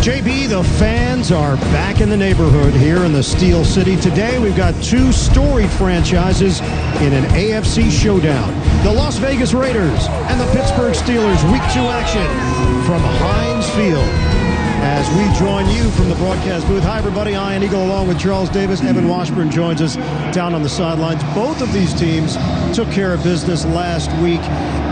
JB, the fans are back in the neighborhood here in the Steel City. Today, we've got two storied franchises in an AFC showdown. The Las Vegas Raiders and the Pittsburgh Steelers Week 2 action from Heinz Field. As we join you from the broadcast booth. Hi, everybody. Ian Eagle along with Charles Davis. Evan Washburn joins us down on the sidelines. Both of these teams took care of business last week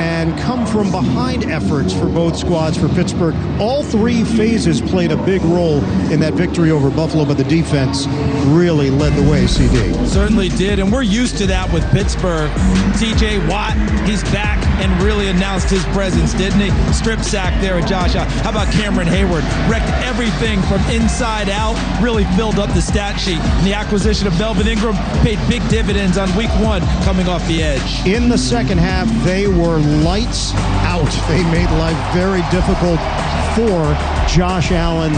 and come from behind efforts for both squads for Pittsburgh. All three phases played a big role in that victory over Buffalo, but the defense really led the way, CD. Certainly did, and we're used to that with Pittsburgh. TJ Watt, he's back and really announced his presence, didn't he? Strip sack there at Josh. How about Cameron Hayward? Wrecked everything from inside out, really filled up the stat sheet. And the acquisition of Melvin Ingram paid big dividends on week 1 coming off the edge. In the second half, they were lights out. They made life very difficult for Josh Allen.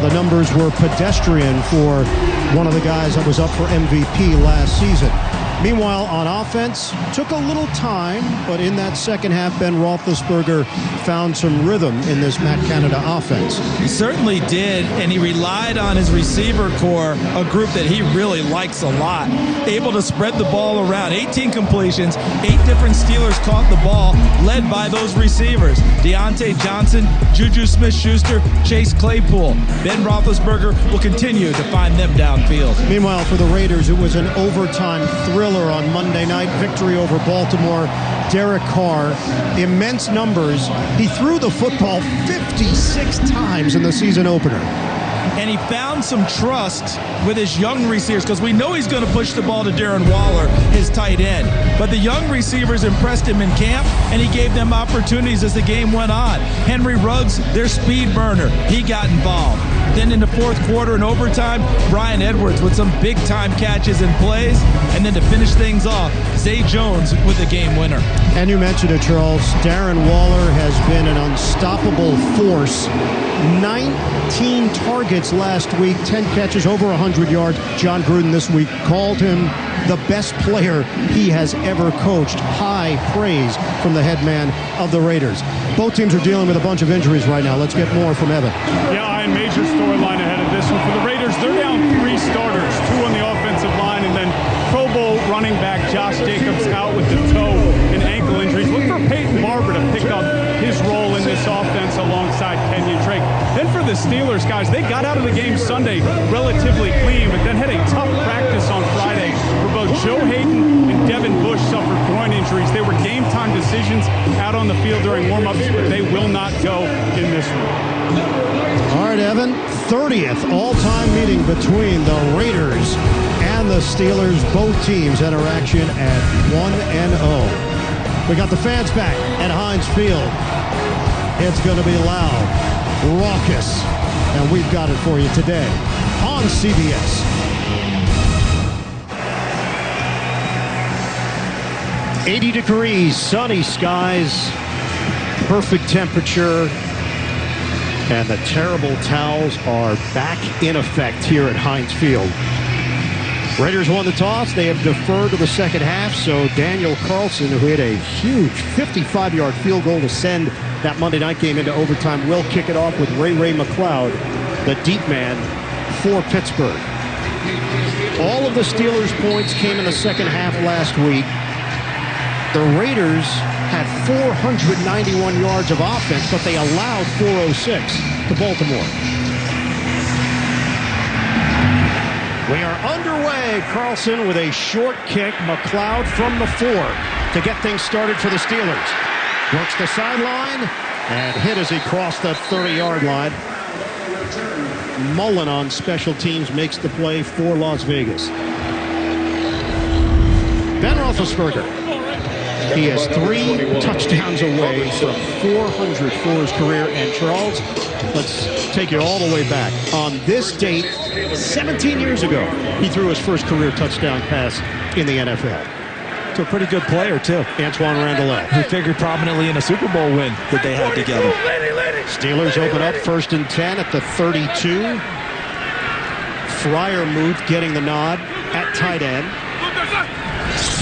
The numbers were pedestrian for one of the guys that was up for MVP last season. Meanwhile, on offense, took a little time, but in that second half, Ben Roethlisberger found some rhythm in this Matt Canada offense. He certainly did, and he relied on his receiver core, a group that he really likes a lot. Able to spread the ball around. 18 completions, 8 different Steelers caught the ball, led by those receivers. Deontay Johnson, Juju Smith-Schuster, Chase Claypool. Ben Roethlisberger will continue to find them downfield. Meanwhile, for the Raiders, it was an overtime thriller on Monday night, victory over Baltimore. Derek Carr, immense numbers. He threw the football 56 times in the season opener. And he found some trust with his young receivers, because we know he's going to push the ball to Darren Waller, his tight end. But the young receivers impressed him in camp, and he gave them opportunities as the game went on. Henry Ruggs, their speed burner, he got involved. Then in the fourth quarter and overtime, Bryan Edwards with some big-time catches and plays. And then to finish things off, Zay Jones with the game winner. And you mentioned it, Charles. Darren Waller has been an unstoppable force. 19 targets last week, 10 catches, over 100 yards. John Gruden this week called him the best player he has ever coached. High praise from the head man of the Raiders. Both teams are dealing with a bunch of injuries right now. Let's get more from Evan. Yeah, and major storyline ahead of this one. For the Raiders, they're down 3 starters, 2 on the offensive line, and then Pro Bowl running back Josh Jacobs out with the toe and ankle injuries. Look for Peyton Barber to pick up his role in this offense alongside Kenyon Drake. Then for the Steelers, guys, they got out of the game Sunday relatively clean, but then had a tough practice on Friday for both Joe Hayden and Devin Bush suffered groin injuries. They were game-time decisions out on the field during warm-ups, but they will not go in this one. All right, Evan, 30th all-time meeting between the Raiders and the Steelers. Both teams enter action at 1-0. We got the fans back at Heinz Field. It's going to be loud, raucous, and we've got it for you today on CBS. $80 degrees, sunny skies, perfect temperature, and the terrible towels are back in effect here at Heinz Field. Raiders won the toss. They have deferred to the second half, so Daniel Carlson, who hit a huge 55-yard field goal to send that Monday night game into overtime, will kick it off with Ray McLeod, the deep man for Pittsburgh. All of the Steelers' points came in the second half last week. The Raiders had 491 yards of offense, but they allowed 406 to Baltimore. We are underway. Carlson with a short kick. McLeod from the 4 to get things started for the Steelers. Works the sideline and hit as he crossed the 30-yard line. Mullen on special teams makes the play for Las Vegas. Ben Roethlisberger. He is 3 touchdowns away from 400 for his career. And Charles, let's take you all the way back. On this date, 17 years ago, he threw his first career touchdown pass in the NFL. To a pretty good player, too. Antoine Randolph. Who figured prominently in a Super Bowl win that they had together. Steelers open up 1st and 10 at the 32. Freiermuth getting the nod at tight end.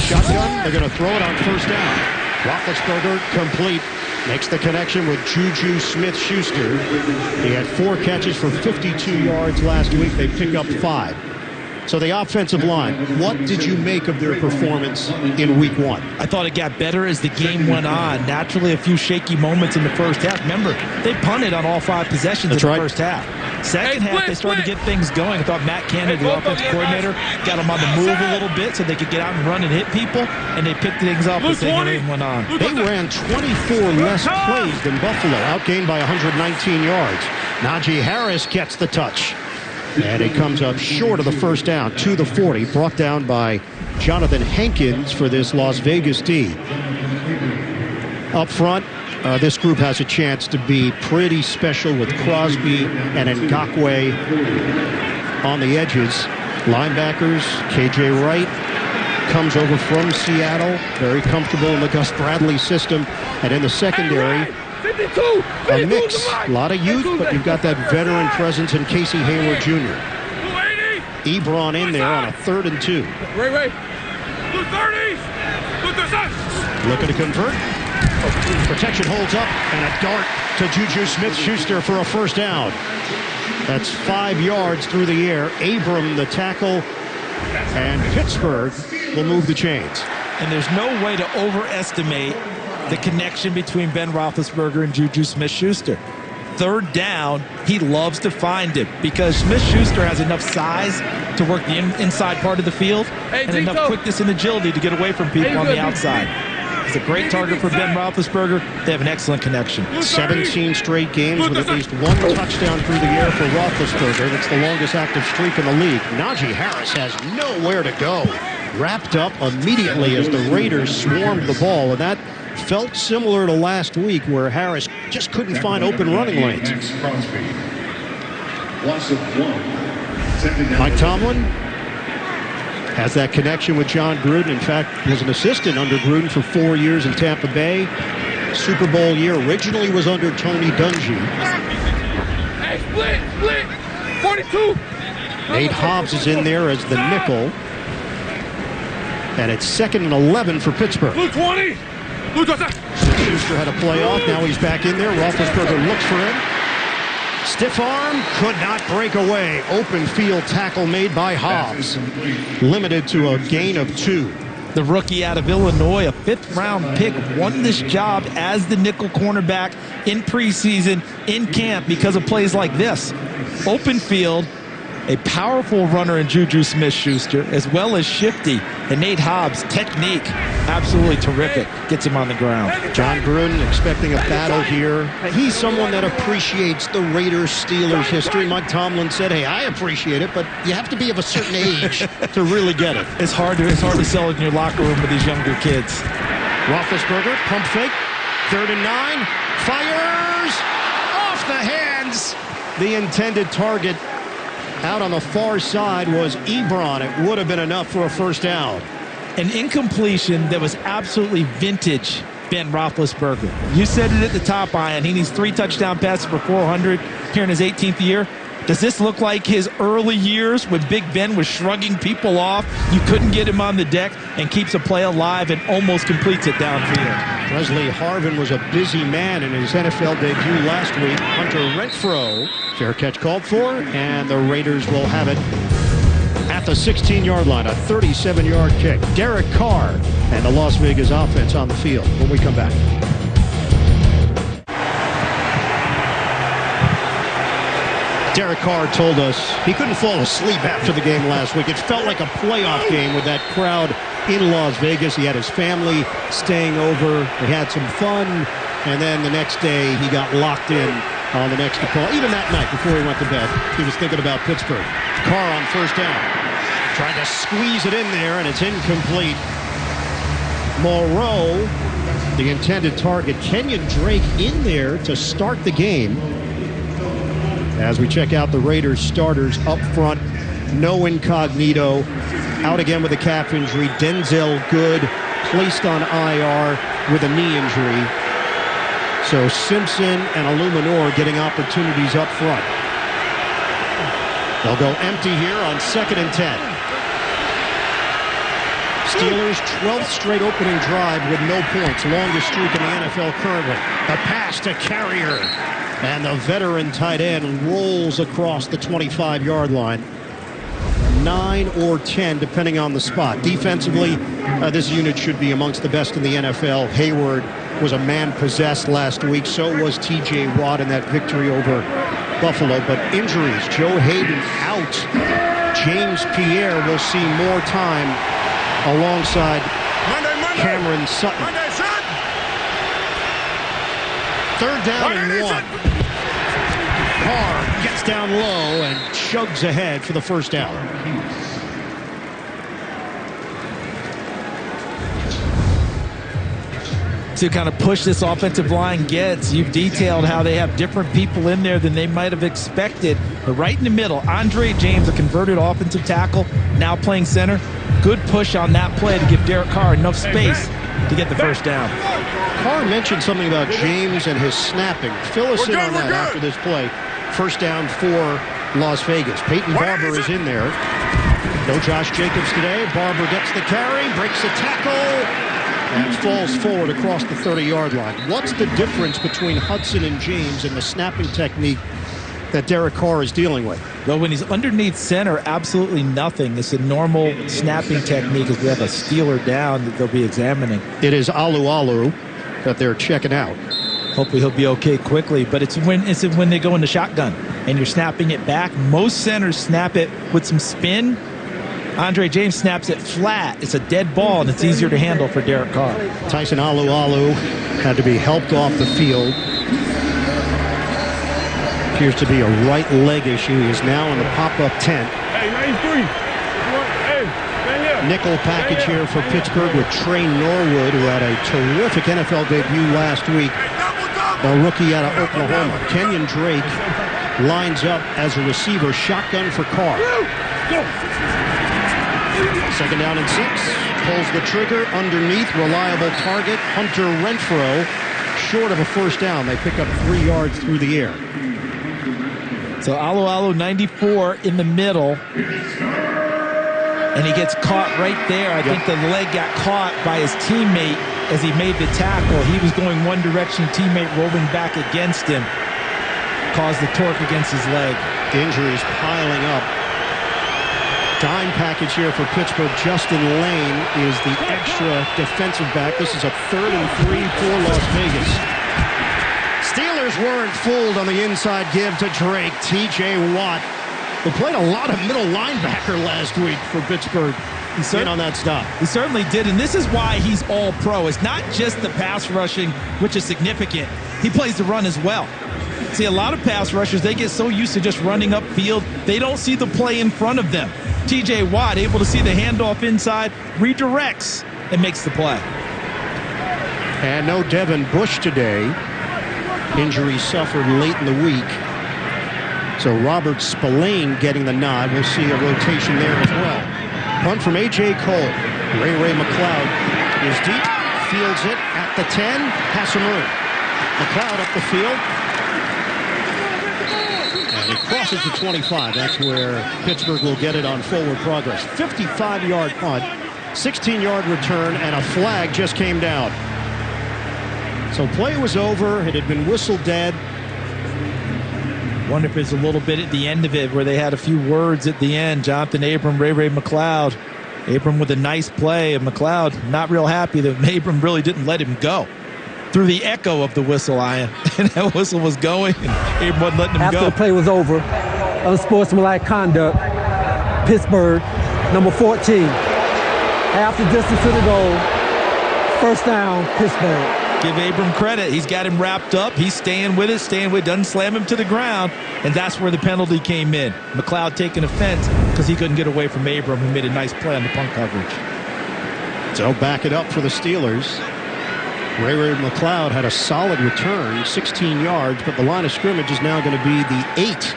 Shotgun, they're going to throw it on 1st down. Roethlisberger complete Makes the connection with Juju Smith-Schuster. He had 4 catches for 52 yards last week. They pick up 5. So the offensive line, what did you make of their performance in week 1? I thought it got better as the game went on. Naturally, a few shaky moments in the first half. Remember, they punted on all 5 possessions in the first half. Second half, they started to get things going. I thought Matt Canada, the offensive coordinator, got them on the move a little bit so they could get out and run and hit people, and they picked things up as the game went on. They ran 24 less plays than Buffalo, outgained by 119 yards. Najee Harris gets the touch. And it comes up short of the first down to the 40, brought down by Jonathan Hankins for this Las Vegas D. Up front, this group has a chance to be pretty special with Crosby and Ngakoue on the edges. Linebackers, KJ Wright comes over from Seattle, very comfortable in the Gus Bradley system. And in the secondary, a mix, a lot of youth, but you've got that veteran presence in Casey Hayward Jr. Ebron in there on a 3rd and 2. Looking to convert. Protection holds up, and a dart to Juju Smith-Schuster for a first down. That's 5 yards through the air. Abram the tackle, and Pittsburgh will move the chains. And there's no way to overestimate the connection between Ben Roethlisberger and Juju Smith-Schuster. 3rd down, he loves to find it because Smith-Schuster has enough size to work the inside part of the field and enough quickness and agility to get away from people on the outside. He's a great target for Ben Roethlisberger. They have an excellent connection. 17 straight games with at least 1 touchdown through the air for Roethlisberger. That's the longest active streak in the league. Najee Harris has nowhere to go. Wrapped up immediately as the Raiders swarmed the ball, and that felt similar to last week where Harris just couldn't find open running lanes. Mike Tomlin has that connection with John Gruden. In fact, was an assistant under Gruden for 4 years in Tampa Bay. Super Bowl year originally was under Tony Dungy. Hey, split, 42. Nate Hobbs is in there as the nickel. And it's 2nd and 11 for Pittsburgh. Blue 20. Blue 20. Schuster had a playoff. Now he's back in there. Roethlisberger looks for him. Stiff arm, could not break away. Open field tackle made by Hobbs. Limited to a gain of 2. The rookie out of Illinois, a 5th-round pick, won this job as the nickel cornerback in preseason, in camp, because of plays like this. Open field, a powerful runner in Juju Smith-Schuster, as well as shifty. And Nate Hobbs, technique, absolutely terrific. Gets him on the ground. John Gruden expecting a battle here. He's someone that appreciates the Raiders-Steelers history. Mike Tomlin said, hey, I appreciate it, but you have to be of a certain age to really get it. It's hard to sell in your locker room with these younger kids. Roethlisberger, pump fake, 3rd and 9, fires off the hands. The intended target out on the far side was Ebron. It would have been enough for a first down. An incompletion that was absolutely vintage Ben Roethlisberger. You said it at the top, Ian. He needs 3 touchdown passes for 400 here in his 18th year. Does this look like his early years when Big Ben was shrugging people off? You couldn't get him on the deck and keeps a play alive and almost completes it downfield. Wesley Harvin was a busy man in his NFL debut last week. Hunter Renfrow, fair catch called for, and the Raiders will have it at the 16-yard line, a 37-yard kick. Derek Carr and the Las Vegas offense on the field when we come back. Derek Carr told us he couldn't fall asleep after the game last week. It felt like a playoff game with that crowd in Las Vegas. He had his family staying over. They had some fun. And then the next day, he got locked in on the next call. Even that night, before he went to bed, he was thinking about Pittsburgh. Carr on first down. Trying to squeeze it in there, and it's incomplete. Moreau, the intended target. Kenyon Drake in there to start the game. As we check out the Raiders starters up front, no incognito. Out again with a calf injury. Denzel Good placed on IR with a knee injury. So Simpson and Illuminor getting opportunities up front. They'll go empty here on 2nd and 10. Steelers' 12th straight opening drive with no points. Longest streak in the NFL currently. The pass to Carrier. And the veteran tight end rolls across the 25-yard line. 9 or 10, depending on the spot. Defensively, this unit should be amongst the best in the NFL. Hayward was a man possessed last week. So was T.J. Watt in that victory over Buffalo. But injuries, Joe Hayden out. James Pierre will see more time alongside Cameron Sutton. Third down and 1. Carr gets down low and chugs ahead for the first down. To kind of push this offensive line gets, you've detailed how they have different people in there than they might have expected. But right in the middle, Andre James, a converted offensive tackle, now playing center. Good push on that play to give Derek Carr enough space to get the first down. Carr mentioned something about James and his snapping. Fill us in on that after this play. First down for Las Vegas. Peyton Barber is in there. No Josh Jacobs today. Barber gets the carry, breaks a tackle, and falls forward across the 30-yard line. What's the difference between Hudson and James in the snapping technique that Derek Carr is dealing with? Well, when he's underneath center, absolutely nothing. It's a normal snapping technique as we have a Steeler down that they'll be examining. It is Alu that they're checking out. Hopefully he'll be okay quickly, but it's when they go into shotgun and you're snapping it back. Most centers snap it with some spin. Andre James snaps it flat. It's a dead ball, and it's easier to handle for Derek Carr. Tyson Alu had to be helped off the field. Appears to be a right leg issue. He is now in the pop-up tent. Nickel package here for Pittsburgh with Trey Norwood, who had a terrific NFL debut last week. A rookie out of Oklahoma. Kenyon Drake lines up as a receiver, shotgun for Carr. Second down and 6. Pulls the trigger underneath. Reliable target. Hunter Renfrow short of a first down. They pick up 3 yards through the air. So Alu 94 in the middle. And he gets caught right there. I think the leg got caught by his teammate as he made the tackle. He was going one direction, teammate rolling back against him. Caused the torque against his leg. Injuries piling up. Dime package here for Pittsburgh. Justin Lane is the extra defensive back. This is a 3rd and 3 for Las Vegas. Steelers weren't fooled on the inside give to Drake. T.J. Watt, who played a lot of middle linebacker last week for Pittsburgh. He's in on that stop. He certainly did, and this is why he's all pro. It's not just the pass rushing, which is significant. He plays the run as well. See, a lot of pass rushers, they get so used to just running upfield, they don't see the play in front of them. T.J. Watt, able to see the handoff inside, redirects, and makes the play. And no Devin Bush today. Injury suffered late in the week. So Robert Spillane getting the nod. We'll see a rotation there as well. Punt from A.J. Cole. Ray McLeod is deep. Fields it at the 10. Has some room. McLeod up the field. And he crosses the 25. That's where Pittsburgh will get it on forward progress. 55-yard punt, 16-yard return, and a flag just came down. So play was over. It had been whistled dead. Wonder if it's a little bit at the end of it where they had a few words at the end. Jonathan Abram, Ray McLeod. Abram with a nice play, and McLeod not real happy that Abram really didn't let him go. Through the echo of the whistle, Ian. And that whistle was going, and Abram wasn't letting him go. After the play was over, unsportsmanlike conduct, Pittsburgh, number 14. Half the distance to the goal. First down, Pittsburgh. Give Abram credit. He's got him wrapped up. He's staying with it, doesn't slam him to the ground, and that's where the penalty came in. McLeod taking offense because he couldn't get away from Abram, who made a nice play on the punt coverage. So back it up for the Steelers. Ray McLeod had a solid return, 16 yards, but the line of scrimmage is now going to be the 8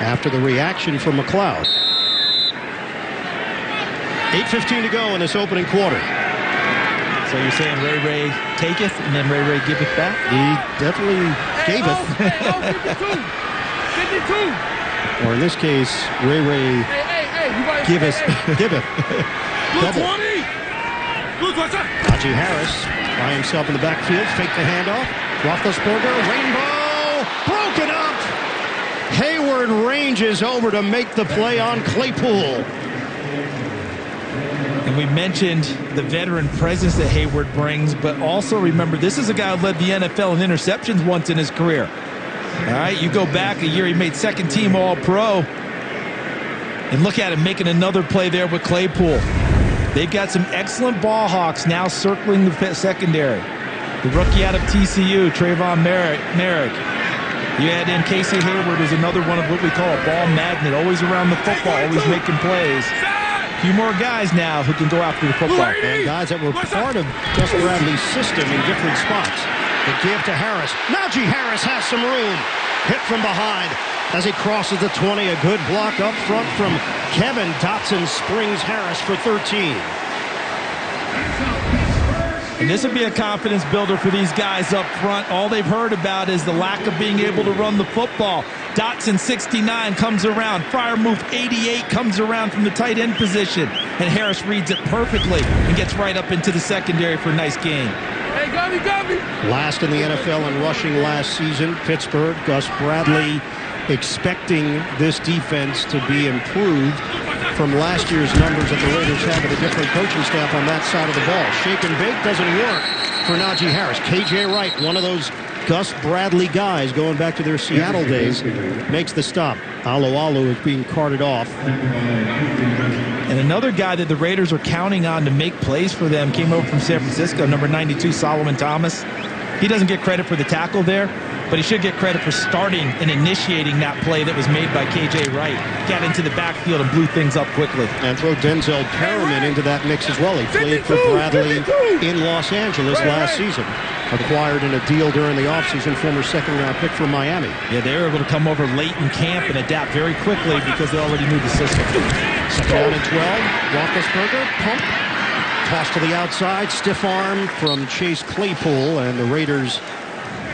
after the reaction from McLeod. 8:15 to go in this opening quarter. So you're saying Ray taketh and then Ray giveth back? He definitely gaveth. 52. Or in this case, Ray Hey, giveth. Blue Double. 20. Najee Harris by himself in the backfield. Fake the handoff. Roethlisberger. Rainbow. Broken up. Hayward ranges over to make the play on Claypool. And we mentioned the veteran presence that Hayward brings, but also remember, this is a guy who led the NFL in interceptions once in his career. All right, you go back a year, he made second team All-Pro. And look at him making another play there with Claypool. They've got some excellent ball hawks now circling the secondary. The rookie out of TCU, Trayvon Merrick. You add in Casey Hayward is another one of what we call a ball magnet, always around the football, always making plays. A few more guys now who can go after the football. And guys that were part of Gus Bradley's system in different spots. The give to Harris. Najee Harris has some room. Hit from behind as he crosses the 20. A good block up front from Kevin Dotson springs Harris for 13. And this would be a confidence builder for these guys up front. All they've heard about is the lack of being able to run the football. Dotson, 69, comes around. Freiermuth, 88, comes around from the tight end position. And Harris reads it perfectly and gets right up into the secondary for a nice gain. Hey, got me. Last in the NFL in rushing last season, Pittsburgh. Gus Bradley expecting this defense to be improved from last year's numbers that the Raiders have with a different coaching staff on that side of the ball. Shake and bake doesn't work for Najee Harris. KJ Wright, one of those Gus Bradley guys going back to their Seattle days, makes the stop. Alu is being carted off. And another guy that the Raiders are counting on to make plays for them came over from San Francisco, number 92, Solomon Thomas. He doesn't get credit for the tackle there, but he should get credit for starting and initiating that play that was made by KJ Wright. Got into the backfield and blew things up quickly. And throw Denzel Perriman into that mix as well. He played for Bradley in Los Angeles last season. Acquired in a deal during the offseason, former second-round pick from Miami. Yeah, they were able to come over late in camp and adapt very quickly because they already knew the system. Second down and 12. Roethlisberger, pump. Toss to the outside, stiff arm from Chase Claypool, and the Raiders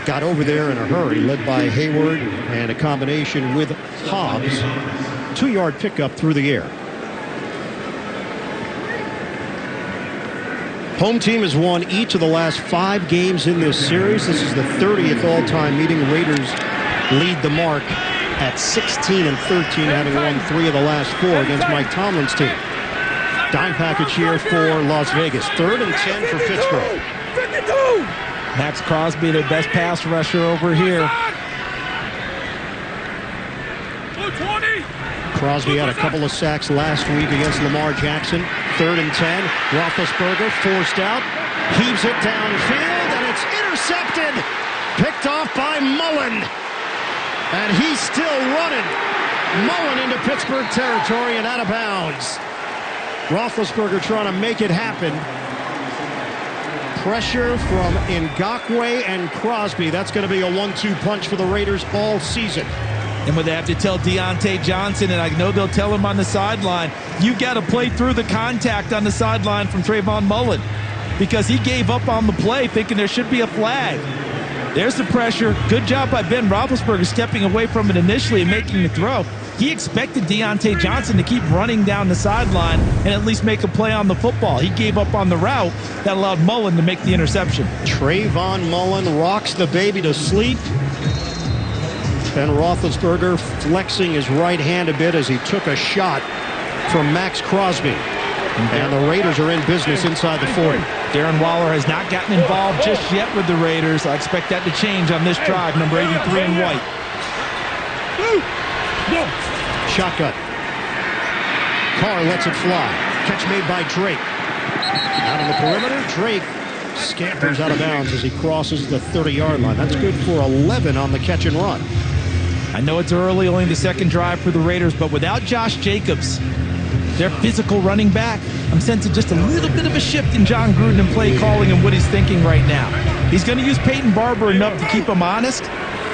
got over there in a hurry, led by Hayward and a combination with Hobbs. 2-yard pickup through the air. Home team has won each of the last 5 games in this series. This is the 30th all-time meeting. Raiders lead the mark at 16 and 13, having won 3 of the last 4 against Mike Tomlin's team. Dime package here for Las Vegas. 3rd and 10 for Pittsburgh. Max Crosby, their best pass rusher over here. Crosby had a couple of sacks last week against Lamar Jackson. 3rd and 10. Roethlisberger forced out. Heaves it downfield, and it's intercepted. Picked off by Mullen. And he's still running. Mullen into Pittsburgh territory and out of bounds. Roethlisberger trying to make it happen. Pressure from Ngakoue and Crosby. That's going to be a 1-2 punch for the Raiders all season. And when they have to tell Deontay Johnson, and I know they'll tell him on the sideline, you got to play through the contact on the sideline from Trayvon Mullen, because he gave up on the play thinking there should be a flag. There's the pressure. Good job by Ben Roethlisberger stepping away from it initially and making the throw. He expected Deontay Johnson to keep running down the sideline and at least make a play on the football. He gave up on the route that allowed Mullen to make the interception. Trayvon Mullen rocks the baby to sleep. Ben Roethlisberger flexing his right hand a bit as he took a shot from Max Crosby. And the Raiders are in business inside the 40. Darren Waller has not gotten involved just yet with the Raiders. I expect that to change on this drive, number 83 in white. Shotgun. Carr lets it fly. Catch made by Drake. Out on the perimeter, Drake scampers out of bounds as he crosses the 30-yard line. That's good for 11 on the catch and run. I know it's early, only the second drive for the Raiders, but without Josh Jacobs, their physical running back, I'm sensing just a little bit of a shift in John Gruden and play calling and what he's thinking right now. He's going to use Peyton Barber enough to keep him honest.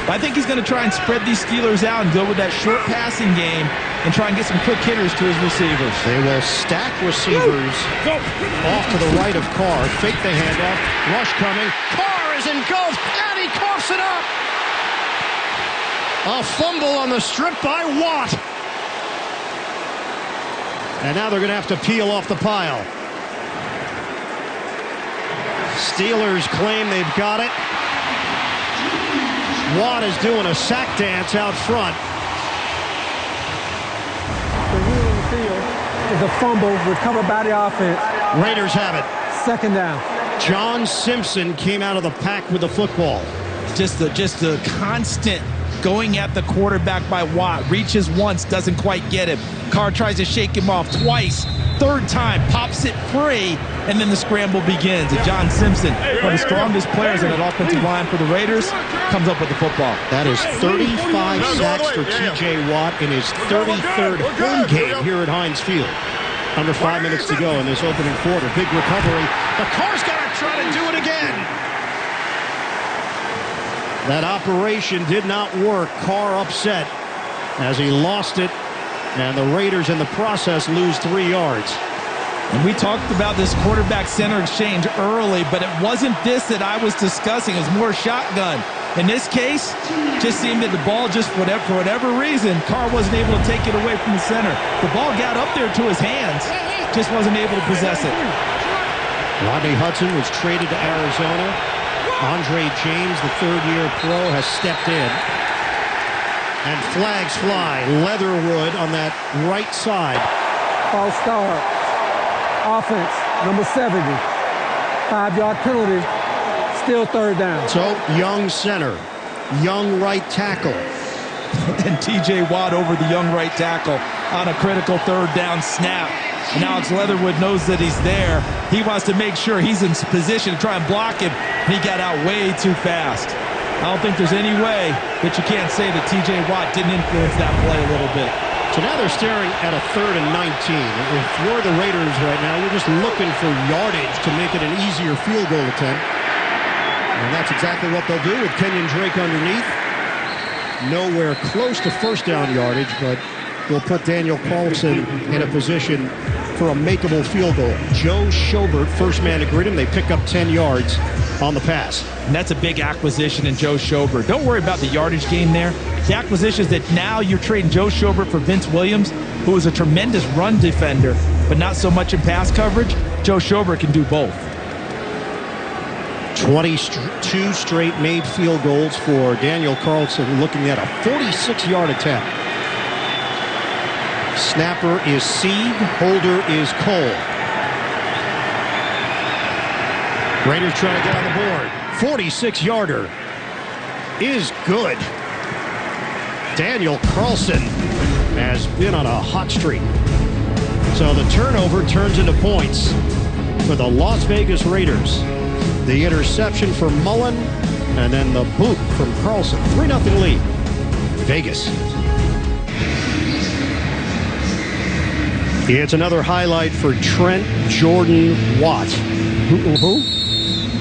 But I think he's going to try and spread these Steelers out and go with that short passing game and try and get some quick hitters to his receivers. They will stack receivers off to the right of Carr. Fake the handoff. Rush coming. Carr is engulfed, and he coughs it up. A fumble on the strip by Watt. And now they're going to have to peel off the pile. Steelers claim they've got it. Watt is doing a sack dance out front. The wheel in the field is a fumble recovered by the offense. Raiders have it. Second down. John Simpson came out of the pack with the football. Just the constant going at the quarterback by Watt. Reaches once, doesn't quite get him. Carr tries to shake him off twice. Third time, pops it free, and then the scramble begins. And John Simpson, one of the strongest players in that offensive line for the Raiders, comes up with the football. That is 35 sacks for T.J. Watt in his 33rd home game here at Heinz Field. Under 5 minutes to go in this opening quarter. Big recovery. The Carr's got to try to do it again. That operation did not work. Carr upset as he lost it. And the Raiders in the process lose 3 yards. And we talked about this quarterback-center exchange early, but it wasn't this that I was discussing. It was more shotgun. In this case, just seemed that the ball just, for whatever reason, Carr wasn't able to take it away from the center. The ball got up there to his hands, just wasn't able to possess it. Rodney Hudson was traded to Arizona. Andre James, the third-year pro, has stepped in. And flags fly. Leatherwood on that right side. False start. Offense, number 70. 5-yard penalty. Still third down. So, young center. Young right tackle. And T.J. Watt over the young right tackle on a critical third down snap. And Alex Leatherwood knows that he's there. He wants to make sure he's in position to try and block him. And he got out way too fast. I don't think there's any way that you can't say that T.J. Watt didn't influence that play a little bit. So now they're staring at a 3rd and 19. If you're the Raiders right now, you're just looking for yardage to make it an easier field goal attempt. And that's exactly what they'll do with Kenyon Drake underneath. Nowhere close to first down yardage, but will put Daniel Carlson in a position for a makeable field goal. Joe Schobert, first man to greet him. They pick up 10 yards on the pass. And that's a big acquisition in Joe Schobert. Don't worry about the yardage gain there. The acquisition is that now you're trading Joe Schobert for Vince Williams, who is a tremendous run defender, but not so much in pass coverage. Joe Schobert can do both. 22 straight made field goals for Daniel Carlson, looking at a 46-yard attempt. Snapper is Sieg, holder is Cole. Raiders trying to get on the board. 46-yarder is good. Daniel Carlson has been on a hot streak. So the turnover turns into points for the Las Vegas Raiders. The interception for Mullen, and then the boot from Carlson. 3-0 lead. Vegas. It's another highlight for Trent Jordan Watt. Who?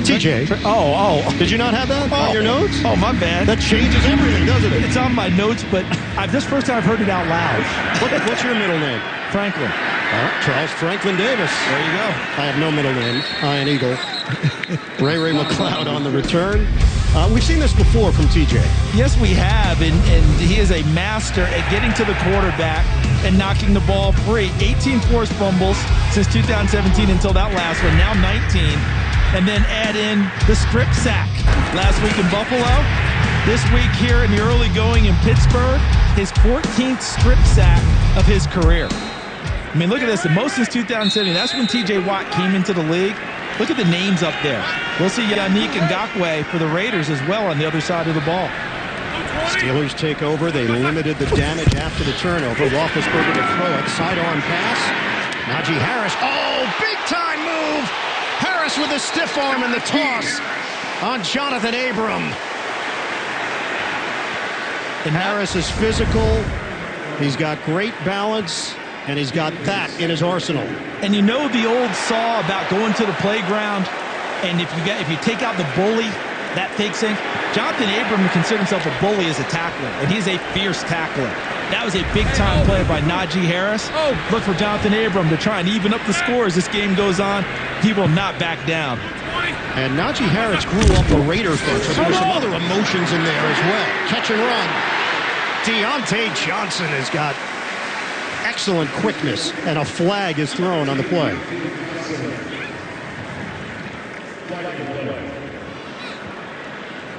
TJ. Oh. Did you not have that on your notes? Oh, my bad. That changes everything, doesn't it? It's on my notes, but this first time I've heard it out loud. What's your middle name? Franklin. Charles Franklin Davis. There you go. I have no middle name. Ian Eagle. Ray McLeod on the return. We've seen this before from TJ. Yes, we have, and he is a master at getting to the quarterback and knocking the ball free. 18 forced fumbles since 2017 until that last one, now 19. And then add in the strip sack last week in Buffalo. This week here in the early going in Pittsburgh, his 14th strip sack of his career. I mean, look at this. The most since 2017. That's when T.J. Watt came into the league. Look at the names up there. We'll see Yannick Ngakoue for the Raiders as well on the other side of the ball. Steelers take over. They limited the damage after the turnover. Roethlisberger to throw it. Sidearm pass. Najee Harris. Oh, big-time move. Harris with a stiff arm in the toss on Jonathan Abram. And Harris is physical. He's got great balance. And he's got that in his arsenal. And you know the old saw about going to the playground, and if you take out the bully, that takes in. Jonathan Abram considers himself a bully as a tackler, and he's a fierce tackler. That was a big-time play by Najee Harris. Look for Jonathan Abram to try and even up the score as this game goes on. He will not back down. And Najee Harris grew up a Raider fan, so there were some other emotions in there as well. Catch and run. Deontay Johnson has got excellent quickness, and a flag is thrown on the play.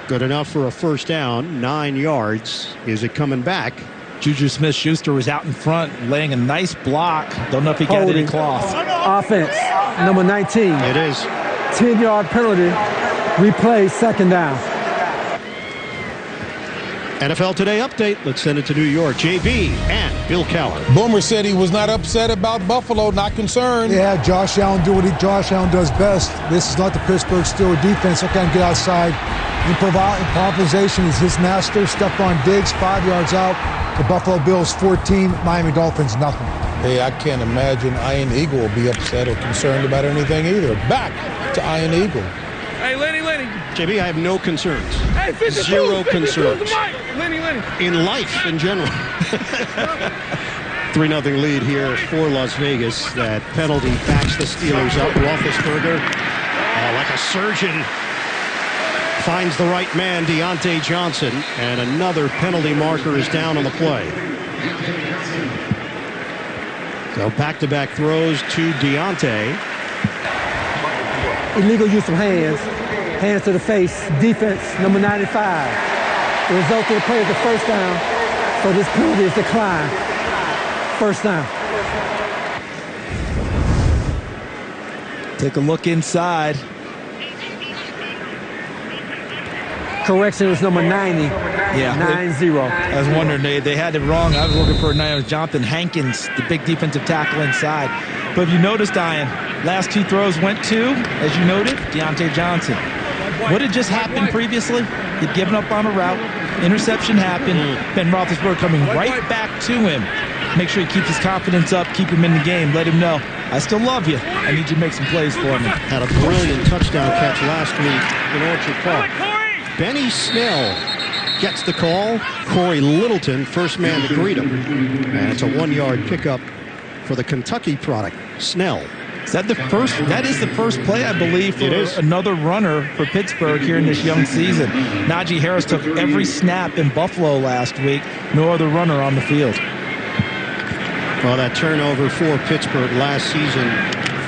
Good enough for a first down, 9 yards. Is it coming back? Juju Smith-Schuster was out in front, laying a nice block. Don't know if he got any cloth. Offense, number 19. It is. 10-yard penalty. Replay, second down. NFL Today update. Let's send it to New York. JB and Bill Cowher. Boomer said he was not upset about Buffalo, not concerned. Yeah, Josh Allen do what Josh Allen does best. This is not the Pittsburgh Steelers defense. They can't get outside. Improvisation is his master. Stephon Diggs, 5 yards out. The Buffalo Bills 14, Miami Dolphins nothing. Hey, I can't imagine Iron Eagle will be upset or concerned about anything either. Back to Iron Eagle. Hey, Lenny. JB, I have no concerns. Hey, 52, Zero 52, concerns. Lenny. In life, in general. 3-0 lead here for Las Vegas. That penalty backs the Steelers up. Roethlisberger, like a surgeon, finds the right man, Deontay Johnson, and another penalty marker is down on the play. So back-to-back throws to Deontay. Illegal use of hands. Hands to the face. Defense, number 95. The result of the play is the first down. So this penalty is declined. First down. Take a look inside. Correction was number 90. Yeah. 9-0. I was wondering, they had it wrong. I was looking for Jonathan Hankins, the big defensive tackle inside. But if you noticed, Ian, last 2 throws went to, as you noted, Deontay Johnson. What had just happened previously? He'd given up on a route. Interception happened. Ben Roethlisberger coming right back to him. Make sure he keeps his confidence up, keep him in the game, let him know, I still love you. I need you to make some plays for me. Had a brilliant touchdown catch last week in Orchard Park. Benny Snell gets the call. Corey Littleton, first man to greet him. And it's a 1-yard pickup for the Kentucky product, Snell. That is the first play, I believe, for another runner for Pittsburgh here in this young season. Najee Harris took every snap in Buffalo last week. No other runner on the field. Well, that turnover for Pittsburgh last season,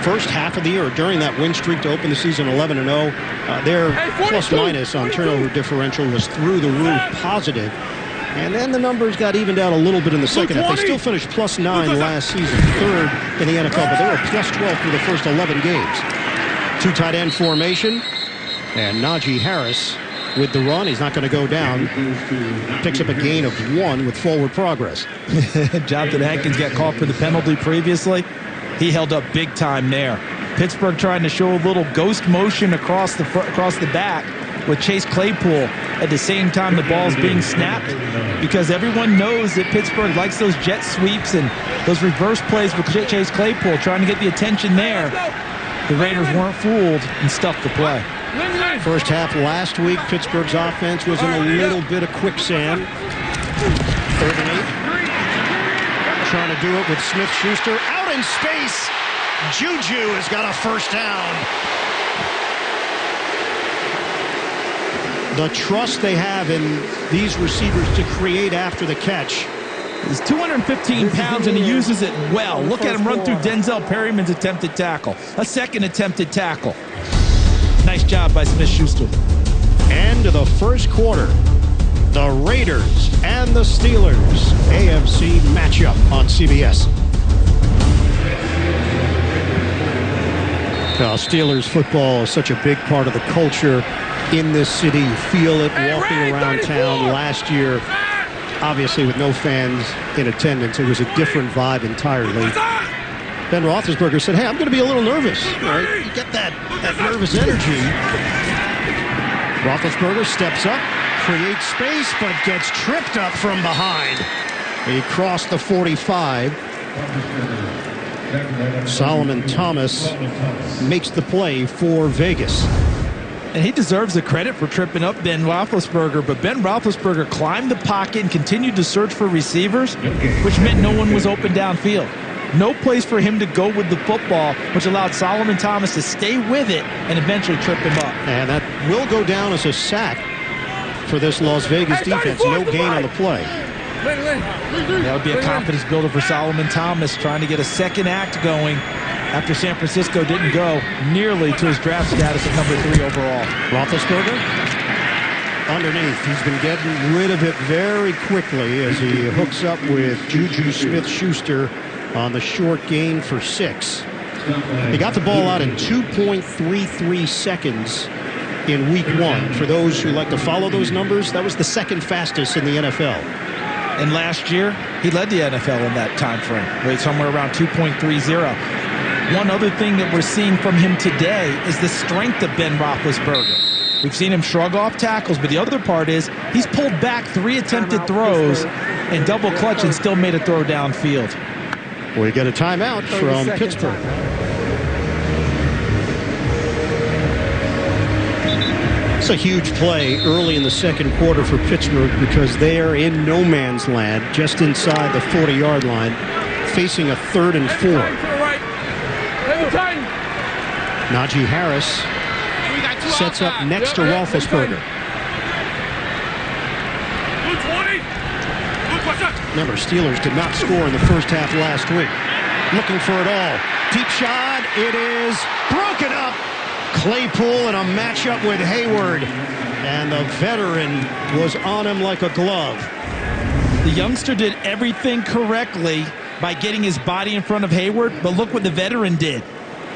first half of the year, during that win streak to open the season 11-0, their plus-minus on turnover differential was through the roof positive. And then the numbers got evened out a little bit in the second half. They still finished +9 last season, third in the NFL, but they were +12 through the first 11 games. 2 tight end formation, and Najee Harris with the run. He's not going to go down. Picks up a gain of 1 with forward progress. Jonathan Hankins got called for the penalty previously. He held up big time there. Pittsburgh trying to show a little ghost motion across the back with Chase Claypool at the same time the ball's being snapped, because everyone knows that Pittsburgh likes those jet sweeps and those reverse plays with Chase Claypool, trying to get the attention there. The Raiders weren't fooled and stuffed the play. First half last week, Pittsburgh's offense was in a little bit of quicksand. 3rd and 8. Trying to do it with Smith-Schuster out in space. Juju has got a first down. The trust they have in these receivers to create after the catch. He's 215 pounds and he uses it well. Look at him run through Denzel Perryman's attempted tackle. A second attempted tackle. Nice job by Smith-Schuster. End of the first quarter. The Raiders and the Steelers. AFC matchup on CBS. Steelers football is such a big part of the culture in this city. You feel it walking around town. Last year, obviously with no fans in attendance, it was a different vibe entirely. Ben Roethlisberger said, hey, I'm going to be a little nervous. Right? You get that nervous energy. Roethlisberger steps up, creates space, but gets tripped up from behind. He crossed the 45. Solomon Thomas makes the play for Vegas. And he deserves the credit for tripping up Ben Roethlisberger, but Ben Roethlisberger climbed the pocket and continued to search for receivers, which meant no one was open downfield. No place for him to go with the football, which allowed Solomon Thomas to stay with it and eventually trip him up. And that will go down as a sack for this Las Vegas defense. No gain on the play. That would be a confidence builder for Solomon Thomas, trying to get a second act going after San Francisco didn't go nearly to his draft status at number 3 overall. Roethlisberger underneath. He's been getting rid of it very quickly as he hooks up with Juju Smith-Schuster on the short gain for 6. He got the ball out in 2.33 seconds in week 1. For those who like to follow those numbers, that was the second fastest in the NFL. And last year, he led the NFL in that time frame, right somewhere around 2.30. One other thing that we're seeing from him today is the strength of Ben Roethlisberger. We've seen him shrug off tackles, but the other part is he's pulled back 3 attempted throws and double clutch and still made a throw downfield. We get a timeout from Pittsburgh. It's a huge play early in the second quarter for Pittsburgh because they are in no man's land just inside the 40-yard line, facing a 3rd and 4. Najee Harris sets up next to Roethlisberger. Remember, Steelers did not score in the first half last week. Looking for it all. Deep shot. It is broken up. Claypool in a matchup with Hayward. And the veteran was on him like a glove. The youngster did everything correctly by getting his body in front of Hayward, but look what the veteran did.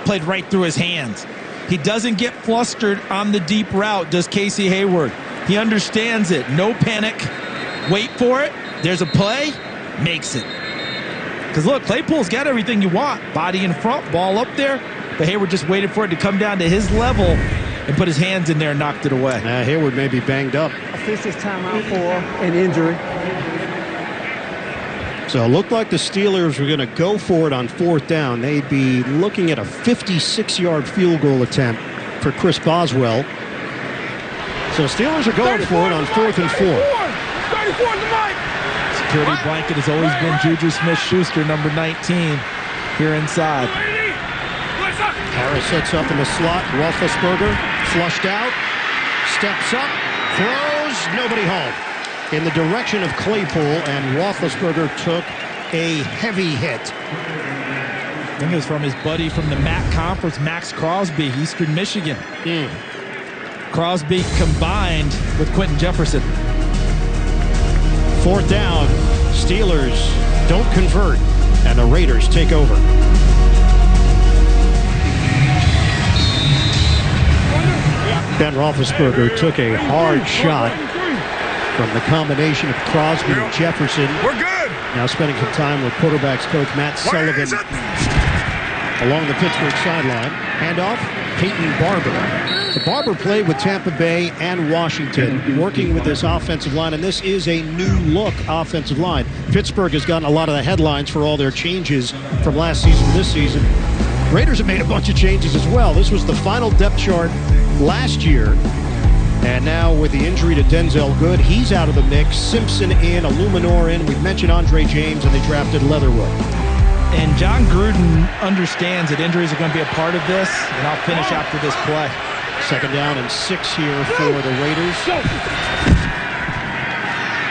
Played right through his hands. He doesn't get flustered on the deep route, does Casey Hayward. He understands it. No panic. Wait for it. There's a play. Makes it. Because look, Claypool's got everything you want. Body in front, ball up there. But Hayward just waited for it to come down to his level and put his hands in there and knocked it away. Hayward may be banged up. Offensive timeout for an injury. So it looked like the Steelers were going to go for it on 4th down. They'd be looking at a 56-yard field goal attempt for Chris Boswell. So Steelers are going for it on 4th and 4. Security blanket has always been Juju Smith-Schuster, number 19, here inside. Harris sets up in the slot. Roethlisberger flushed out, steps up, throws, nobody home. In the direction of Claypool, and Roethlisberger took a heavy hit. I think it was from his buddy from the MAC conference, Max Crosby, Eastern Michigan. Crosby combined with Quentin Jefferson. 4th down, Steelers don't convert, and the Raiders take over. Ben Roethlisberger took a hard shot from the combination of Crosby and Jefferson. We're good. Now spending some time with quarterbacks coach Matt Sullivan along the Pittsburgh sideline. Handoff, Peyton Barber. The Barber played with Tampa Bay and Washington, working with this offensive line, and this is a new-look offensive line. Pittsburgh has gotten a lot of the headlines for all their changes from last season to this season. Raiders have made a bunch of changes as well. This was the final depth chart last year, and now with the injury to Denzel Good, he's out of the mix. Simpson in, Illuminor in. We've mentioned Andre James, and they drafted Leatherwood. And John Gruden understands that injuries are going to be a part of this, and I'll finish after this play. 2nd down and 6 here for the Raiders.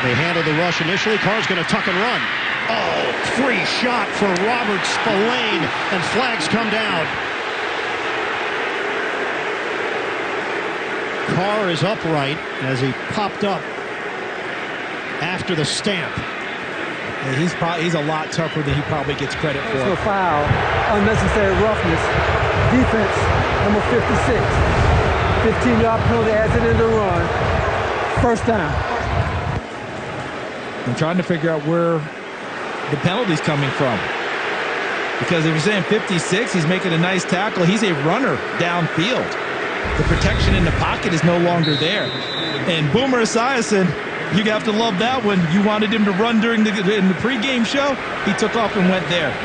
They handle the rush initially. Carr's going to tuck and run. Oh, free shot for Robert Spillane, and flags come down. Carr is upright as he popped up after the stamp. Yeah, he's a lot tougher than he probably gets credit for. Personal foul, unnecessary roughness, defense, number 56. 15-yard penalty as it in the run. 1st down. I'm trying to figure out where the penalty's coming from. Because if you're saying 56, he's making a nice tackle. He's a runner downfield. The protection in the pocket is no longer there. And Boomer Esiason, you have to love that one. You wanted him to run in the pregame show. He took off and went there.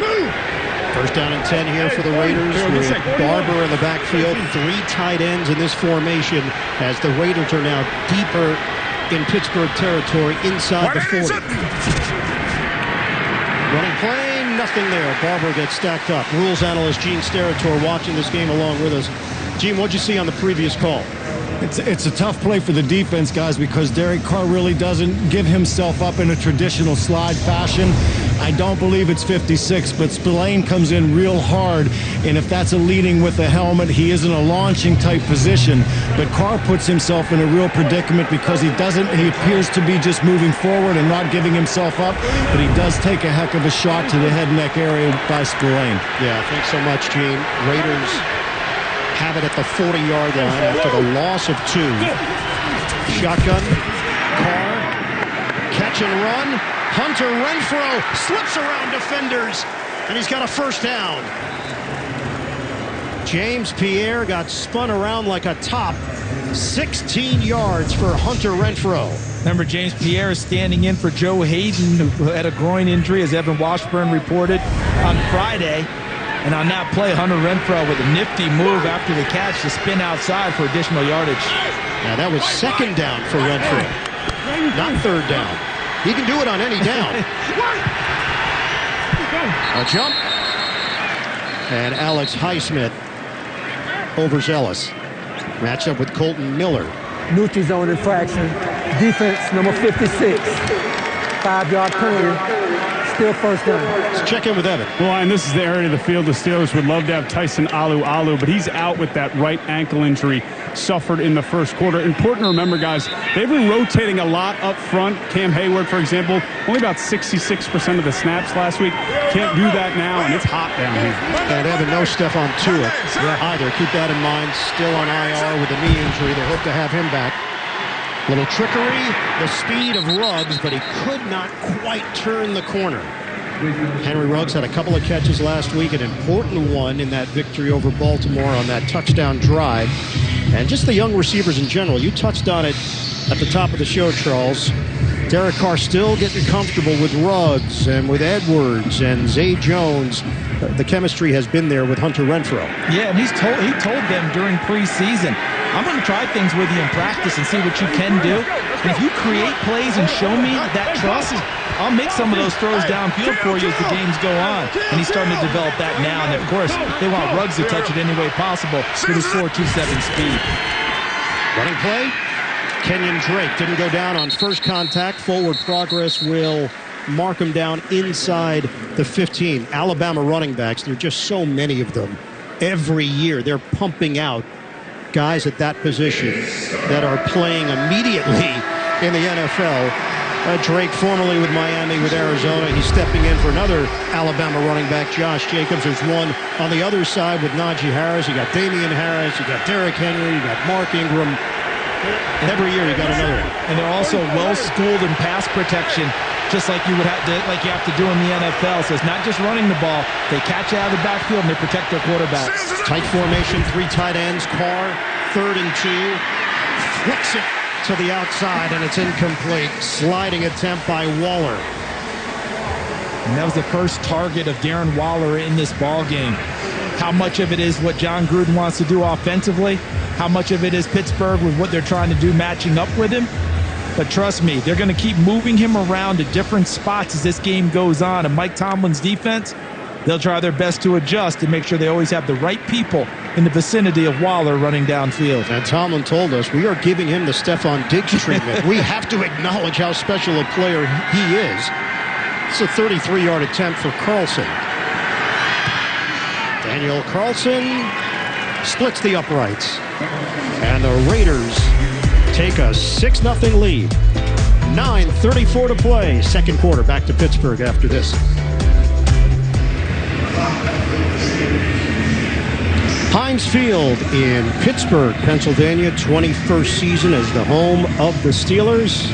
1st down and 10 here for the Raiders with Barber in the backfield. 3 tight ends in this formation as the Raiders are now deeper in Pittsburgh territory inside the 40. Running play, nothing there. Barber gets stacked up. Rules analyst Gene Steratore watching this game along with us. Gene, what'd you see on the previous call? It's a tough play for the defense, guys, because Derek Carr really doesn't give himself up in a traditional slide fashion. I don't believe it's 56, but Spillane comes in real hard, and if that's a leading with the helmet, he is in a launching type position. But Carr puts himself in a real predicament because he appears to be just moving forward and not giving himself up, but he does take a heck of a shot to the head neck area by Spillane. Yeah, thanks so much, Gene. Raiders have it at the 40-yard line after the loss of 2. Shotgun, Carr, catch and run. Hunter Renfrow slips around defenders, and he's got a first down. James Pierre got spun around like a top. 16 yards for Hunter Renfrow. Remember, James Pierre is standing in for Joe Hayden, who had a groin injury, as Evan Washburn reported on Friday. And on that play, Hunter Renfrow with a nifty move after the catch to spin outside for additional yardage. Now that was second down for Renfrow, not third down. He can do it on any down. A jump. And Alex Highsmith, overzealous. Match up with Colton Miller. Neutral zone infraction. Defense, number 56. 5-yard penalty. Still first down. Let's check in with Evan. Well, and this is the area of the field the Steelers would love to have Tyson Alu, but he's out with that right ankle injury suffered in the first quarter. Important to remember, guys, they've been rotating a lot up front. Cam Hayward, for example, only about 66% of the snaps last week. Can't do that now, and it's hot down here. And Evan, no Stephon Tuitt either. Keep that in mind. Still on IR with a knee injury. They hope to have him back. Little trickery, the speed of Ruggs, but he could not quite turn the corner. Henry Ruggs had a couple of catches last week, an important one in that victory over Baltimore on that touchdown drive. And just the young receivers in general. You touched on it at the top of the show, Charles. Derek Carr still getting comfortable with Ruggs and with Edwards and Zay Jones. The chemistry has been there with Hunter Renfrow. Yeah, and he told them during preseason, I'm going to try things with you in practice and see what you can do. And if you create plays and show me that trust, I'll make some of those throws downfield for you as the games go on. And he's starting to develop that now. And, of course, they want Ruggs to touch it any way possible with his 4.27 speed. Running play. Kenyon Drake didn't go down on first contact. Forward progress will mark him down inside the 15. Alabama running backs, there are just so many of them. Every year they're pumping out guys at that position that are playing immediately in the NFL. Drake formerly with Miami, with Arizona. He's stepping in for another Alabama running back, Josh Jacobs. There's one on the other side with Najee Harris. You got Damian Harris. You got Derrick Henry. You got Mark Ingram. Every year you got another one. And they're also well-schooled in pass protection, just like you would have to, like you have to do in the NFL. So it's not just running the ball. They catch it out of the backfield and they protect their quarterbacks. Tight formation, 3 tight ends. Carr, 3rd and 2. Flicks it to the outside, and it's incomplete. Sliding attempt by Waller. And that was the first target of Darren Waller in this ball game. How much of it is what John Gruden wants to do offensively? How much of it is Pittsburgh with what they're trying to do matching up with him? But trust me, they're going to keep moving him around to different spots as this game goes on. And Mike Tomlin's defense, they'll try their best to adjust and make sure they always have the right people in the vicinity of Waller running downfield. And Tomlin told us we are giving him the Stephon Diggs treatment. We have to acknowledge how special a player he is. It's a 33-yard attempt for Carlson. Daniel Carlson splits the uprights. And the Raiders take a 6-0 lead. 9:34 to play. Second quarter, back to Pittsburgh after this. Heinz Field in Pittsburgh, Pennsylvania. 21st season as the home of the Steelers.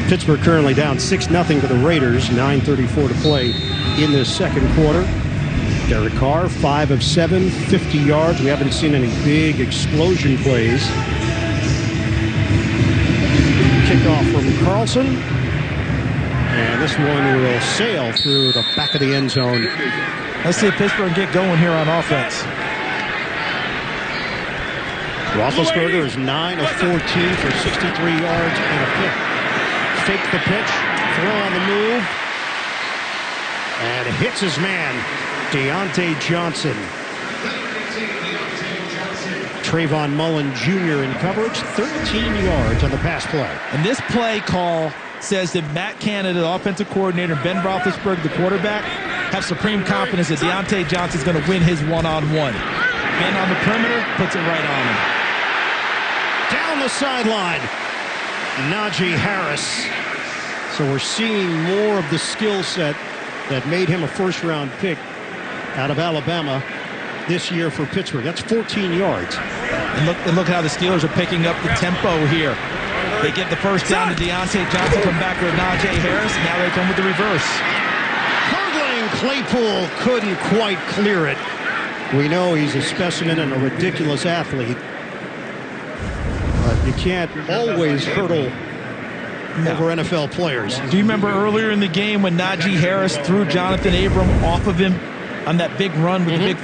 Pittsburgh currently down 6-0 to the Raiders. 9:34 to play in this second quarter. Derek Carr, 5 of 7, 50 yards. We haven't seen any big explosion plays. Kickoff from Carlson. And this one will sail through the back of the end zone. Let's see if Pittsburgh get going here on offense. Roethlisberger is 9 of 14 for 63 yards and a pick. Fake the pitch, throw on the move, and hits his man, Deontay Johnson. Trayvon Mullen Jr. in coverage, 13 yards on the pass play. And this play call says that Matt Canada, the offensive coordinator, and Ben Roethlisberger, the quarterback, have supreme confidence that Deontay Johnson's going to win his one-on-one. Ben on the perimeter puts it right on him. Down the sideline, Najee Harris. So we're seeing more of the skill set that made him a first-round pick out of Alabama this year for Pittsburgh. That's 14 yards. And look how the Steelers are picking up the tempo here. They get the first down to Deontay Johnson, come back with Najee Harris. Now they come with the reverse. Hurdling, Claypool couldn't quite clear it. We know he's a specimen and a ridiculous athlete. But you can't always hurdle over NFL players. Do you remember earlier in the game when Najee Harris threw Jonathan Abram off of him on that big run with the big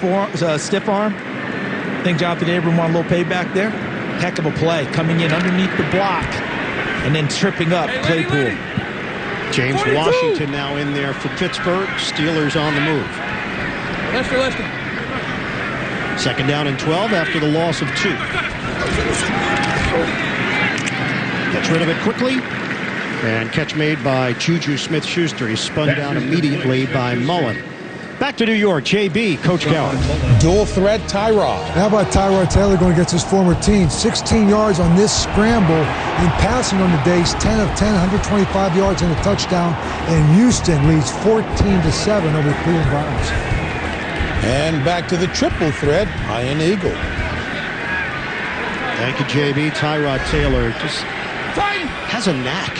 stiff arm? I think Jonathan Abram wanted a little payback there. Heck of a play, coming in underneath the block and then tripping up Claypool. James 42. Washington now in there for Pittsburgh. Steelers on the move. Lefty. Second down and 12 after the loss of 2. Gets rid of it quickly. And catch made by Juju Smith-Schuster. He's spun down immediately by Mullen. Back to New York, JB, Coach Gower. Dual threat Tyrod. How about Tyrod Taylor going against his former team? 16 yards on this scramble and passing on the days, 10 of 10, 125 yards and a touchdown. And Houston leads 14-7 over the Cleveland Browns. And back to the triple threat, Iron Eagle. Thank you, JB. Tyrod Taylor just has a knack.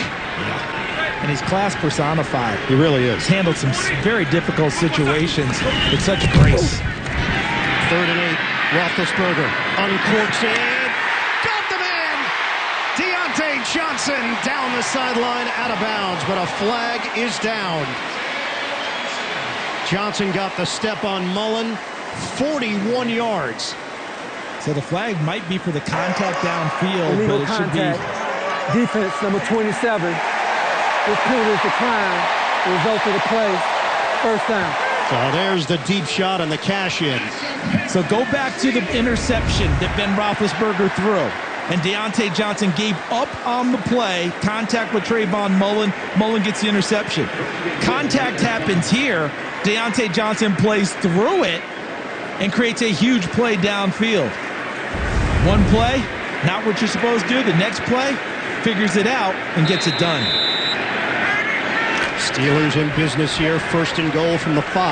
And he's class personified. He really is. He's handled some very difficult situations with such grace. 3rd and 8. Roethlisberger uncorks it. Got the man! Deontay Johnson down the sideline, out of bounds, but a flag is down. Johnson got the step on Mullen, 41 yards. So the flag might be for the contact downfield, Illegal but it should contact. be. Defense number 27. This penalty is declined. The result of the play, first down. So there's the deep shot and the cash in. So go back to the interception that Ben Roethlisberger threw. And Deontay Johnson gave up on the play. Contact with Trayvon Mullen. Mullen gets the interception. Contact happens here. Deontay Johnson plays through it and creates a huge play downfield. One play, not what you're supposed to do. The next play, figures it out and gets it done. Steelers in business here. 1st and goal from the 5. 42.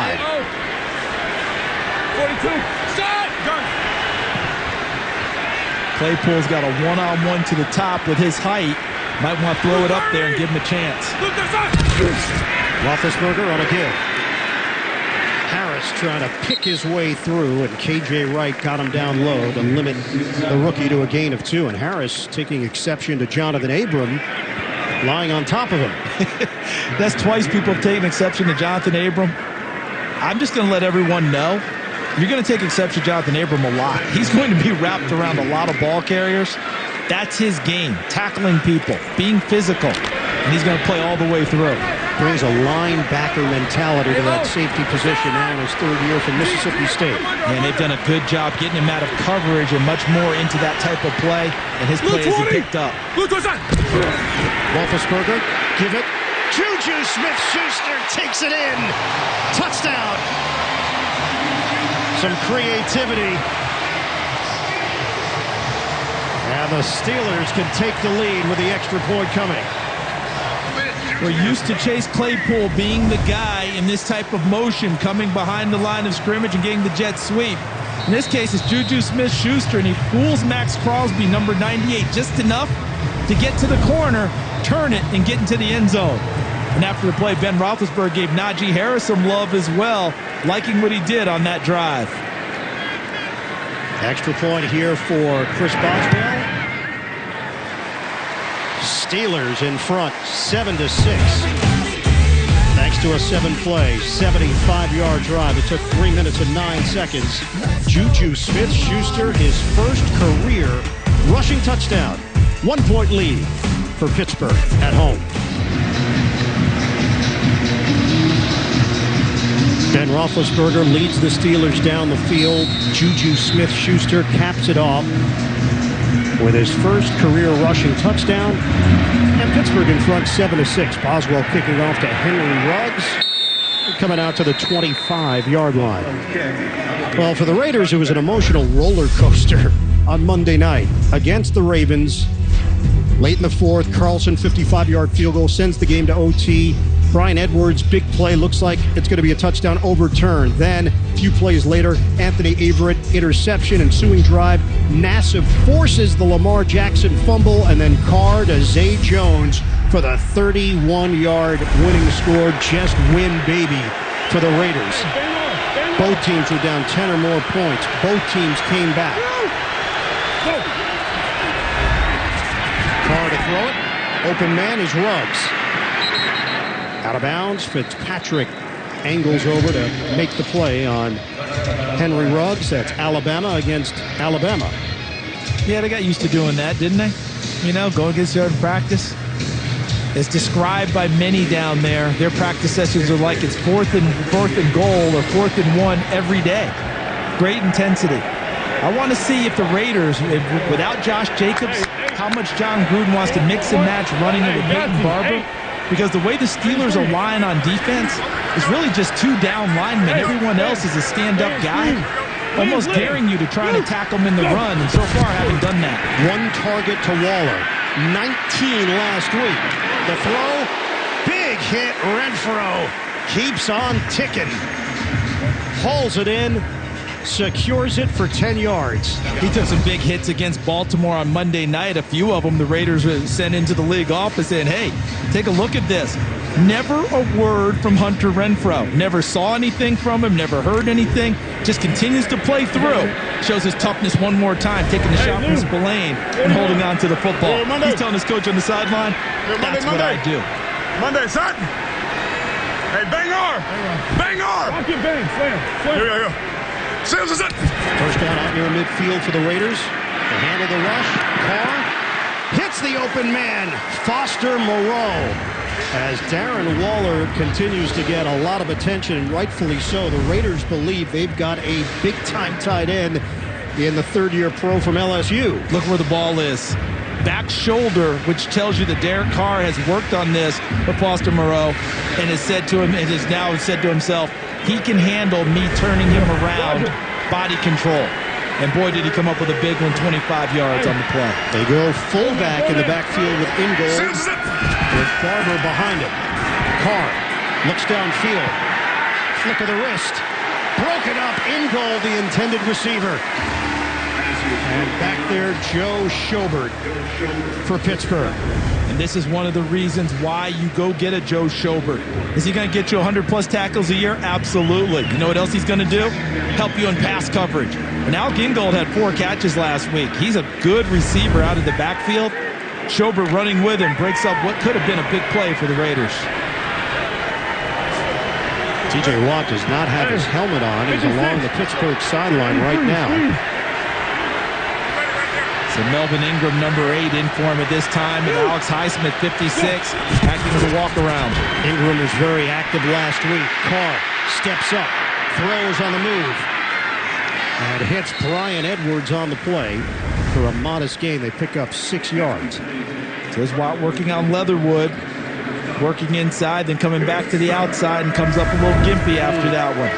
Stop! Claypool's got a one-on-one to the top with his height. Might want to throw it up there and give him a chance. Roethlisberger on a give. Harris trying to pick his way through, and K.J. Wright got him down low to limit the rookie to a gain of 2. And Harris taking exception to Jonathan Abram lying on top of him. That's twice people have taken exception to Jonathan Abram. I'm just going to let everyone know, you're going to take exception to Jonathan Abram a lot. He's going to be wrapped around a lot of ball carriers. That's his game, tackling people, being physical, and he's going to play all the way through. Brings a linebacker mentality to that safety position now in his 3rd year from Mississippi State. And they've done a good job getting him out of coverage and much more into that type of play, and his play has been picked up. Roethlisberger, give it. Juju Smith-Schuster takes it in. Touchdown. Some creativity. And the Steelers can take the lead with the extra point coming. We're used to Chase Claypool being the guy in this type of motion, coming behind the line of scrimmage and getting the jet sweep. In this case, it's Juju Smith-Schuster, and he fools Max Crosby, number 98, just enough to get to the corner, turn it, and get into the end zone. And after the play, Ben Roethlisberger gave Najee Harris some love as well, liking what he did on that drive. Extra point here for Chris Boswell. Steelers in front, 7-6. Thanks to a 7-play, 75-yard drive. It took 3 minutes and 9 seconds. Juju Smith-Schuster, his first career rushing touchdown. 1-point lead for Pittsburgh at home. Ben Roethlisberger leads the Steelers down the field. Juju Smith-Schuster caps it off with his first career rushing touchdown. And Pittsburgh in front 7-6. Boswell kicking off to Henry Ruggs, coming out to the 25-yard line. Well, for the Raiders, it was an emotional roller coaster on Monday night against the Ravens. Late in the fourth, Carlson 55-yard field goal sends the game to OT. Brian Edwards, big play, looks like it's going to be a touchdown, overturned. Then, a few plays later, Anthony Averett, interception, ensuing drive. Nassib forces the Lamar Jackson fumble, and then Carr to Zay Jones for the 31-yard winning score. Just win, baby, for the Raiders. Both teams were down 10 or more points. Both teams came back. Carr to throw it. Open man is Ruggs. Out of bounds. Fitzpatrick angles over to make the play on Henry Ruggs. That's Alabama against Alabama. Yeah, they got used to doing that, didn't they? You know, go against their practice. It's described by many down there. Their practice sessions are like it's fourth and goal or 4th and 1 every day. Great intensity. I want to see if the Raiders, without Josh Jacobs, how much John Gruden wants to mix and match running it with Peyton Barber. Because the way the Steelers are lying on defense is really just 2 down linemen. Everyone else is a stand-up guy, almost daring you to try and attack them in the run, and so far haven't done that. 1 target to Waller, 19 last week. The throw, big hit, Renfro keeps on ticking. Hauls it in, secures it for 10 yards. He took some big hits against Baltimore on Monday night. A few of them the Raiders sent into the league office saying, hey, take a look at this. Never a word from Hunter Renfro. Never saw anything from him, never heard anything. Just continues to play through. Shows his toughness one more time, taking the shot from Spillane and holding on to the football. He's telling his coach on the sideline, that's what I do. Monday, son. Hey, bang R. Bang R. Rock it, bang, slam. Here. Sales is it. First down out near midfield for the Raiders. To handle the rush. Carr hits the open man. Foster Moreau. As Darren Waller continues to get a lot of attention, and rightfully so. The Raiders believe they've got a big-time tight end in the third-year pro from LSU. Look where the ball is. Back shoulder, which tells you that Derek Carr has worked on this with Foster Moreau and has said to him, and has now said to himself, he can handle me turning him around, body control. And boy, did he come up with a big one, 25 yards on the play. They go fullback in the backfield with Ingold, with Barber behind him. Carr looks downfield. Flick of the wrist. Broken up. Ingold, the intended receiver. And back there, Joe Schobert for Pittsburgh. And this is one of the reasons why you go get a Joe Schobert. Is he going to get you 100-plus tackles a year? Absolutely. You know what else he's going to do? Help you in pass coverage. And Alec Ingold had 4 catches last week. He's a good receiver out of the backfield. Schobert running with him breaks up what could have been a big play for the Raiders. T.J. Watt does not have his helmet on. He's along the Pittsburgh sideline right now. So Melvin Ingram, number 8, in for him at this time, and Alex Highsmith, 56, acting as a walk-around. Ingram was very active last week. Carr steps up, throws on the move, and hits Brian Edwards on the play. For a modest gain, they pick up 6 yards. So there's Watt working on Leatherwood, working inside, then coming back to the outside, and comes up a little gimpy after that one.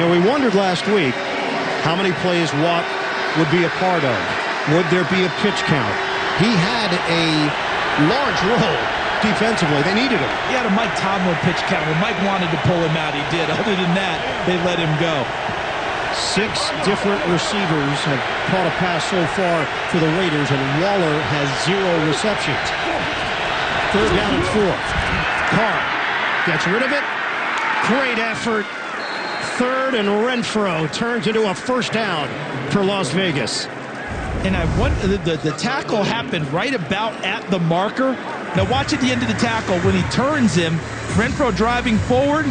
You know, we wondered last week how many plays Watt would be a part of. Would there be a pitch count? He had a large role defensively. They needed him. He had a Mike Tomlin pitch count. When Mike wanted to pull him out, he did. Other than that, they let him go. 6 different receivers have caught a pass so far for the Raiders, and Waller has 0 receptions. 3rd down and 4. Carr gets rid of it. Great effort. 3rd, and Renfro turns into a 1st down for Las Vegas. And I want the tackle happened right about at the marker. Now watch at the end of the tackle when he turns him, Renfro driving forward,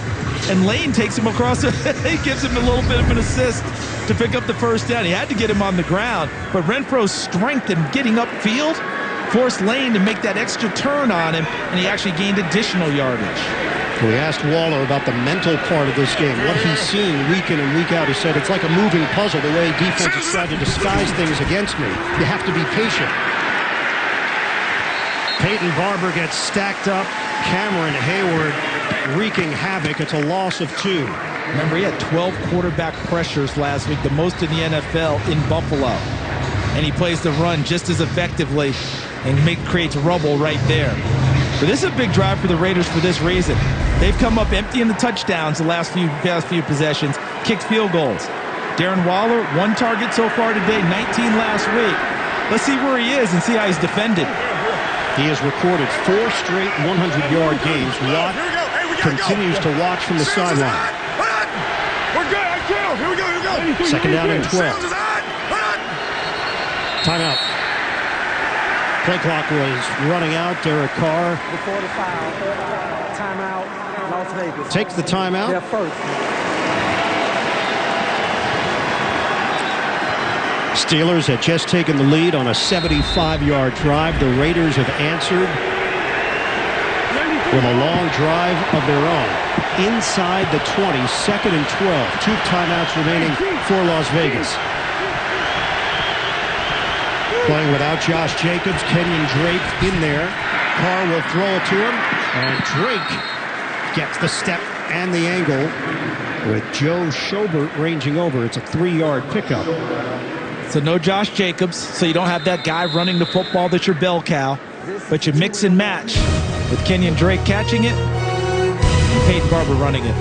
and Lane takes him across. He gives him a little bit of an assist to pick up the 1st down. He had to get him on the ground, but Renfro's strength in getting upfield forced Lane to make that extra turn on him, and he actually gained additional yardage. We asked Waller about the mental part of this game, what he's seeing week in and week out. He said, it's like a moving puzzle, the way defense has tried to disguise things against me. You have to be patient. Peyton Barber gets stacked up. Cameron Hayward wreaking havoc. It's a loss of 2. Remember, he had 12 quarterback pressures last week, the most in the NFL in Buffalo. And he plays the run just as effectively and creates rubble right there. But this is a big drive for the Raiders for this reason. They've come up empty in the touchdowns the past few possessions, kicked field goals. Darren Waller, 1 target so far today, 19 last week. Let's see where he is and see how he's defended. He has recorded 4 straight 100-yard games. Watt continues to watch from the sideline. We're good. I killed. Here we go. Here we go. Second down and 12. Timeout. Play clock was running out. Derek Carr Before the foul, timeout, Las Vegas. takes the timeout. They're first. Steelers had just taken the lead on a 75-yard drive. The Raiders have answered with a long drive of their own. Inside the 20, second and 12. 2 timeouts remaining for Las Vegas. Playing without Josh Jacobs, Kenyon Drake in there. Carr will throw it to him, and Drake gets the step and the angle with Joe Schobert ranging over. It's a 3-yard pickup. So no Josh Jacobs, so you don't have that guy running the football that's your bell cow, but you mix and match with Kenyon Drake catching it and Peyton Barber running it.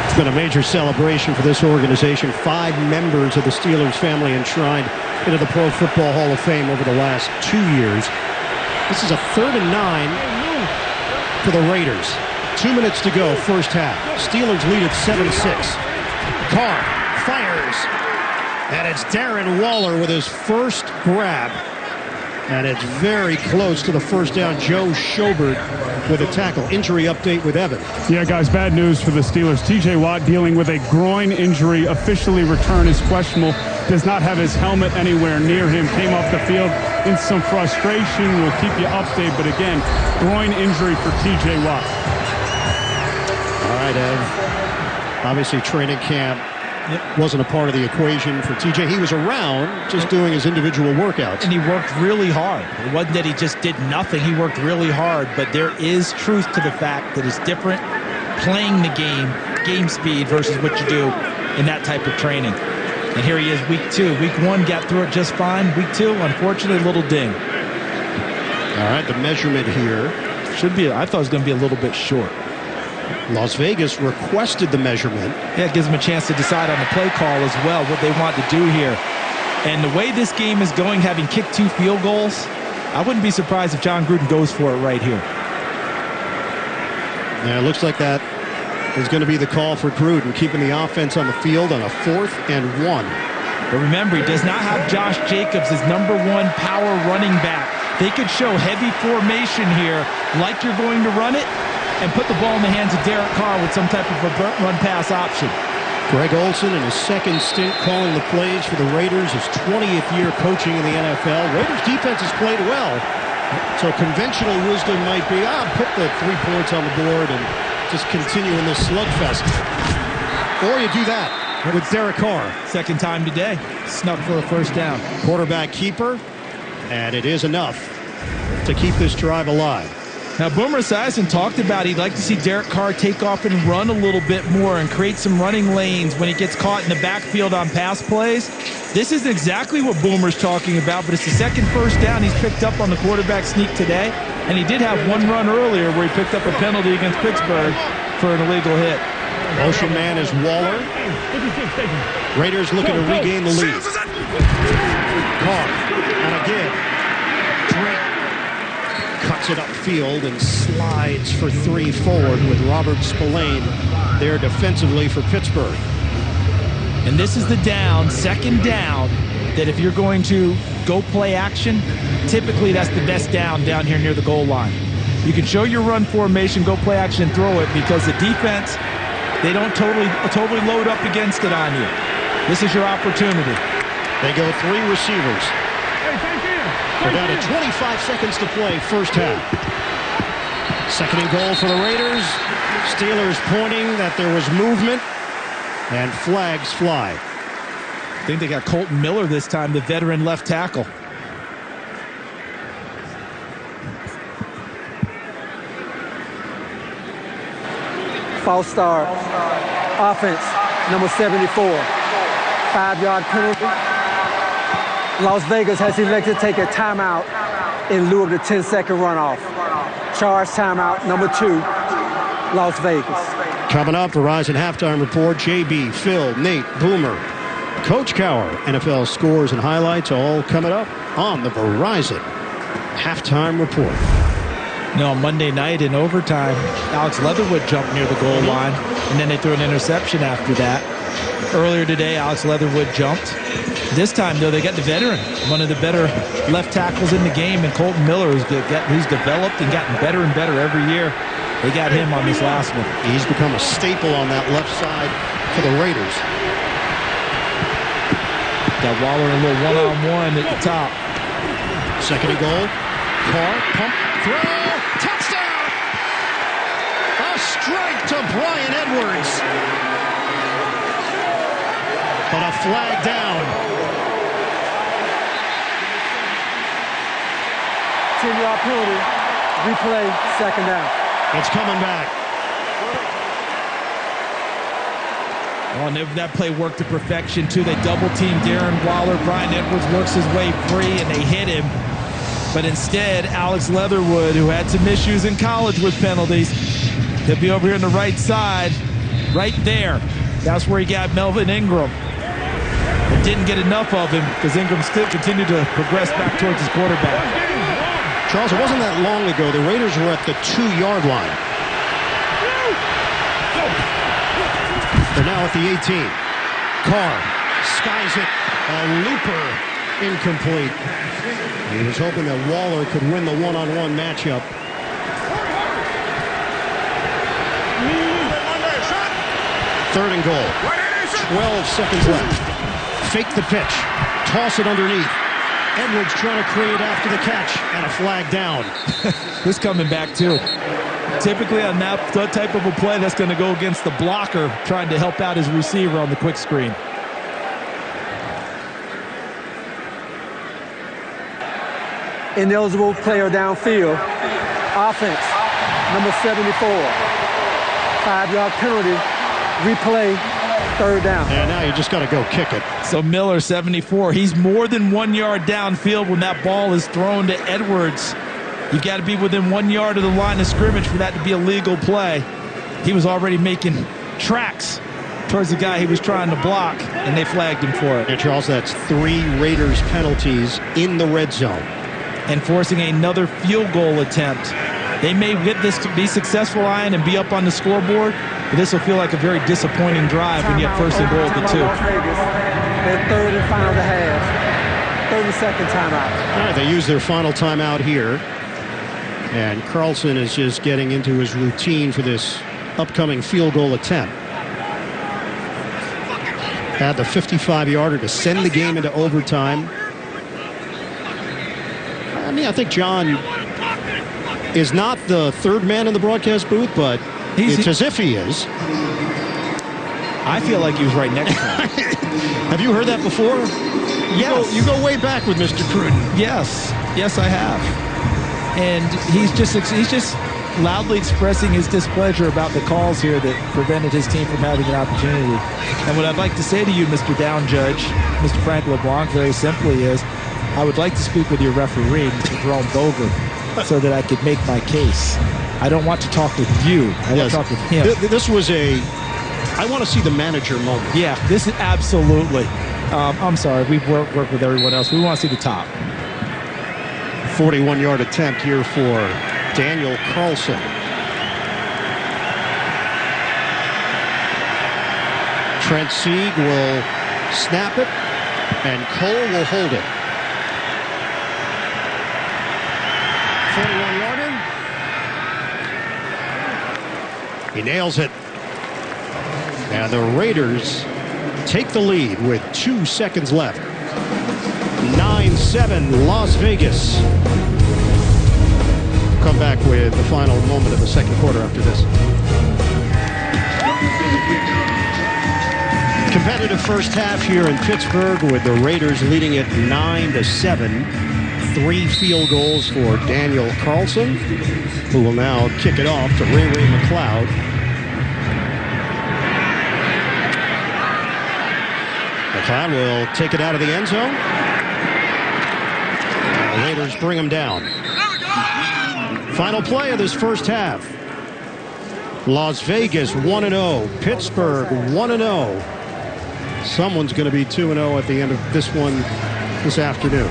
It's been a major celebration for this organization. 5 members of the Steelers family enshrined into the Pro Football Hall of Fame over the last 2 years. This is a 3rd and 9 for the Raiders. 2 minutes to go, first half. Steelers lead at 7-6. Carr fires. And it's Darren Waller with his first grab. And it's very close to the first down. Joe Schobert with a tackle. Injury update with Evan. Yeah, guys, bad news for the Steelers. TJ Watt dealing with a groin injury. Officially returned is questionable. Does not have his helmet anywhere near him. Came off the field in some frustration. We'll keep you updated. But again, groin injury for TJ Watt. All right, Ev. Obviously, training camp wasn't a part of the equation for TJ. He was around just doing his individual workouts. And he worked really hard. It wasn't that he just did nothing. He worked really hard. But there is truth to the fact that it's different playing the game speed versus what you do in that type of training. And here he is week 2. Week 1 got through it just fine. Week 2, unfortunately, a little ding. All right, the measurement here. I thought it was going to be a little bit short. Las Vegas requested the measurement. Yeah, it gives them a chance to decide on the play call as well, what they want to do here. And the way this game is going, having kicked 2 field goals, I wouldn't be surprised if John Gruden goes for it right here. Yeah, it looks like that is going to be the call for Gruden, keeping the offense on the field on a 4th and 1. But remember, he does not have Josh Jacobs as number 1 power running back. They could show heavy formation here, like you're going to run it, and put the ball in the hands of Derek Carr with some type of a run-pass option. Greg Olson in his second stint calling the plays for the Raiders, his 20th year coaching in the NFL. Raiders defense has played well, so conventional wisdom might be, put the 3 points on the board and just continue in this slugfest. Or you do that with Derek Carr. Second time today, snuck for a first down. Quarterback keeper, and it is enough to keep this drive alive. Now, Boomer Esiason talked about he'd like to see Derek Carr take off and run a little bit more and create some running lanes when he gets caught in the backfield on pass plays. This is exactly what Boomer's talking about, but it's the second first down he's picked up on the quarterback sneak today, and he did have 1 run earlier where he picked up a penalty against Pittsburgh for an illegal hit. Motion man is Waller. Raiders looking to regain the lead. Carr, and again, Drake cuts it upfield and slides for 3 forward with Robert Spillane there defensively for Pittsburgh. And this is the down, second down, that if you're going to go play action, typically that's the best down here near the goal line. You can show your run formation, go play action, and throw it because the defense, they don't totally load up against it on you. This is your opportunity. They go 3 receivers. We're down to 25 seconds to play, first half. Second and goal for the Raiders. Steelers pointing that there was movement, and flags fly. I think they got Colton Miller this time, the veteran left tackle. False start. Offense, number 74. 5-yard penalty. Las Vegas has elected to take a timeout in lieu of the 10-second runoff. Charge timeout, number 2, Las Vegas. Coming up, Verizon Halftime Report. JB, Phil, Nate, Boomer, Coach Cower, NFL scores and highlights all coming up on the Verizon Halftime Report. No, Monday night in overtime, Alex Leatherwood jumped near the goal line, and then they threw an interception after that. Earlier today, Alex Leatherwood jumped. This time, though, they got the veteran, one of the better left tackles in the game, and Colton Miller, who's developed and gotten better and better every year. They got him on this last one. He's become a staple on that left side for the Raiders. Got Waller in a little one-on-one at the top. Second and goal. Carr, pump, throw, touchdown! A strike to Brian Edwards. But a flag down. 10-yard penalty. Replay, second down. It's coming back. Oh, and that play worked to perfection, too. They double-team Darren Waller. Brian Edwards works his way free, and they hit him. But instead, Alex Leatherwood, who had some issues in college with penalties, he'll be over here on the right side, right there. That's where he got Melvin Ingram. And didn't get enough of him because Ingram still continued to progress back towards his quarterback. Charles, it wasn't that long ago. The Raiders were at the 2-yard line. They're now at the 18. Carr skies it. A looper incomplete. He was hoping that Waller could win the one-on-one matchup. Third and goal. 12 seconds left. Fake the pitch. Toss it underneath. Edwards trying to create after the catch, and a flag down. This coming back, too. Typically on that type of a play, that's going to go against the blocker trying to help out his receiver on the quick screen. Ineligible player downfield. Offense, number 74. 5-yard penalty. Replay, third down. And now you just got to go kick it. So Miller, 74. He's more than 1 yard downfield when that ball is thrown to Edwards. You've got to be within 1 yard of the line of scrimmage for that to be a legal play. He was already making tracks towards the guy he was trying to block, and they flagged him for it. And Charles, that's 3 Raiders penalties in the red zone. And forcing another field goal attempt. They may get this to be successful, Ian, and be up on the scoreboard, but this will feel like a very disappointing drive when you have first and goal at the 2. Their third and final to have. 30-second timeout. All right, they use their final timeout here. And Carlson is just getting into his routine for this upcoming field goal attempt. Had the 55-yarder to send the game into overtime. I mean, I think John is not the third man in the broadcast booth, but it's as if he is. I feel like he was right next to him. Have you heard that before? Yes. You go way back with Mr. Cruden. Yes. Yes, I have. And he's just loudly expressing his displeasure about the calls here that prevented his team from having an opportunity. And what I'd like to say to you, Mr. Down Judge, Mr. Frank LeBlanc, very simply is, I would like to speak with your referee, Mr. Jerome Boger, so that I could make my case. I don't want to talk with you. I want to talk with him. This was I want to see the manager moment. Yeah, this is absolutely. I'm sorry, we've worked with everyone else. We want to see the top. 41-yard attempt here for Daniel Carlson. Trent Sieg will snap it, and Cole will hold it. 41-yarder. He nails it. And the Raiders take the lead with 2 seconds left. 9 9-7, Las Vegas. Come back with the final moment of the second quarter after this. Competitive first half here in Pittsburgh with the Raiders leading it 9-7. 3 field goals for Daniel Carlson, who will now kick it off to Ray McLeod. McLeod will take it out of the end zone. The Raiders bring him down. Final play of this first half. Las Vegas 1-0. Pittsburgh 1-0. Someone's going to be 2-0 at the end of this one this afternoon.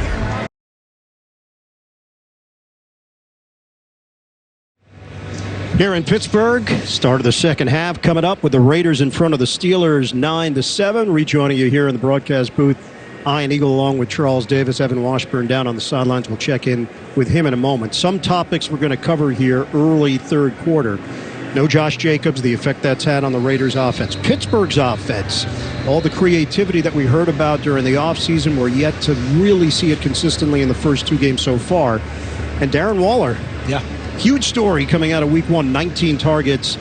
Here in Pittsburgh, start of the second half coming up with the Raiders in front of the Steelers 9-7. Rejoining you here in the broadcast booth, Ian Eagle along with Charles Davis, Evan Washburn down on the sidelines. We'll check in with him in a moment. Some topics we're going to cover here early third quarter. No Josh Jacobs, the effect that's had on the Raiders offense. Pittsburgh's offense, all the creativity that we heard about during the offseason, we're yet to really see it consistently in the first 2 games so far. And Darren Waller. Yeah. Huge story coming out of week 1, 19 targets.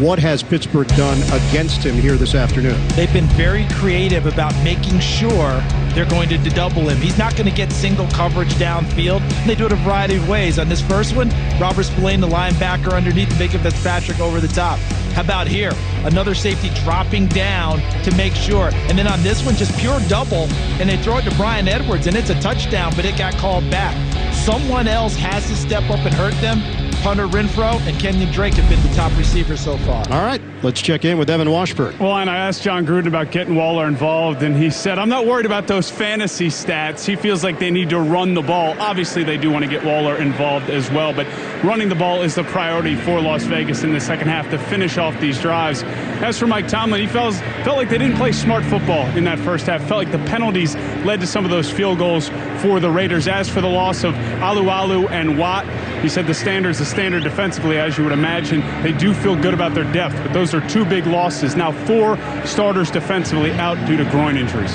What has Pittsburgh done against him here this afternoon? They've been very creative about making sure they're going to double him. He's not going to get single coverage downfield. They do it a variety of ways. On this first one, Robert Spillane, the linebacker underneath, Baker Fitzpatrick over the top. How about here? Another safety dropping down to make sure. And then on this one, just pure double, and they throw it to Brian Edwards, and it's a touchdown, but it got called back. Someone else has to step up and hurt them. Hunter Renfrow and Kenyon Drake have been the top receivers so far. All right, let's check in with Evan Washburn. Well, and I asked John Gruden about getting Waller involved, and he said, I'm not worried about those fantasy stats. He feels like they need to run the ball. Obviously, they do want to get Waller involved as well, but running the ball is the priority for Las Vegas in the second half to finish off these drives. As for Mike Tomlin, he felt like they didn't play smart football in that first half. Felt like the penalties led to some of those field goals for the Raiders. As for the loss of Alualu and Watt, he said the standard's the standard defensively, as you would imagine. They do feel good about their depth, but those are 2 big losses. Now 4 starters defensively out due to groin injuries.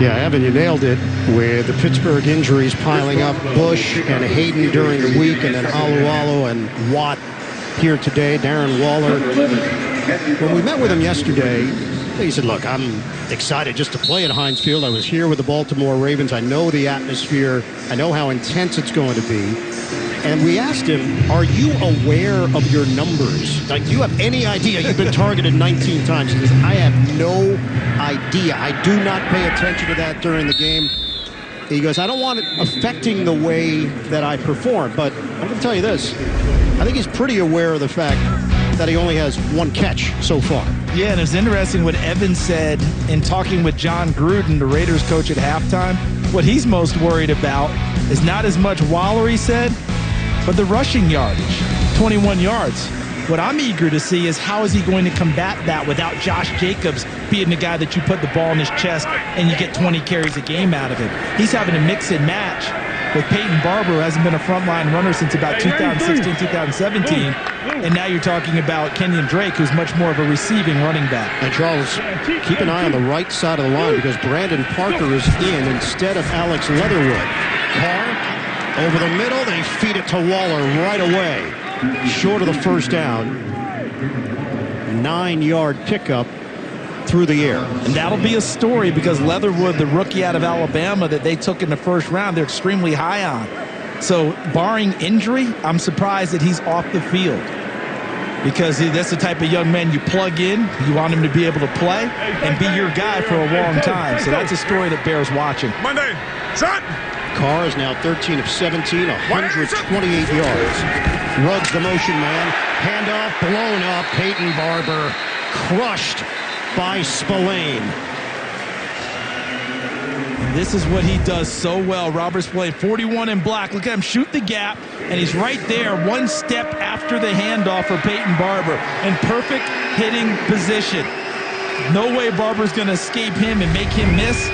Yeah, Evan, you nailed it with the Pittsburgh injuries piling up. Bush and Hayden during the week, and then Alualu and Watt here today. Darren Waller. When we met with him yesterday, he said, look, I'm excited just to play at Heinz Field. I was here with the Baltimore Ravens. I know the atmosphere. I know how intense it's going to be. And we asked him, are you aware of your numbers? Like, do you have any idea? You've been targeted 19 times. He says, I have no idea. I do not pay attention to that during the game. He goes, I don't want it affecting the way that I perform. But I'm going to tell you this. I think he's pretty aware of the fact that he only has 1 catch so far. Yeah, and it's interesting what Evan said in talking with John Gruden, the Raiders coach at halftime. What he's most worried about is not as much Waller, he said, but the rushing yardage, 21 yards. What I'm eager to see is how is he going to combat that without Josh Jacobs being the guy that you put the ball in his chest and you get 20 carries a game out of him. He's having to mix and match with Peyton Barber, who hasn't been a frontline runner since about 2016, 2017. And now you're talking about Kenyon Drake, who's much more of a receiving running back. And Charles, keep an eye on the right side of the line because Brandon Parker is in instead of Alex Leatherwood. Carr over the middle, they feed it to Waller right away. Short of the first down. 9-yard pickup through the air. And that'll be a story because Leatherwood, the rookie out of Alabama that they took in the first round, they're extremely high on. So barring injury, I'm surprised that he's off the field because that's the type of young man you plug in. You want him to be able to play and be your guy for a long time. So that's a story that bears watching. Monday, set. Carr is now 13 of 17, 128 yards. Ruggs the motion man. Handoff blown up. Peyton Barber crushed by Spillane. This is what he does so well. Robert Spillane, 41 in black. Look at him shoot the gap, and he's right there, 1 step after the handoff for Peyton Barber in perfect hitting position. No way Barber's going to escape him and make him miss.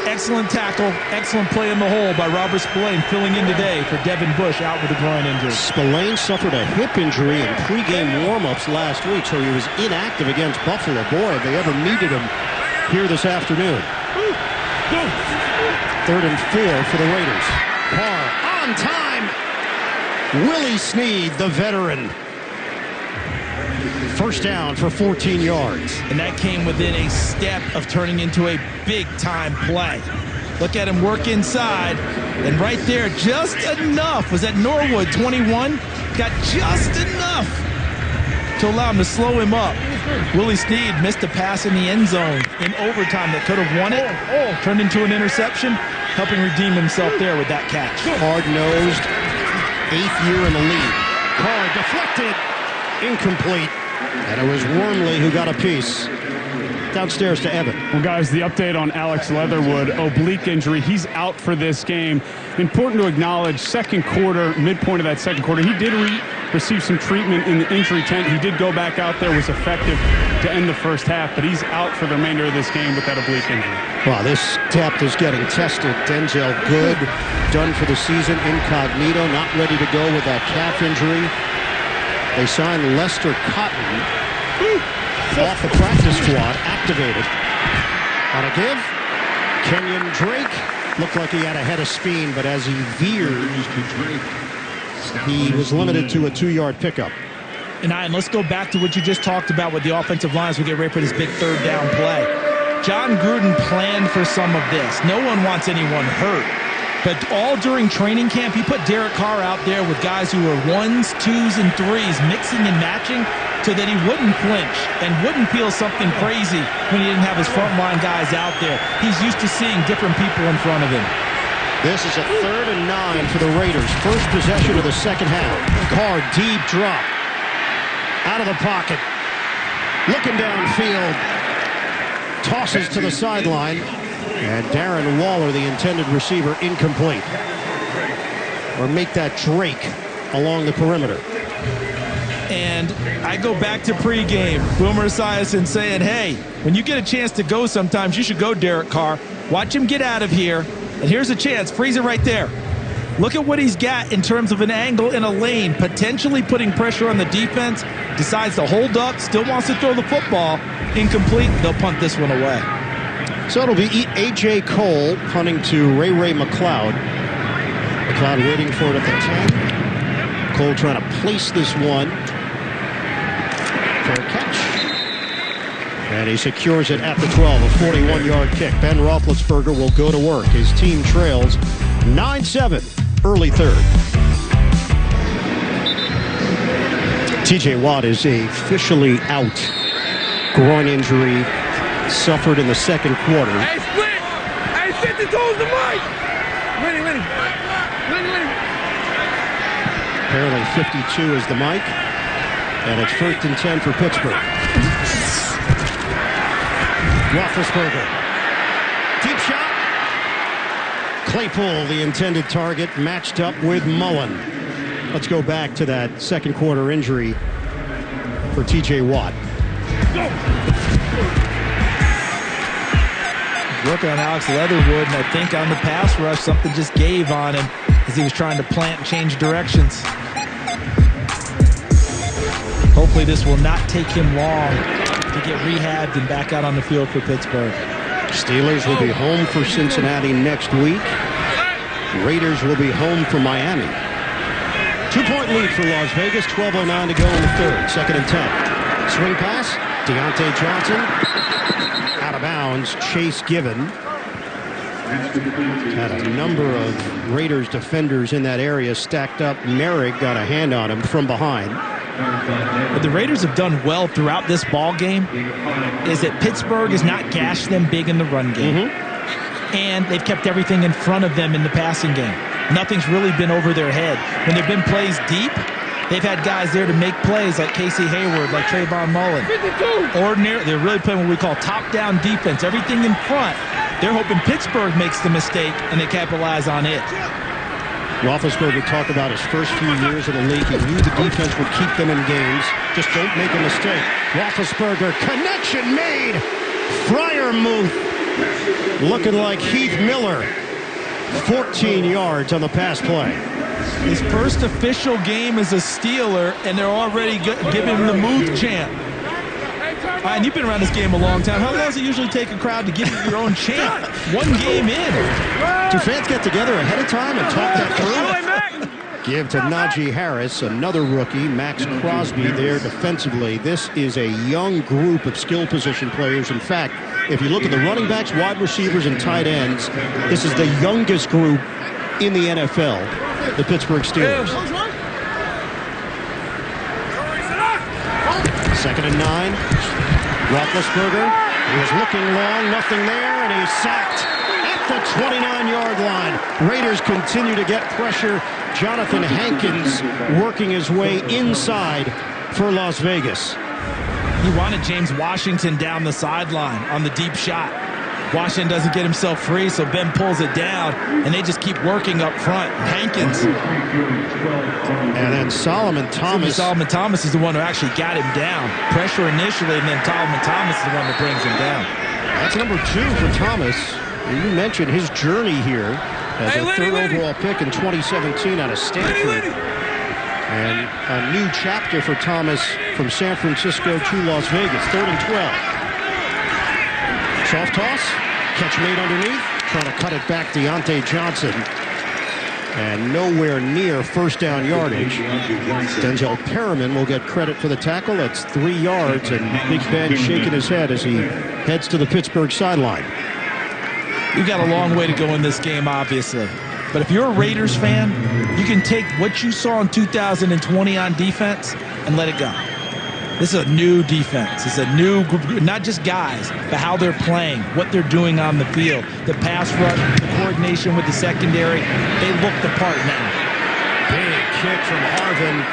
Excellent tackle, excellent play in the hole by Robert Spillane, filling in today for Devin Bush out with a groin injury. Spillane suffered a hip injury in pregame warm-ups last week, so he was inactive against Buffalo. Boy, if they ever needed him here this afternoon. 3rd and 4 for the Raiders. Carr on time. Willie Snead, the veteran. First down for 14 yards. And that came within a step of turning into a big-time play. Look at him work inside. And right there, just enough. Was that Norwood, 21? Got just enough to allow him to slow him up. Willie Snead missed a pass in the end zone in overtime that could have won it. Turned into an interception, helping redeem himself there with that catch. Hard-nosed, 8th year in the league. Carr deflected, incomplete. And it was Wormley who got a piece. Downstairs to Evan. Well, guys, the update on Alex Leatherwood, oblique injury. He's out for this game. Important to acknowledge, second quarter, midpoint of that second quarter, he did receive some treatment in the injury tent. He did go back out there, was effective to end the first half, but he's out for the remainder of this game with that oblique injury. Well, this depth is getting tested. Denzel Good, done for the season, incognito, not ready to go with that calf injury. They signed Lester Cotton off the practice squad, activated. On a give, Kenyon Drake looked like he had a head of steam, but as he veered, he was limited to a 2-yard pickup. And let's go back to what you just talked about with the offensive line as we get ready for this big 3rd down play. John Gruden planned for some of this. No one wants anyone hurt. But all during training camp, he put Derek Carr out there with guys who were 1s, 2s, and 3s, mixing and matching so that he wouldn't flinch and wouldn't feel something crazy when he didn't have his frontline guys out there. He's used to seeing different people in front of him. This is a 3rd and 9 for the Raiders. First possession of the second half. Carr, deep drop. Out of the pocket. Looking downfield. Tosses to the sideline. And Darren Waller, the intended receiver, incomplete. Or make that Drake along the perimeter. And I go back to pregame. Boomer Esiason saying, hey, when you get a chance to go sometimes, you should go Derek Carr. Watch him get out of here. And here's a chance. Freeze it right there. Look at what he's got in terms of an angle in a lane, potentially putting pressure on the defense. Decides to hold up, still wants to throw the football. Incomplete. They'll punt this one away. So it'll be A.J. Cole punting to Ray McLeod. McLeod waiting for it at the 10. Cole trying to place this one. Fair catch. And he secures it at the 12, a 41-yard kick. Ben Roethlisberger will go to work. His team trails 9-7, early 3rd. T.J. Watt is officially out. Groin injury suffered in the second quarter. Hey, split! Hey, sit the toes the mic! Winning. Apparently 52 is the mic. And it's 1st and 10 for Pittsburgh. Roethlisberger. Deep shot. Claypool, the intended target, matched up with Mullen. Let's go back to that second quarter injury for T.J. Watt. Working on Alex Leatherwood, and I think on the pass rush, something just gave on him as he was trying to plant and change directions. Hopefully this will not take him long to get rehabbed and back out on the field for Pittsburgh. Steelers will be home for Cincinnati next week. Raiders will be home for Miami. 2-point lead for Las Vegas, 12:09 to go in the 3rd. 2nd and 10. Swing pass, Deontay Johnson. Out of bounds, Chase Given. Had a number of Raiders defenders in that area stacked up. Merrick got a hand on him from behind. What the Raiders have done well throughout this ball game is that Pittsburgh has not gashed them big in the run game. And they've kept everything in front of them in the passing game. Nothing's really been over their head. When there have been plays deep, they've had guys there to make plays like Casey Hayward, like Trayvon Mullen. Ordinary, they're really playing what we call top-down defense. Everything in front. They're hoping Pittsburgh makes the mistake and they capitalize on it. Roethlisberger talked about his first few years in the league. He knew the defense would keep them in games. Just don't make a mistake. Roethlisberger, connection made. Freiermuth looking like Heath Miller. 14 yards on the pass play. His first official game as a Steeler, and they're already giving him the move chant. And you've been around this game a long time. How long does it usually take a crowd to give you your own chant? One game in. Do fans get together ahead of time and talk that through? Give to Najee Harris, another rookie. Max Crosby there defensively. This is a young group of skill position players. In fact, if you look at the running backs, wide receivers, and tight ends, this is the youngest group in the NFL, the Pittsburgh Steelers. 2nd and 9. Roethlisberger. He was looking long, nothing there, and he's sacked at the 29-yard line. Raiders continue to get pressure. Jonathan Hankins working his way inside for Las Vegas. He wanted James Washington down the sideline on the deep shot. Washington doesn't get himself free, so Ben pulls it down, and they just keep working up front. Hankins. And then Solomon Thomas. Solomon Thomas is the one who actually got him down. Pressure initially, and then Solomon Thomas is the one that brings him down. That's number 2 for Thomas. You mentioned his journey here as a third overall pick in 2017 out of Stanford. And a new chapter for Thomas from San Francisco to Las Vegas. 3rd and 12. Soft toss. Catch made underneath. Trying to cut it back, Deontay Johnson. And nowhere near first down yardage. Denzel Perriman will get credit for the tackle. That's 3 yards, and Big Ben shaking his head as he heads to the Pittsburgh sideline. You've got a long way to go in this game, obviously. But if you're a Raiders fan, you can take what you saw in 2020 on defense and let it go. This is a new defense. It's a new group, not just guys, but how they're playing, what they're doing on the field, the pass rush, the coordination with the secondary. They look the part now. Big kick from Harvin.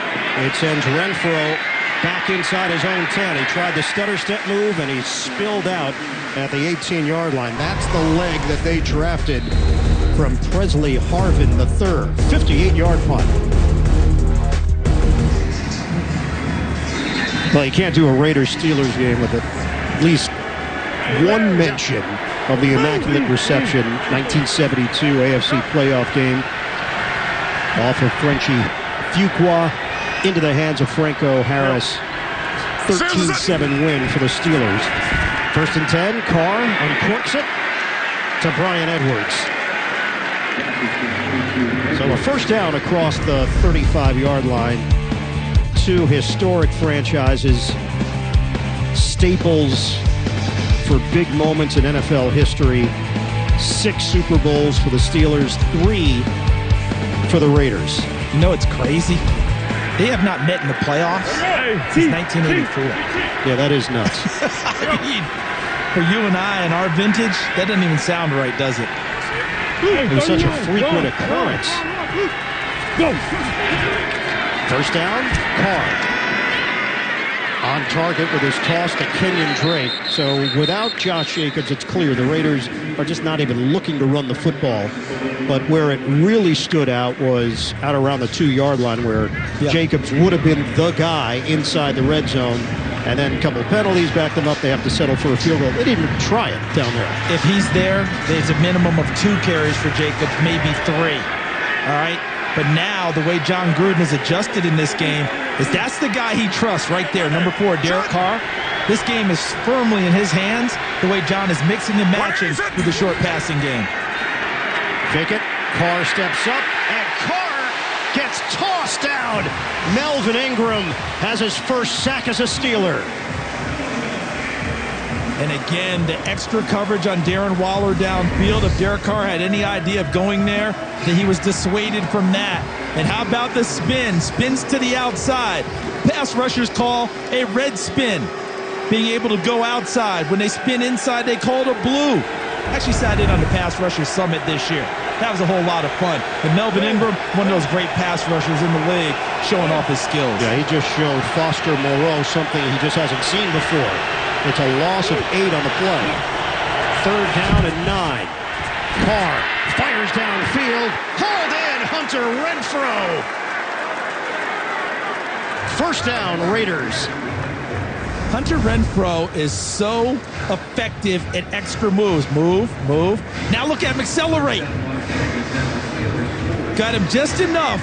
It sends Renfro back inside his own 10. He tried the stutter step move, and he spilled out at the 18-yard line. That's the leg that they drafted from Presley Harvin III. 58-yard punt. Well, you can't do a Raiders-Steelers game with at least one mention of the Immaculate Reception 1972 AFC playoff game. Off of Frenchie Fuqua into the hands of Franco Harris. 13-7 win for the Steelers. 1st and 10, Carr uncorks it to Brian Edwards. So a first down across the 35-yard line. 2 historic franchises, staples for big moments in NFL history. 6 Super Bowls for the Steelers, 3 for the Raiders. You know it's crazy? They have not met in the playoffs since 1984. Yeah, that is nuts. I mean, for you and I and our vintage, that doesn't even sound right, does it? It was such a frequent occurrence. First down, Carr. On target with his toss to Kenyon Drake. So without Josh Jacobs, it's clear the Raiders are just not even looking to run the football. But where it really stood out was out around the 2-yard line where Jacobs would have been the guy inside the red zone. And then a couple of penalties back them up. They have to settle for a field goal. They didn't even try it down there. If he's there, there's a minimum of 2 carries for Jacobs, maybe 3. All right? But now, the way John Gruden has adjusted in this game is that's the guy he trusts right there. Number 4, Derek Carr. This game is firmly in his hands, the way John is mixing and matching with the short passing game. Fake it. Carr steps up, and Carr gets tossed down. Melvin Ingram has his first sack as a Steeler. And again, the extra coverage on Darren Waller downfield. If Derek Carr had any idea of going there, that he was dissuaded from that. And how about the spin? Spins to the outside. Pass rushers call a red spin. Being able to go outside. When they spin inside, they call it a blue. Actually sat in on the Pass Rushers Summit this year. That was a whole lot of fun. And Melvin Ingram, one of those great pass rushers in the league, showing off his skills. Yeah, he just showed Foster Moreau something he just hasn't seen before. It's a loss of 8 on the play. 3rd down and 9. Carr fires downfield. Hauled in, Hunter Renfro. First down, Raiders. Hunter Renfro is so effective at extra moves. Move, move. Now look at him accelerate. Got him just enough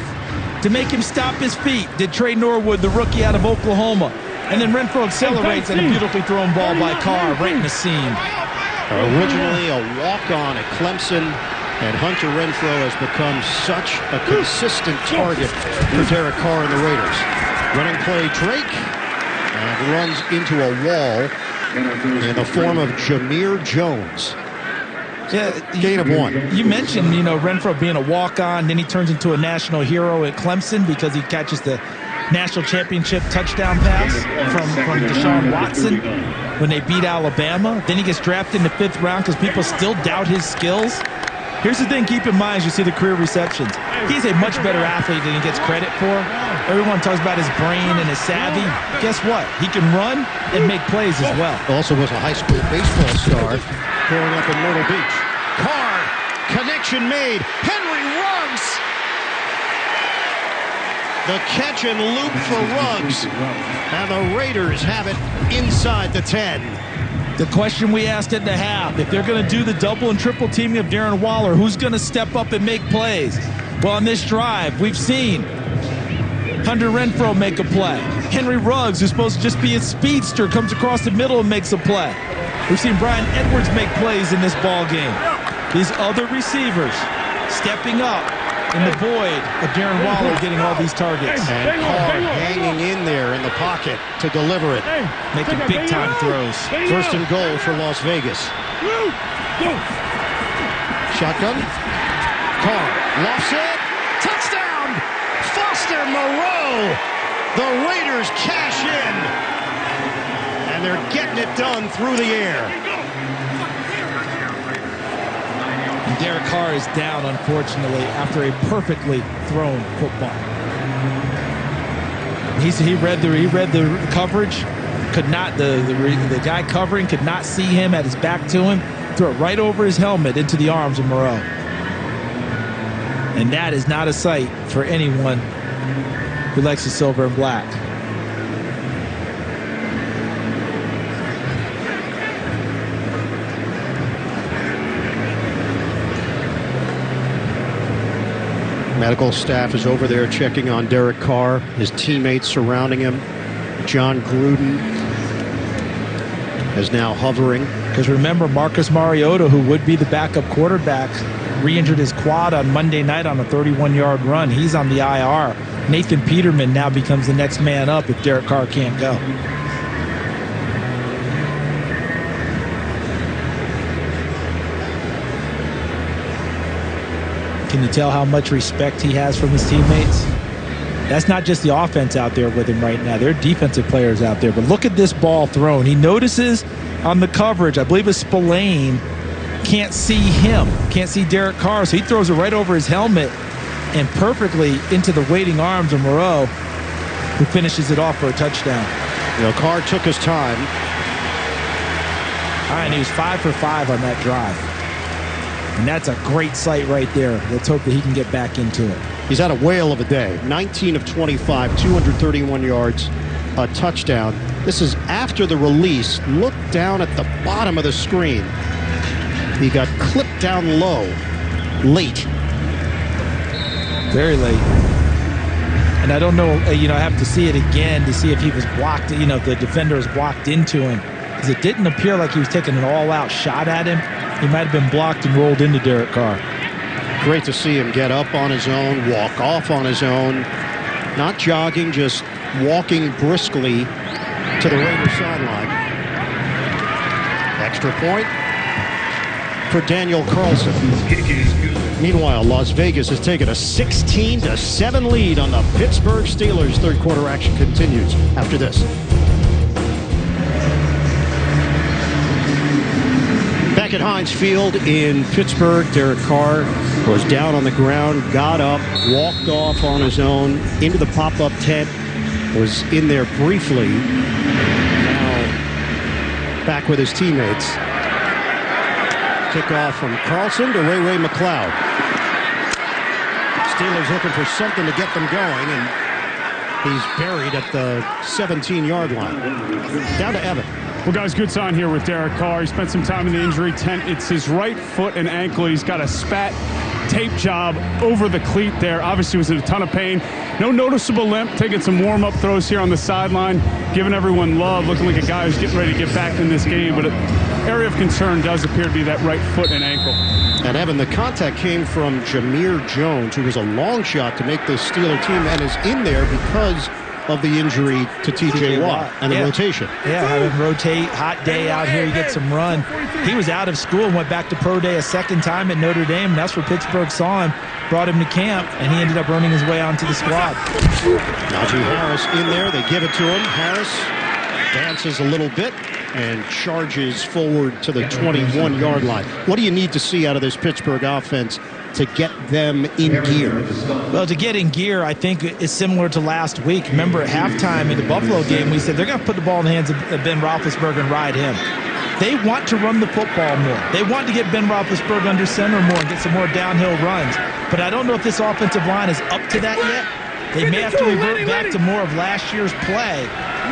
to make him stop his feet. Did Trey Norwood, the rookie out of Oklahoma. And then Renfro accelerates and a beautifully thrown ball by Carr right in the seam. Originally a walk-on at Clemson, and Hunter Renfro has become such a consistent target for Derek Carr and the Raiders. Running play, Drake, and runs into a wall in the form of Jameer Jones. Yeah, gain of 1. You mentioned, Renfro being a walk-on, then he turns into a national hero at Clemson because he catches the national championship touchdown pass from Deshaun Watson when they beat Alabama. Then he gets drafted in the 5th round because people still doubt his skills. Here's the thing, keep in mind as you see the career receptions. He's a much better athlete than he gets credit for. Everyone talks about his brain and his savvy. Guess what? He can run and make plays as well. Also was a high school baseball star growing up in Myrtle Beach. Carr, connection made. Henry Ruggs. The catch and loop for Ruggs. And the Raiders have it inside the 10. The question we asked at the half, if they're going to do the double and triple teaming of Darren Waller, who's going to step up and make plays? Well, on this drive, we've seen Hunter Renfro make a play. Henry Ruggs, who's supposed to just be a speedster, comes across the middle and makes a play. We've seen Brian Edwards make plays in this ball game. These other receivers stepping up in the void of Darren Waller getting all these targets. And Carr hanging in there in the pocket to deliver it. Making big-time throws. First and goal for Las Vegas. Shotgun. Carr lofts it. Touchdown! Foster Moreau. The Raiders cash in. And they're getting it done through the air. Derek Carr is down, unfortunately, after a perfectly thrown football. He read the coverage. Could not the guy covering could not see him, had his back to him. Threw it right over his helmet into the arms of Moreau. And that is not a sight for anyone who likes the silver and black. Medical staff is over there checking on Derek Carr, his teammates surrounding him. John Gruden is now hovering. Because remember, Marcus Mariota, who would be the backup quarterback, re-injured his quad on Monday night on a 31-yard run. He's on the IR. Nathan Peterman now becomes the next man up if Derek Carr can't go. Can you tell how much respect he has from his teammates? That's not just the offense out there with him right now. There are defensive players out there. But look at this ball thrown. He notices on the coverage, I believe it's Spillane, can't see him, can't see Derek Carr. So he throws it right over his helmet and perfectly into the waiting arms of Moreau, who finishes it off for a touchdown. Carr took his time. All right, and he was 5 for 5 on that drive. And that's a great sight right there. Let's hope that he can get back into it. He's had a whale of a day. 19 of 25, 231 yards, a touchdown. This is after the release. Look down at the bottom of the screen. He got clipped down low, late. Very late. And I don't know, I have to see it again to see if he was blocked, if the defender was blocked into him. Because it didn't appear like he was taking an all-out shot at him. He might have been blocked and rolled into Derek Carr. Great to see him get up on his own, walk off on his own. Not jogging, just walking briskly to the Raiders sideline. Extra point for Daniel Carlson. Meanwhile, Las Vegas has taken a 16-7 lead on the Pittsburgh Steelers. Third quarter action continues after this. Back at Heinz Field in Pittsburgh, Derek Carr was down on the ground, got up, walked off on his own into the pop-up tent, was in there briefly, now back with his teammates. Kickoff from Carlson to Ray McLeod. Steelers looking for something to get them going, and he's buried at the 17-yard line. Down to Evan. Well, guys, good sign here with Derek Carr. He spent some time in the injury tent. It's his right foot and ankle. He's got a spat tape job over the cleat there. Obviously was in a ton of pain. No noticeable limp, taking some warm-up throws here on the sideline, giving everyone love, looking like a guy who's getting ready to get back in this game. But an area of concern does appear to be that right foot and ankle. And Evan, the contact came from Jameer Jones, who was a long shot to make this Steeler team and is in there because of the injury to T.J. Watt and the rotation. Yeah, having rotate, hot day out here, you get some run. He was out of school and went back to pro day a second time at Notre Dame, and that's where Pittsburgh saw him, brought him to camp, and he ended up running his way onto the squad. Najee Harris in there. They give it to him. Harris dances a little bit and charges forward to the 21-yard line. What do you need to see out of this Pittsburgh offense to get them in gear? Well, to get in gear, I think is similar to last week. Remember at halftime in the Buffalo game, we said they're going to put the ball in the hands of Ben Roethlisberger and ride him. They want to run the football more. They want to get Ben Roethlisberger under center more and get some more downhill runs. But I don't know if this offensive line is up to that yet. They may have to revert back to more of last year's play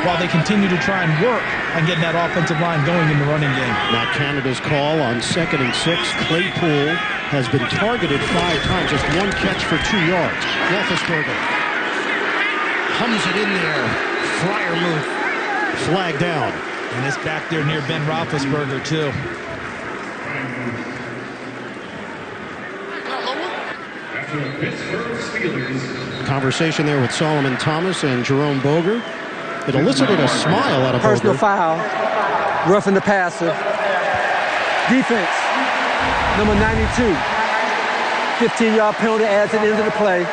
while they continue to try and work on getting that offensive line going in the running game. Matt Canada's call on 2nd and 6. Claypool has been targeted 5 times, just 1 catch for 2 yards. Roethlisberger hums it in there. Flyer move. Flag down. And it's back there near Ben Roethlisberger, too. Conversation there with Solomon Thomas and Jerome Boger. It elicited a smile out of Personal Boger. foul, roughing the passer. Defense, number 92. 15-yard penalty adds it into the play.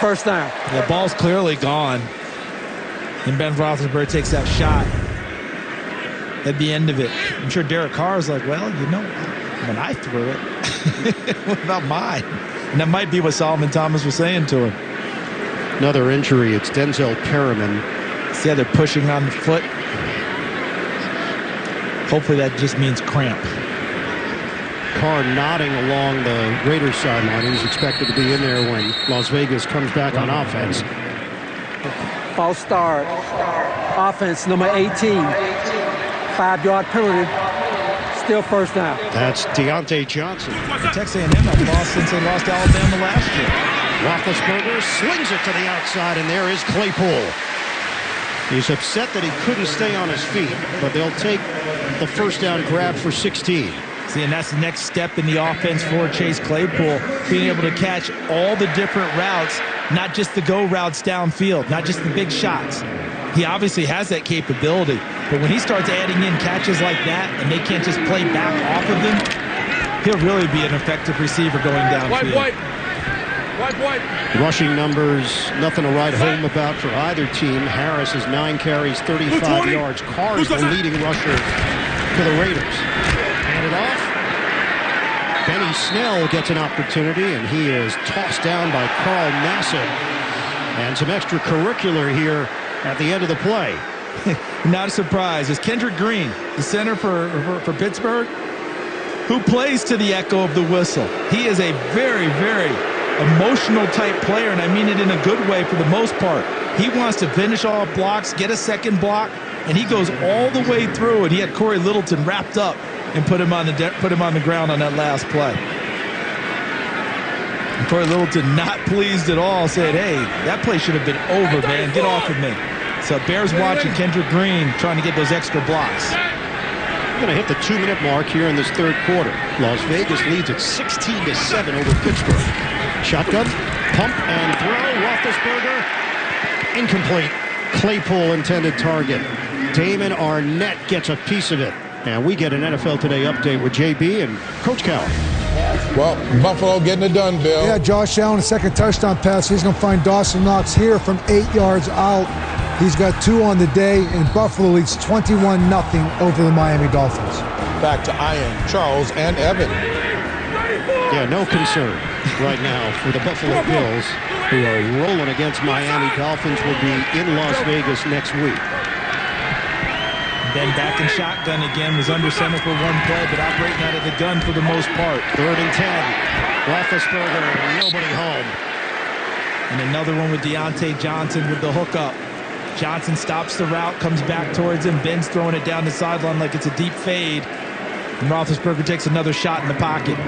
First down. The ball's clearly gone. And Ben Roethlisberger takes that shot at the end of it. I'm sure Derek Carr is like, well, you know, when I threw it, what about mine? And that might be what Solomon Thomas was saying to him. Another injury. It's Denzel Perriman. See how they're pushing on the foot? Hopefully that just means cramp. Carr nodding along the Raiders sideline. He's expected to be in there when Las Vegas comes back on offense. False start. Offense, number 18. 5-yard penalty. Still first down. That's Deontay Johnson. Texas A&M have lost since they lost to Alabama last year. Roethlisberger slings it to the outside, and there is Claypool. He's upset that he couldn't stay on his feet, but they'll take the first down grab for 16. See, and that's the next step in the offense for Chase Claypool, being able to catch all the different routes, not just the go routes downfield, not just the big shots. He obviously has that capability, but when he starts adding in catches like that and they can't just play back off of him, he'll really be an effective receiver going downfield. White. Rushing numbers, nothing to write home about for either team. Harris has 9 carries, 35 yards. Carr is the leading rusher for the Raiders. Hand it off. Benny Snell gets an opportunity, and he is tossed down by Carl Nassib. And some extracurricular here at the end of the play. Not a surprise. It's Kendrick Green, the center for Pittsburgh, who plays to the echo of the whistle. He is a very, very emotional type player, and I mean it in a good way for the most part. He wants to finish all blocks, get a second block, and he goes all the way through, and he had Corey Littleton wrapped up and put him on the ground on that last play. And Corey Littleton, not pleased at all, said, hey, that play should have been over, man. Get off of me. So Bears watching Kendrick Green trying to get those extra blocks. We're going to hit the 2-minute mark here in this third quarter. Las Vegas leads at 16-7 over Pittsburgh. Shotgun, pump and throw. Roethlisberger, incomplete. Claypool intended target. Damon Arnett gets a piece of it. And we get an NFL Today update with JB and Coach Carr. Well, Buffalo getting it done, Bill. Yeah, Josh Allen, a second touchdown pass. He's going to find Dawson Knox here from 8 yards out. He's got 2 on the day, and Buffalo leads 21-0 over the Miami Dolphins. Back to Ian, Charles, and Evan. Yeah, no concern right now for the Buffalo Bills, who are rolling against Miami Dolphins, will be in Las Vegas next week. Ben back in shotgun again, was under center for one play, but operating out of the gun for the most part. 3rd and 10. Roethlisberger, nobody home. And another one with Deontay Johnson with the hookup. Johnson stops the route, comes back towards him. Ben's throwing it down the sideline like it's a deep fade. And Roethlisberger takes another shot in the pocket.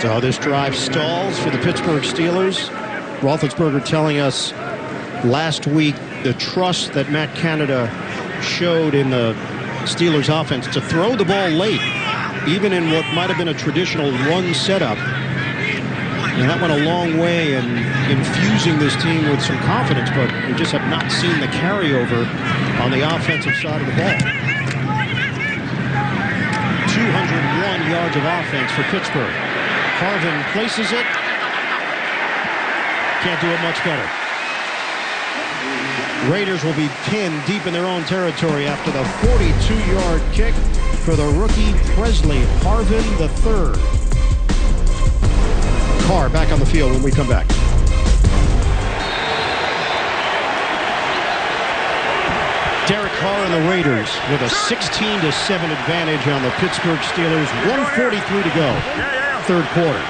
So this drive stalls for the Pittsburgh Steelers. Roethlisberger telling us last week the trust that Matt Canada showed in the Steelers offense to throw the ball late, even in what might have been a traditional run setup. And that went a long way in infusing this team with some confidence, but we just have not seen the carryover on the offensive side of the ball. 201 yards of offense for Pittsburgh. Harvin places it. Can't do it much better. Raiders will be pinned deep in their own territory after the 42-yard kick for the rookie Presley Harvin III. Carr back on the field when we come back. Derek Carr and the Raiders with a 16-7 advantage on the Pittsburgh Steelers. 1:43 to go. Third quarter.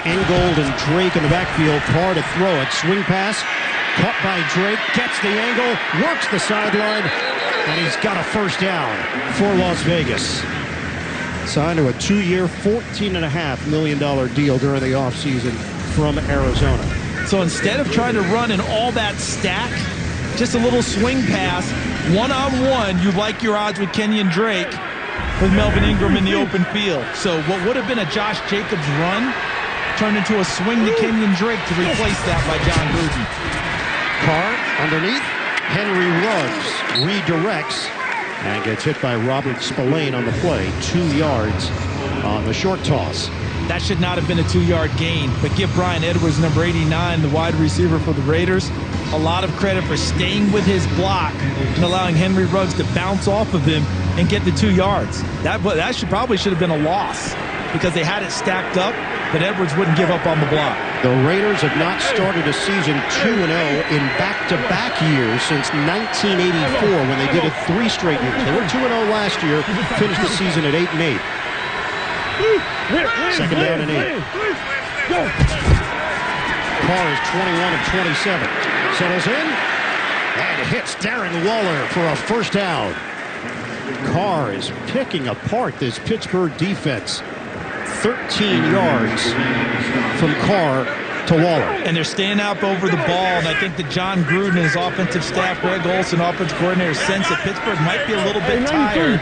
Ingold and Drake in the backfield. Carr to throw it. Swing pass. Caught by Drake. Gets the angle. Works the sideline. And he's got a first down for Las Vegas. Signed to a 2-year, $14.5 million deal during the offseason from Arizona. So instead of trying to run in all that stack, just a little swing pass, one-on-one, you like your odds with Kenyon Drake with Melvin Ingram in the open field. So what would have been a Josh Jacobs run turned into a swing to Kenyon Drake to replace that by John Gruden. Carr underneath. Henry Ruggs redirects and gets hit by Robert Spillane on the play. 2 yards on the short toss. That should not have been a 2-yard gain, but give Brian Edwards, number 89, the wide receiver for the Raiders, a lot of credit for staying with his block and allowing Henry Ruggs to bounce off of him and get the 2 yards. That probably should have been a loss because they had it stacked up, but Edwards wouldn't give up on the block. The Raiders have not started a season 2-0 in back-to-back years since 1984 when they did it 3 straight years. They were 2-0 last year, finished the season at 8-8. Second down and 8. Carr is 21 of 27. Settles in and hits Darren Waller for a first down. Carr is picking apart this Pittsburgh defense. 13 yards from Carr to Waller. And they're staying up over the ball, and I think that John Gruden and his offensive staff, Greg Olson, offensive coordinator, sense that Pittsburgh might be a little bit tired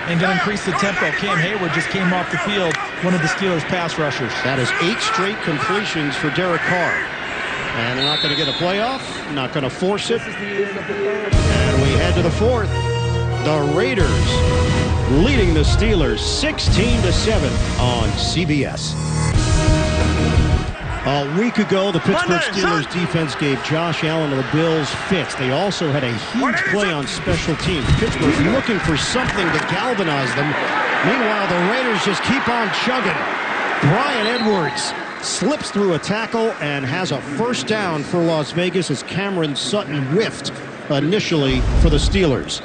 and going to increase the tempo. Cam Hayward just came off the field, one of the Steelers' pass rushers. That is 8 straight completions for Derek Carr. And they're not going to get a playoff, not going to force it. And we head to the fourth. The Raiders leading the Steelers 16-7 on CBS. A week ago, the Pittsburgh Steelers defense gave Josh Allen and the Bills fits. They also had a huge play on special teams. Pittsburgh looking for something to galvanize them. Meanwhile, the Raiders just keep on chugging. Brian Edwards slips through a tackle and has a first down for Las Vegas as Cameron Sutton whiffed initially for the Steelers.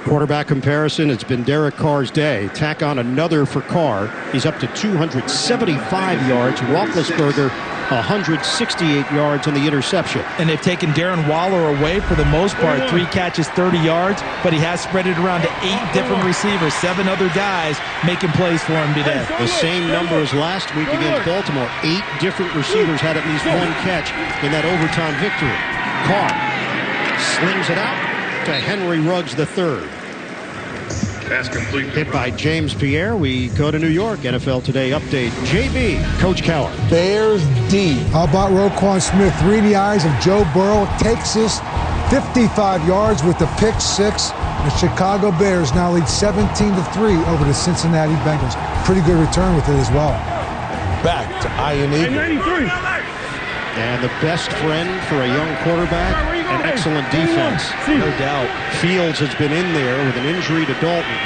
Quarterback comparison, it's been Derek Carr's day. Tack on another for Carr. He's up to 275 yards. Roethlisberger, 168 yards on the interception. And they've taken Darren Waller away for the most part. 3 catches, 30 yards, but he has spread it around to 8 different receivers, 7 other guys making plays for him today. The same number as last week against Baltimore. 8 different receivers had at least 1 catch in that overtime victory. Carr slings it out to Henry Ruggs III. Pass complete. Hit by James Pierre. We go to New York. NFL Today update. JB, Coach Cowher. Bears D. How about Roquan Smith? 3 in the eyes of Joe Burrow. Takes this 55 yards with the pick 6. The Chicago Bears now lead 17-3 over the Cincinnati Bengals. Pretty good return with it as well. Back to Ian Eagle. 93. And the best friend for a young quarterback, an excellent defense. No doubt. Fields has been in there with an injury to Dalton.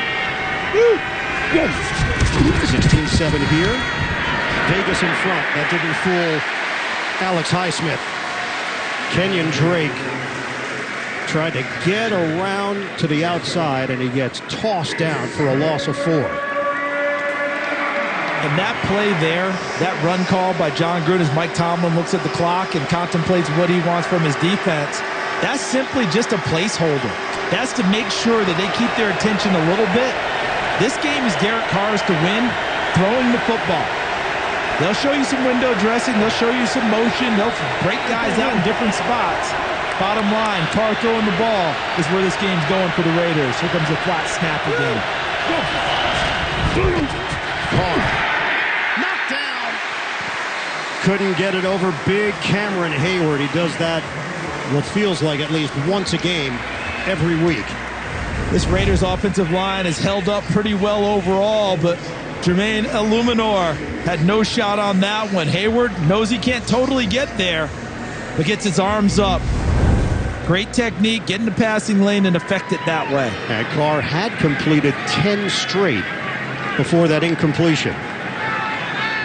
16-7 here. Vegas in front. That didn't fool Alex Highsmith. Kenyon Drake tried to get around to the outside, and he gets tossed down for a loss of 4. And that play there, that run call by John Gruden as Mike Tomlin looks at the clock and contemplates what he wants from his defense, that's simply just a placeholder. That's to make sure that they keep their attention a little bit. This game is Derek Carr's to win, throwing the football. They'll show you some window dressing. They'll show you some motion. They'll break guys out in different spots. Bottom line, Carr throwing the ball is where this game's going for the Raiders. Here comes a flat snap again. Carr. Knocked down. Couldn't get it over big Cameron Hayward. He does that what feels like at least once a game every week. This Raiders offensive line is held up pretty well overall, but Jermaine Illuminor had no shot on that one. Hayward knows he can't totally get there, but gets his arms up. Great technique, get in the passing lane and affect it that way. And Carr had completed 10 straight before that incompletion.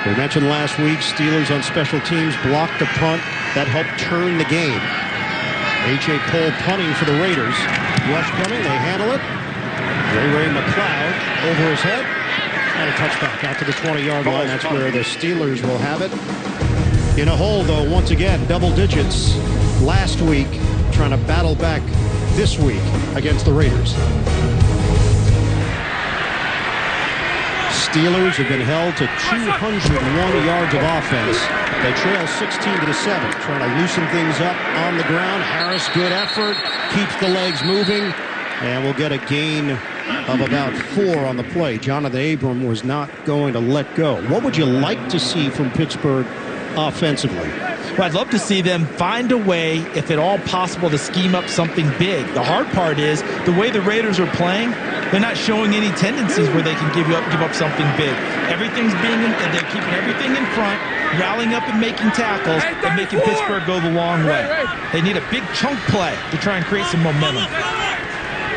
We mentioned last week, Steelers on special teams blocked the punt. That helped turn the game. A.J. Cole punting for the Raiders. Rush coming, they handle it. Ray McLeod over his head. And a touchback out to the 20-yard line. That's where the Steelers will have it. In a hole, though, once again, double digits last week, trying to battle back this week against the Raiders. Steelers have been held to 201 yards of offense. They trail 16-7, trying to loosen things up on the ground. Harris, good effort, keeps the legs moving, and we'll get a gain of about 4 on the play. Jonathan Abram was not going to let go. What would you like to see from Pittsburgh offensively? Well, I'd love to see them find a way, if at all possible, to scheme up something big. The hard part is the way the Raiders are playing, they're not showing any tendencies where they can give up something big. They're keeping everything in front, rallying up and making tackles, and making Pittsburgh go the long way. They need a big chunk play to try and create some momentum.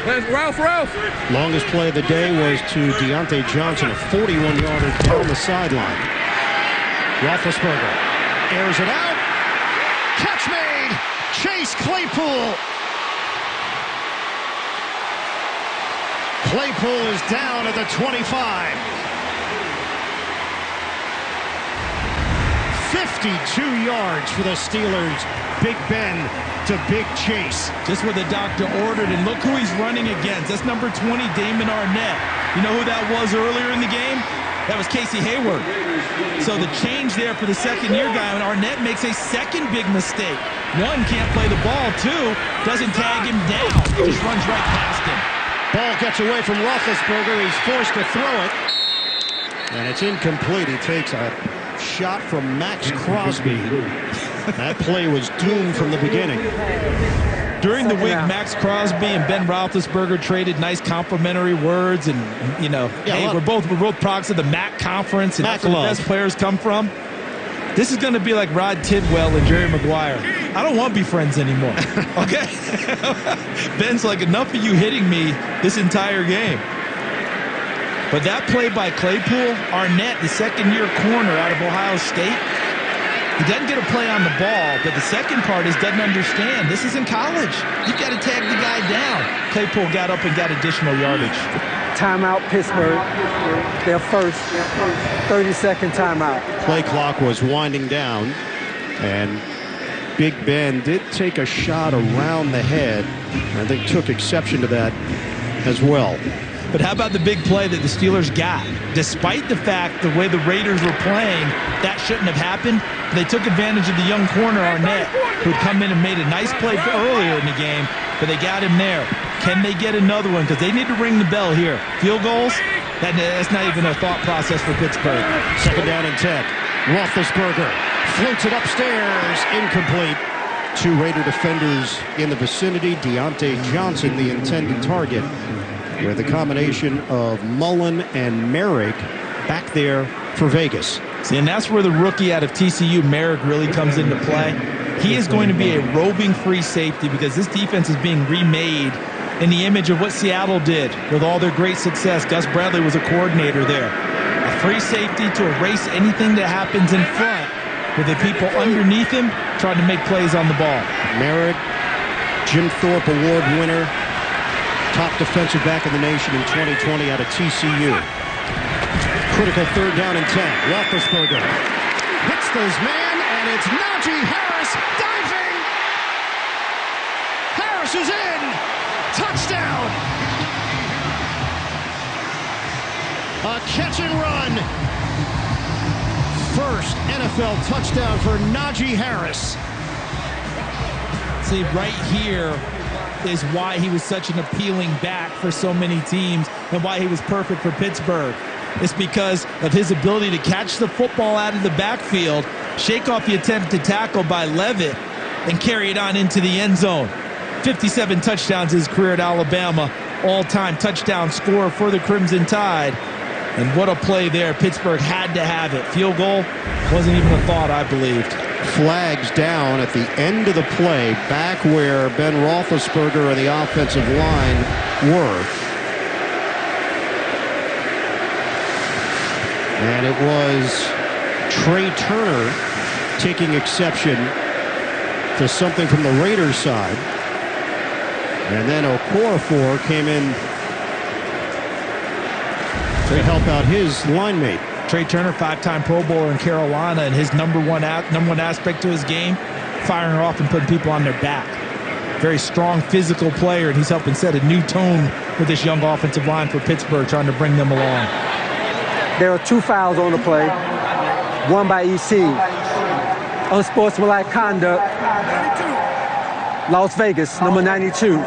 Ralph. Longest play of the day was to Deontay Johnson, a 41-yarder down the sideline. Roethlisberger airs it out. Catch made. Chase Claypool. Claypool is down at the 25. 52 yards for the Steelers. Big Ben to Big Chase. Just what the doctor ordered, and look who he's running against. That's number 20, Damon Arnett. You know who that was earlier in the game? That was Casey Hayward. So the change there for the second-year guy, and Arnett makes a second big mistake. One, can't play the ball. Two, doesn't tag him down. He just runs right past him. Ball gets away from Roethlisberger. He's forced to throw it. And it's incomplete. He takes a shot from Max Crosby. That play was doomed from the beginning. During the week, Max Crosby and Ben Roethlisberger traded nice complimentary words, and hey, we're both products of the MAC conference, and that's where the best players come from. This is going to be like Rod Tidwell and Jerry Maguire. I don't want to be friends anymore. Okay, Ben's like, enough of you hitting me this entire game. But that play by Claypool, Arnett, the second-year corner out of Ohio State. He doesn't get a play on the ball, but the second part is doesn't understand. This isn't college. You've got to tag the guy down. Claypool got up and got additional yardage. Timeout, Pittsburgh. Their first 30-second timeout. Play clock was winding down, and Big Ben did take a shot around the head. I think took exception to that as well. But how about the big play that the Steelers got? Despite the fact the way the Raiders were playing, that shouldn't have happened. They took advantage of the young corner, Arnett, who'd come in and made a nice play earlier in the game, but they got him there. Can they get another one? Because they need to ring the bell here. Field goals, that's not even a thought process for Pittsburgh. Second down and 10. Roethlisberger floats it upstairs, incomplete. 2 Raider defenders in the vicinity. Deontay Johnson, the intended target, with a combination of Mullen and Merrick back there for Vegas. See, and that's where the rookie out of TCU, Merrick, really comes into play. He is going to be a roving free safety because this defense is being remade in the image of what Seattle did with all their great success. Gus Bradley was a coordinator there. A free safety to erase anything that happens in front with the people underneath him trying to make plays on the ball. Merrick, Jim Thorpe Award winner, top defensive back in the nation in 2020 out of TCU. Critical third down and 10. Roethlisberger hits this man, and it's Najee Harris diving. Harris is in. Touchdown. A catch and run. first NFL touchdown for Najee Harris. See, right here is why he was such an appealing back for so many teams and why he was perfect for Pittsburgh. It's because of his ability to catch the football out of the backfield, shake off the attempted tackle by Levitt, and carry it on into the end zone. 57 touchdowns his career at Alabama, all-time touchdown scorer for the Crimson Tide. And what a play there. Pittsburgh had to have it. Field goal wasn't even a thought, I believed. Flags down at the end of the play, back where Ben Roethlisberger and the offensive line were. And it was Trey Turner taking exception to something from the Raiders side. And then Okorafor came in to help out his line mate. Trey Turner, 5-time Pro Bowler in Carolina, and his number one aspect to his game, firing off and putting people on their back. Very strong physical player, and he's helping set a new tone with this young offensive line for Pittsburgh, trying to bring them along. There are 2 fouls on the play, one by EC. Unsportsmanlike conduct, Las Vegas, number 92.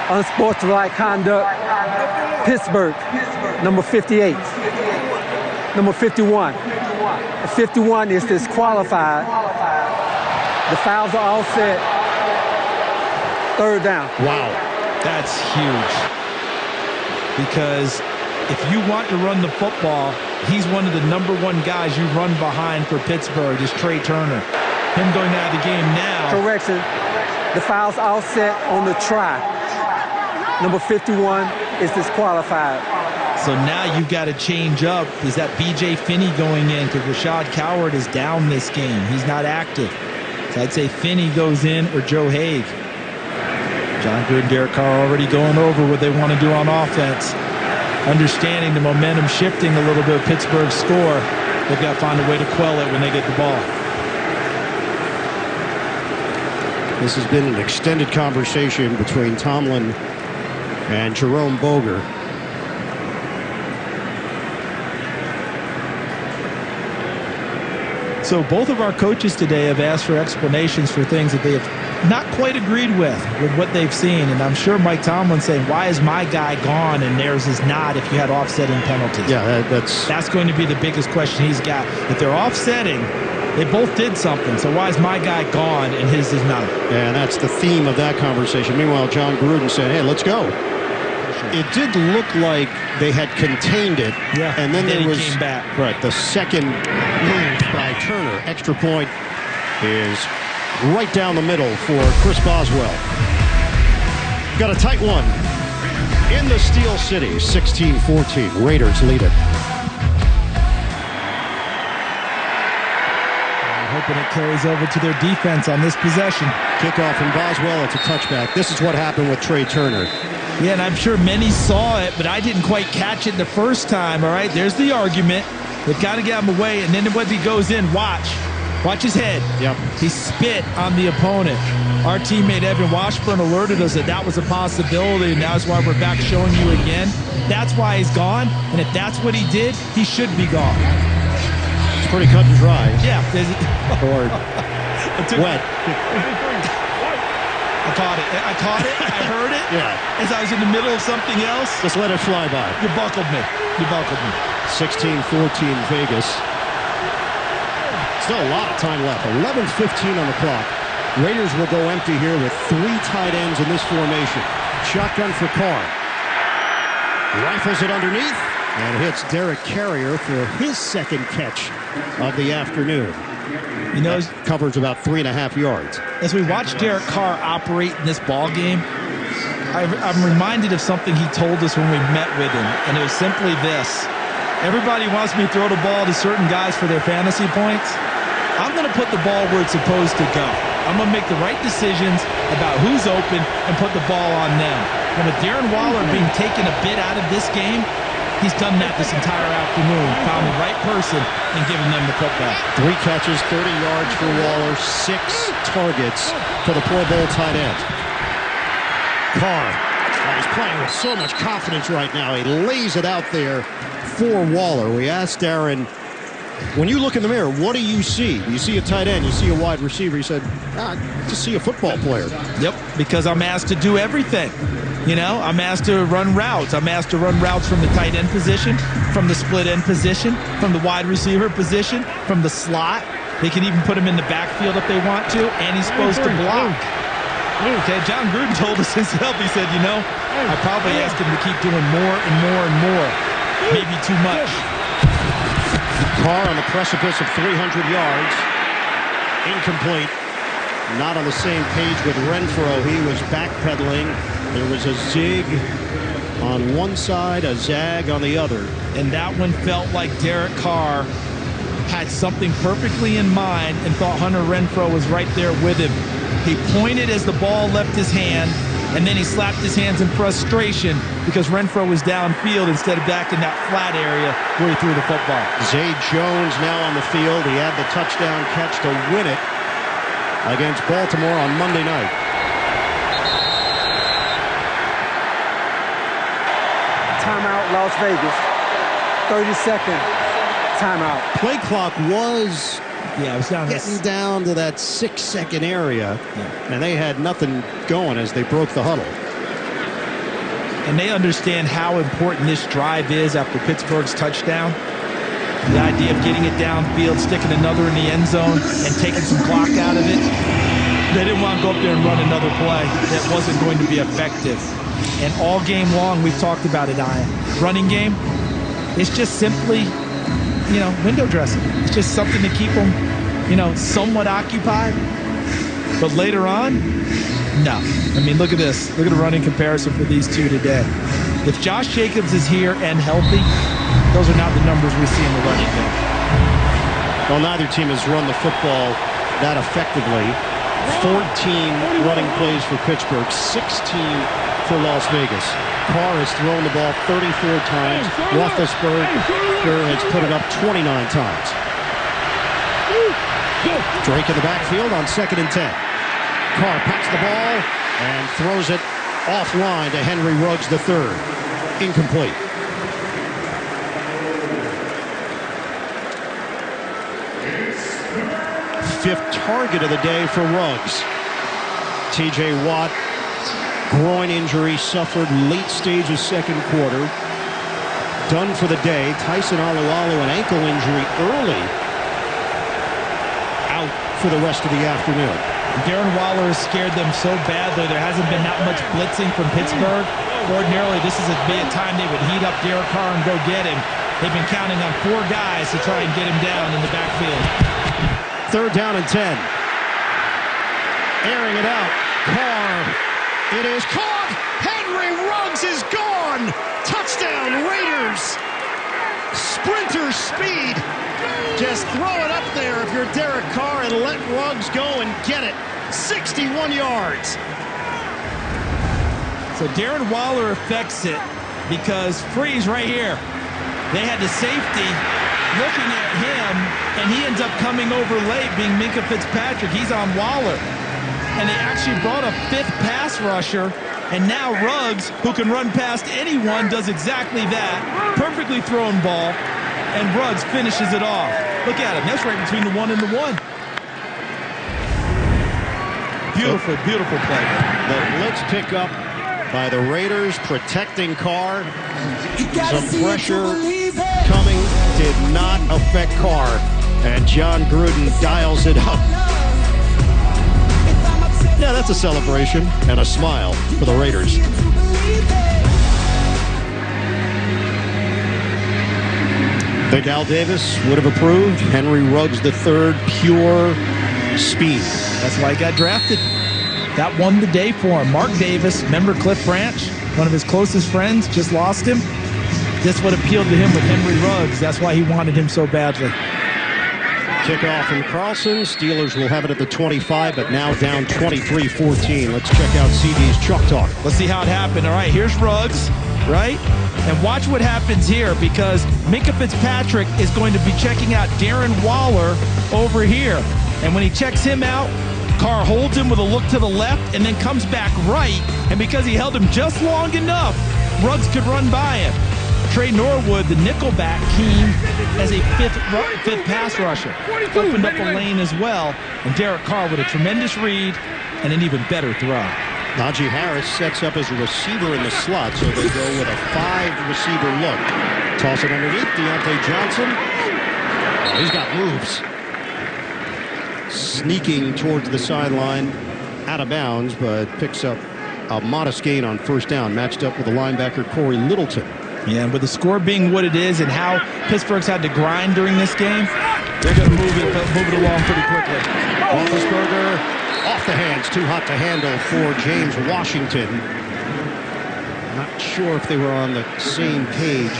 Unsportsmanlike conduct, Pittsburgh, number 58. Number 51. 51 is disqualified. The fouls are all set. 3rd down. Wow, that's huge. Because if you want to run the football, he's one of the number 1 guys you run behind for Pittsburgh is Trey Turner. Him going out of the game now. Correction. The foul's all set on the try. Number 51 is disqualified. So now you've got to change up. Is that B.J. Finney going in? Because Rashad Coward is down this game. He's not active. So I'd say Finney goes in or Joe Haig. John Gruden and Derek Carr already going over what they want to do on offense. Understanding the momentum shifting a little bit of Pittsburgh's score. They've got to find a way to quell it when they get the ball. This has been an extended conversation between Tomlin and Jerome Boger. So both of our coaches today have asked for explanations for things that they have not quite agreed with what they've seen. And I'm sure Mike Tomlin's saying, why is my guy gone and theirs is not if you had offsetting penalties? Yeah, that's going to be the biggest question he's got. If they're offsetting, they both did something. So why is my guy gone and his is not? And that's the theme of that conversation. Meanwhile, John Gruden said, hey, let's go. It did look like they had contained it. Yeah, and then there was came back. Right, the second move by Turner. Extra point is right down the middle for Chris Boswell. Got a tight one in the Steel City. 16-14. Raiders lead it. Hoping it carries over to their defense on this possession. Kickoff from Boswell. It's a touchback. This is what happened with Trey Turner. Yeah, and I'm sure many saw it, but I didn't quite catch it the first time, all right? There's the argument. They've got to get him away, and then when he goes in, watch his head. Yep. He spit on the opponent. Our teammate Evan Washburn alerted us that was a possibility, and that's why we're back showing you again. That's why he's gone, and if that's what he did, he should be gone. It's pretty cut and dry. Yeah. Or wet. I caught it. I heard it. Yeah. As I was in the middle of something else. Just let it fly by. You buckled me. 16-14 Vegas. Still a lot of time left. 11:15 on the clock. Raiders will go empty here with 3 tight ends in this formation. Shotgun for Carr. Rifles it underneath and hits Derek Carrier for his second catch of the afternoon. You know, covers about 3.5 yards. As we watch Derek Carr operate in this ball game, I'm reminded of something he told us when we met with him, and it was simply this. Everybody wants me to throw the ball to certain guys for their fantasy points. I'm going to put the ball where it's supposed to go. I'm going to make the right decisions about who's open and put the ball on them. And with Darren Waller being taken a bit out of this game, he's done that this entire afternoon, found the right person and given them the football. 3 catches, 30 yards for Waller, 6 targets for the Pro Bowl tight end. Carr is playing with so much confidence right now. He lays it out there for Waller. We asked Darren When you look in the mirror, what do you see? You see a tight end, you see a wide receiver. You said, I just see a football player. Yep, because I'm asked to do everything. You know, I'm asked to run routes. I'm asked to run routes from the tight end position, from the split end position, from the wide receiver position, from the slot. They can even put him in the backfield if they want to, and he's supposed to block. Okay, John Gruden told us himself, he said, you know, I probably asked him to keep doing more and more and more. Maybe too much. Carr on the precipice of 300 yards. Incomplete. Not on the same page with Renfro. He was backpedaling. There was a zig on one side, a zag on the other. And that one felt like Derek Carr had something perfectly in mind and thought Hunter Renfro was right there with him. He pointed as the ball left his hand, and then he slapped his hands in frustration because Renfro was downfield instead of back in that flat area where he threw the football. Zay Jones now on the field. He had the touchdown catch to win it against Baltimore on Monday night. Timeout, Las Vegas. 30-second timeout. Play clock was Yeah, it was down getting down to that 6-second area, and they had nothing going as they broke the huddle. And they understand how important this drive is after Pittsburgh's touchdown. The idea of getting it downfield, sticking another in the end zone, and taking some clock out of it. They didn't want to go up there and run another play that wasn't going to be effective. And all game long, we've talked about it, Ian. Running game, it's just simply, you know, window dressing. It's just something to keep them, you know, somewhat occupied. But later on, no. I mean, look at this. Look at the running comparison for these two today. If Josh Jacobs is here and healthy, those are not the numbers we see in the running game. Well, neither team has run the football that effectively. 14 running plays for Pittsburgh, 16 for Las Vegas. Carr has thrown the ball 34 times. Roethlisberger has put it up 29 times. Drake in the backfield on 2nd and 10. Carr packs the ball and throws it offline to Henry Ruggs III. Incomplete. Fifth target of the day for Ruggs. T.J. Watt, groin injury suffered late stages second quarter. Done for the day. Tyson Alualu, an ankle injury early. Out for the rest of the afternoon. Darren Waller has scared them so badly. There hasn't been that much blitzing from Pittsburgh. Ordinarily, this would be a time they would heat up Derek Carr and go get him. They've been counting on 4 guys to try and get him down in the backfield. 3rd down and 10. Airing it out. Carr. It is caught. Henry Ruggs is gone. Touchdown, Raiders. Sprinter speed. Just throw it up there if you're Derek Carr and let Ruggs go and get it. 61 yards. So Darren Waller affects it because Freeze right here. They had the safety looking at him, and he ends up coming over late, being Minkah Fitzpatrick. He's on Waller. And they actually brought a 5th pass rusher, and now Ruggs, who can run past anyone, does exactly that. Perfectly thrown ball, and Ruggs finishes it off. Look at him. That's right between the 1 and the 1. Beautiful, beautiful play. The blitz pickup by the Raiders, protecting Carr. Some pressure coming did not affect Carr, and John Gruden dials it up. Yeah, that's a celebration and a smile for the Raiders. Think Al Davis would have approved? Henry Ruggs III, pure speed. That's why he got drafted. That won the day for him. Mark Davis, remember Cliff Branch, one of his closest friends, just lost him. This would appeal to him with Henry Ruggs. That's why he wanted him so badly. Kickoff from Carlson. Steelers will have it at the 25, but now down 23-14. Let's check out CD's Chalk Talk. Let's see how it happened. All right, here's Ruggs, right? And watch what happens here, because Minkah Fitzpatrick is going to be checking out Darren Waller over here. And when he checks him out, Carr holds him with a look to the left and then comes back right. And because he held him just long enough, Ruggs could run by him. Trey Norwood, the nickelback, came as a fifth pass rusher. Opened up a lane as well. And Derek Carr with a tremendous read and an even better throw. Najee Harris sets up as a receiver in the slot, so they go with a 5-receiver look. Toss it underneath. Deontay Johnson. Oh, he's got moves. Sneaking towards the sideline, out of bounds, but picks up a modest gain on first down, matched up with the linebacker Corey Littleton. Yeah, and with the score being what it is and how Pittsburgh's had to grind during this game, they're going to move it along pretty quickly. Roethlisberger off the hands, too hot to handle for James Washington. Not sure if they were on the same page.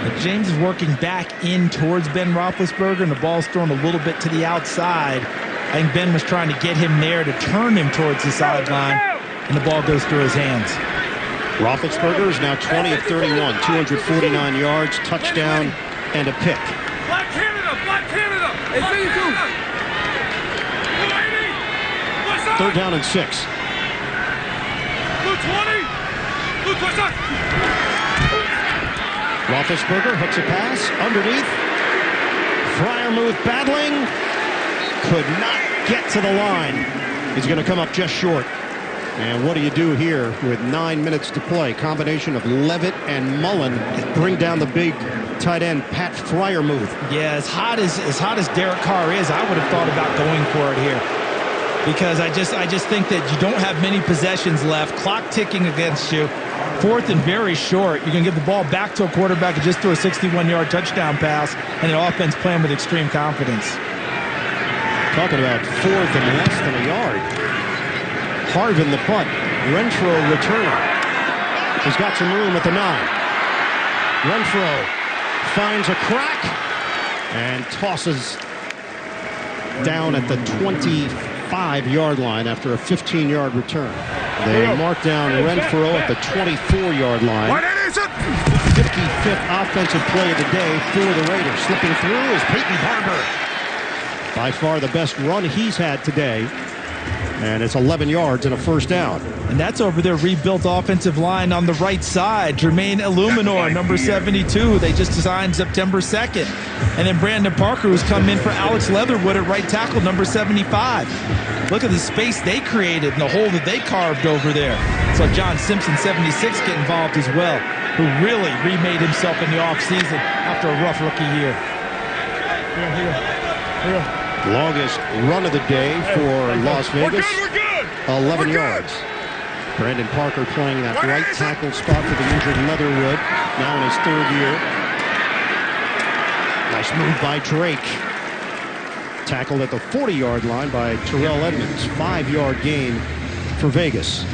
But James is working back in towards Ben Roethlisberger, and the ball's thrown a little bit to the outside. I think Ben was trying to get him there to turn him towards the sideline, and the ball goes through his hands. Roethlisberger is now 20 of 31, 249 yards, touchdown, and a pick. Black Canada! Black Canada! Hey, 52! 280! Third down and 6. Blue 20! Blue 20! Roethlisberger hooks a pass underneath. Freiermuth battling. Could not get to the line. He's going to come up just short. And what do you do here with 9 minutes to play? Combination of Levitt and Mullen bring down the big tight end Pat Freiermuth. Yeah, as hot as Derek Carr is, I would have thought about going for it here, because I just think that you don't have many possessions left. Clock ticking against you. Fourth and very short. You can give the ball back to a quarterback and just throw a 61-yard touchdown pass, and an offense playing with extreme confidence. Talking about fourth and less than a yard. Harvin the punt. Renfro return. He's got some room at the 9. Renfro finds a crack and tosses down at the 25-yard line after a 15-yard return. They mark down Renfro at the 24-yard line. 55th offensive play of the day for the Raiders. Slipping through is Peyton Barber. By far the best run he's had today. And it's 11 yards and a first down. And that's over their rebuilt offensive line on the right side. Jermaine Illuminor, number 72, they just signed September 2nd. And then Brandon Parker, who's come in for Alex Leatherwood at right tackle, number 75. Look at the space they created and the hole that they carved over there. So John Simpson, 76, get involved as well, who really remade himself in the offseason after a rough rookie year. Longest run of the day for Las Vegas, 11 yards. Brandon Parker playing that right tackle spot for the injured Leatherwood, now in his third year. Nice move by Drake. Tackled at the 40-yard line by Terrell Edmonds. 5-yard gain for Vegas.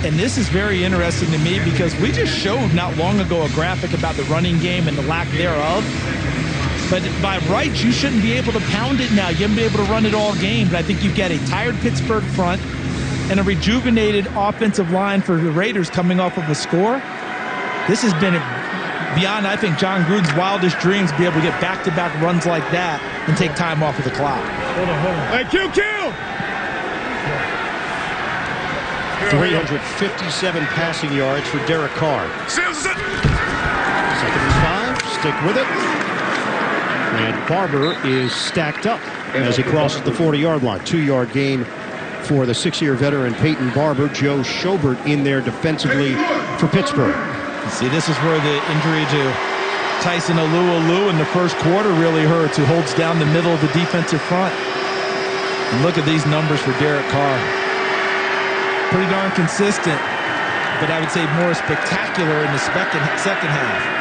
And this is very interesting to me because we just showed not long ago a graphic about the running game and the lack thereof. But by rights, you shouldn't be able to pound it now. You haven't been able to run it all game. But I think you've got a tired Pittsburgh front and a rejuvenated offensive line for the Raiders coming off of a score. This has been beyond, I think, John Gruden's wildest dreams to be able to get back-to-back runs like that and take time off of the clock. Hold on. Hey, kill! 357 passing yards for Derek Carr. Second and 5. Stick with it. And Barber is stacked up as he crosses the 40-yard line. 2-yard gain for the 6-year veteran Peyton Barber. Joe Schobert in there defensively for Pittsburgh. See, this is where the injury to Tyson Alualu in the first quarter really hurts, who holds down the middle of the defensive front. And look at these numbers for Derek Carr. Pretty darn consistent, but I would say more spectacular in the second half.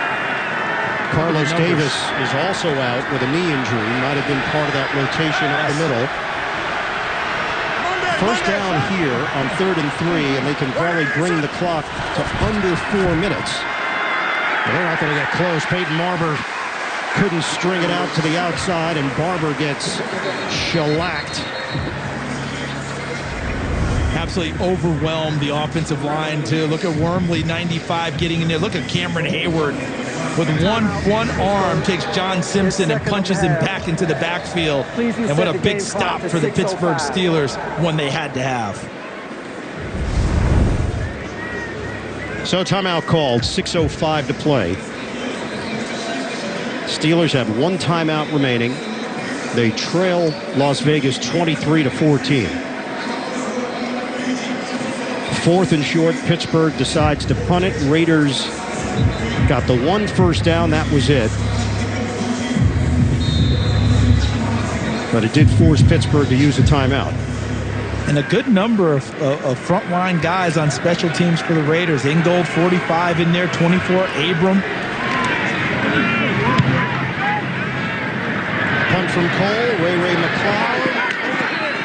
Carlos Davis is also out with a knee injury. Might have been part of that rotation up the middle. First down here on 3rd and 3, and they can probably bring the clock to under 4 minutes. But they're not going to get close. Peyton Barber couldn't string it out to the outside, and Barber gets shellacked. Absolutely overwhelmed the offensive line, too. Look at Wormley, 95, getting in there. Look at Cameron Hayward. With one arm, takes John Simpson and punches him back into the backfield. And what a big stop for the Pittsburgh Steelers, one they had to have. So timeout called, 6:05 to play. Steelers have 1 timeout remaining. They trail Las Vegas 23-14. 4th and short. Pittsburgh decides to punt it. Raiders got the 1 first down. That was it. But it did force Pittsburgh to use a timeout. And a good number of frontline guys on special teams for the Raiders. Ingold, 45 in there, 24, Abram. Punt from Cole, Ray McLeod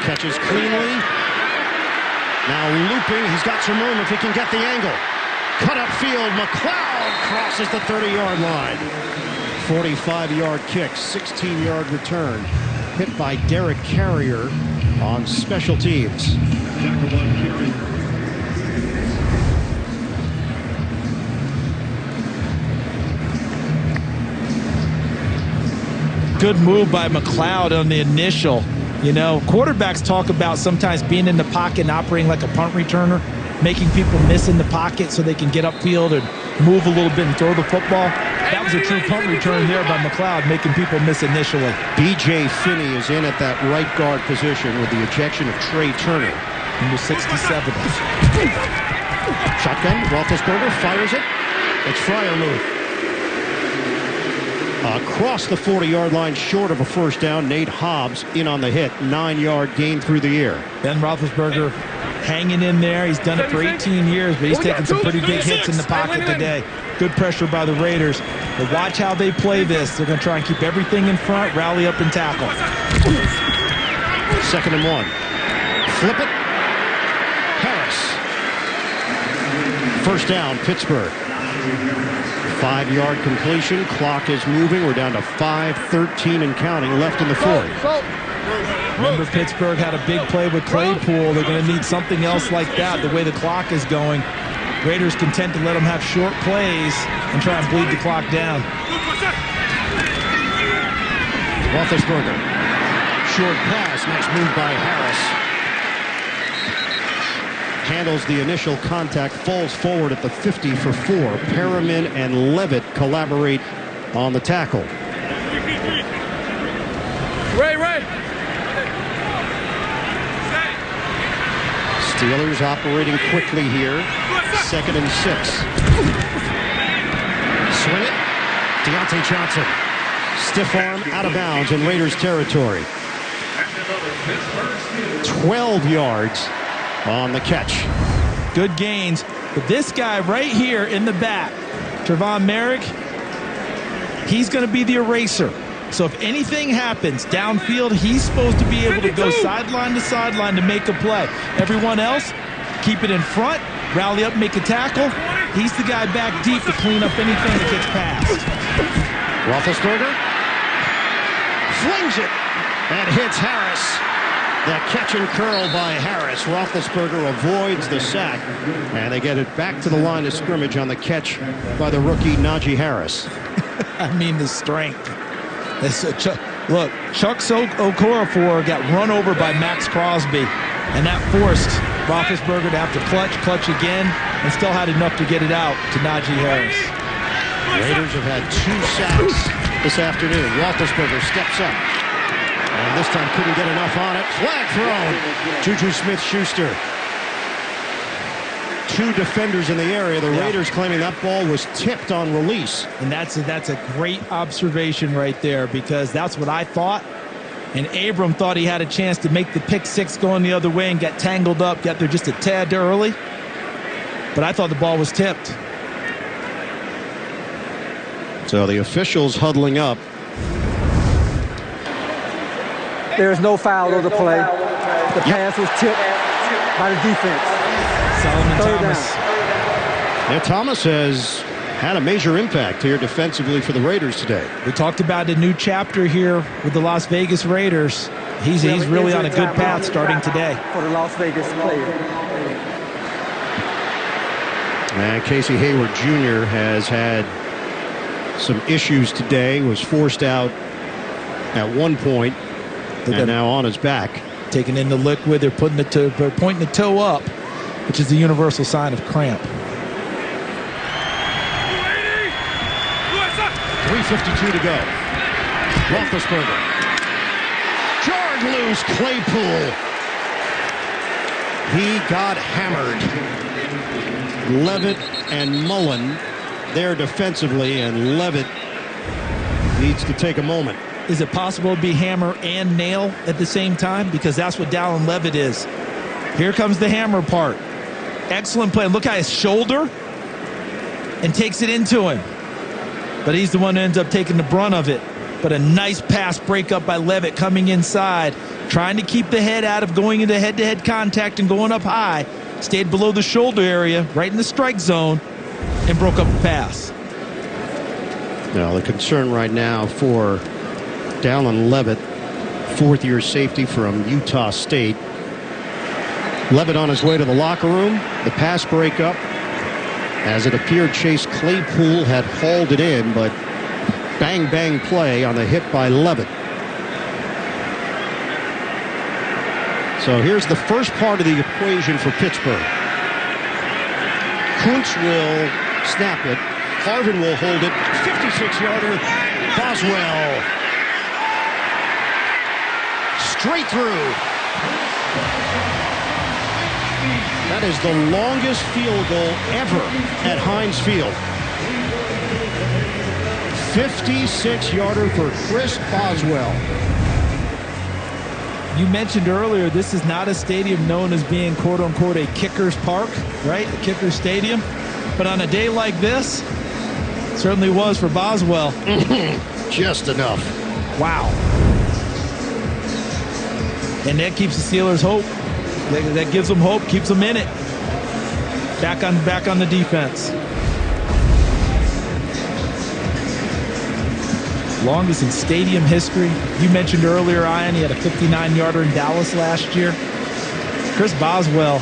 catches cleanly. Now looping, he's got some room if he can get the angle. Cut up field, McLeod crosses the 30-yard line. 45-yard kick, 16-yard return. Hit by Derek Carrier on special teams. Good move by McLeod on the initial. You know, quarterbacks talk about sometimes being in the pocket and operating like a punt returner, making people miss in the pocket so they can get upfield and move a little bit and throw the football. That was a true punt return there by McLeod, making people miss initially. B.J. Finney is in at that right guard position with the ejection of Trey Turner. Number 67. Shotgun, Roethlisberger fires it. It's Freiermuth. Across the 40-yard line, short of a first down. Nate Hobbs in on the hit. 9-yard gain through the air. Ben Roethlisberger hanging in there. He's done it for 18 years, but he's taken some pretty big hits in the pocket today. Good pressure by the Raiders. But watch how they play this. They're going to try and keep everything in front, rally up and tackle. 2nd and 1. Flip it. Harris. First down, Pittsburgh. 5-yard completion. Clock is moving. We're down to 5:13 and counting left in the 4th. Remember, Pittsburgh had a big play with Claypool. They're going to need something else like that, the way the clock is going. Raiders content to let them have short plays and try and bleed the clock down. Roethlisberger. Short pass. Nice move by Harris. Handles the initial contact, falls forward at the 50 for 4. Perriman and Levitt collaborate on the tackle. Ray. Steelers operating quickly here. 2nd and 6. Swing it. Deontay Johnson. Stiff arm out of bounds in Raiders territory. 12 yards on the catch. Good gains. But this guy right here in the back, Trevon Merrick, he's going to be the eraser. So if anything happens downfield, he's supposed to be able to go sideline to sideline to make a play. Everyone else, keep it in front, rally up, make a tackle. He's the guy back deep to clean up anything that gets passed. Roethlisberger flings it and hits Harris. The catch and curl by Harris. Roethlisberger avoids the sack, and they get it back to the line of scrimmage on the catch by the rookie Najee Harris. I mean, the strength. Look, Chuck Okorafor got run over by Max Crosby, and that forced Roethlisberger to have to clutch again, and still had enough to get it out to Najee Harris. Raiders have had 2 sacks this afternoon. Roethlisberger steps up, and this time couldn't get enough on it. Flag thrown. Juju Smith-Schuster. 2 defenders in the area. The Raiders claiming that ball was tipped on release. And that's a great observation right there, because that's what I thought. And Abram thought he had a chance to make the pick 6 going the other way and got tangled up, got there just a tad early. But I thought the ball was tipped. So the officials huddling up. There is no foul on the play. The pass was tipped by the defense. Solomon Thomas. Yeah, Thomas has had a major impact here defensively for the Raiders today. We talked about a new chapter here with the Las Vegas Raiders. He's really on a good path starting today. For the Las Vegas player. And Casey Hayward Jr. has had some issues today, was forced out at one point, and now on his back. Taking in the liquid, they're pointing the toe up, which is the universal sign of cramp. 3:52 to go. Roethlisberger. Jarred loose. Claypool. He got hammered. Levitt and Mullen there defensively, and Levitt needs to take a moment. Is it possible to be hammer and nail at the same time? Because that's what Dallin Levitt is. Here comes the hammer part. Excellent play. Look at his shoulder and takes it into him. But he's the one who ends up taking the brunt of it. But a nice pass breakup by Levitt coming inside, trying to keep the head out of going into head-to-head contact and going up high. Stayed below the shoulder area, right in the strike zone, and broke up the pass. Now the concern right now for Dallin Levitt, fourth-year safety from Utah State. Levitt on his way to the locker room. The pass breakup. As it appeared, Chase Claypool had hauled it in, but bang, bang play on the hit by Levitt. So here's the first part of the equation for Pittsburgh. Kuntz will snap it. Harvin will hold it. 56-yarder. Boswell. Straight through. That is the longest field goal ever at Heinz Field. 56-yarder for Chris Boswell. You mentioned earlier this is not a stadium known as being quote-unquote a kicker's park, right? A kicker's stadium. But on a day like this, it certainly was for Boswell. Just enough. Wow. And that keeps the Steelers hope. That gives them hope, keeps them in it. Back on the defense. Longest in stadium history. You mentioned earlier, Ian, he had a 59-yarder in Dallas last year. Chris Boswell,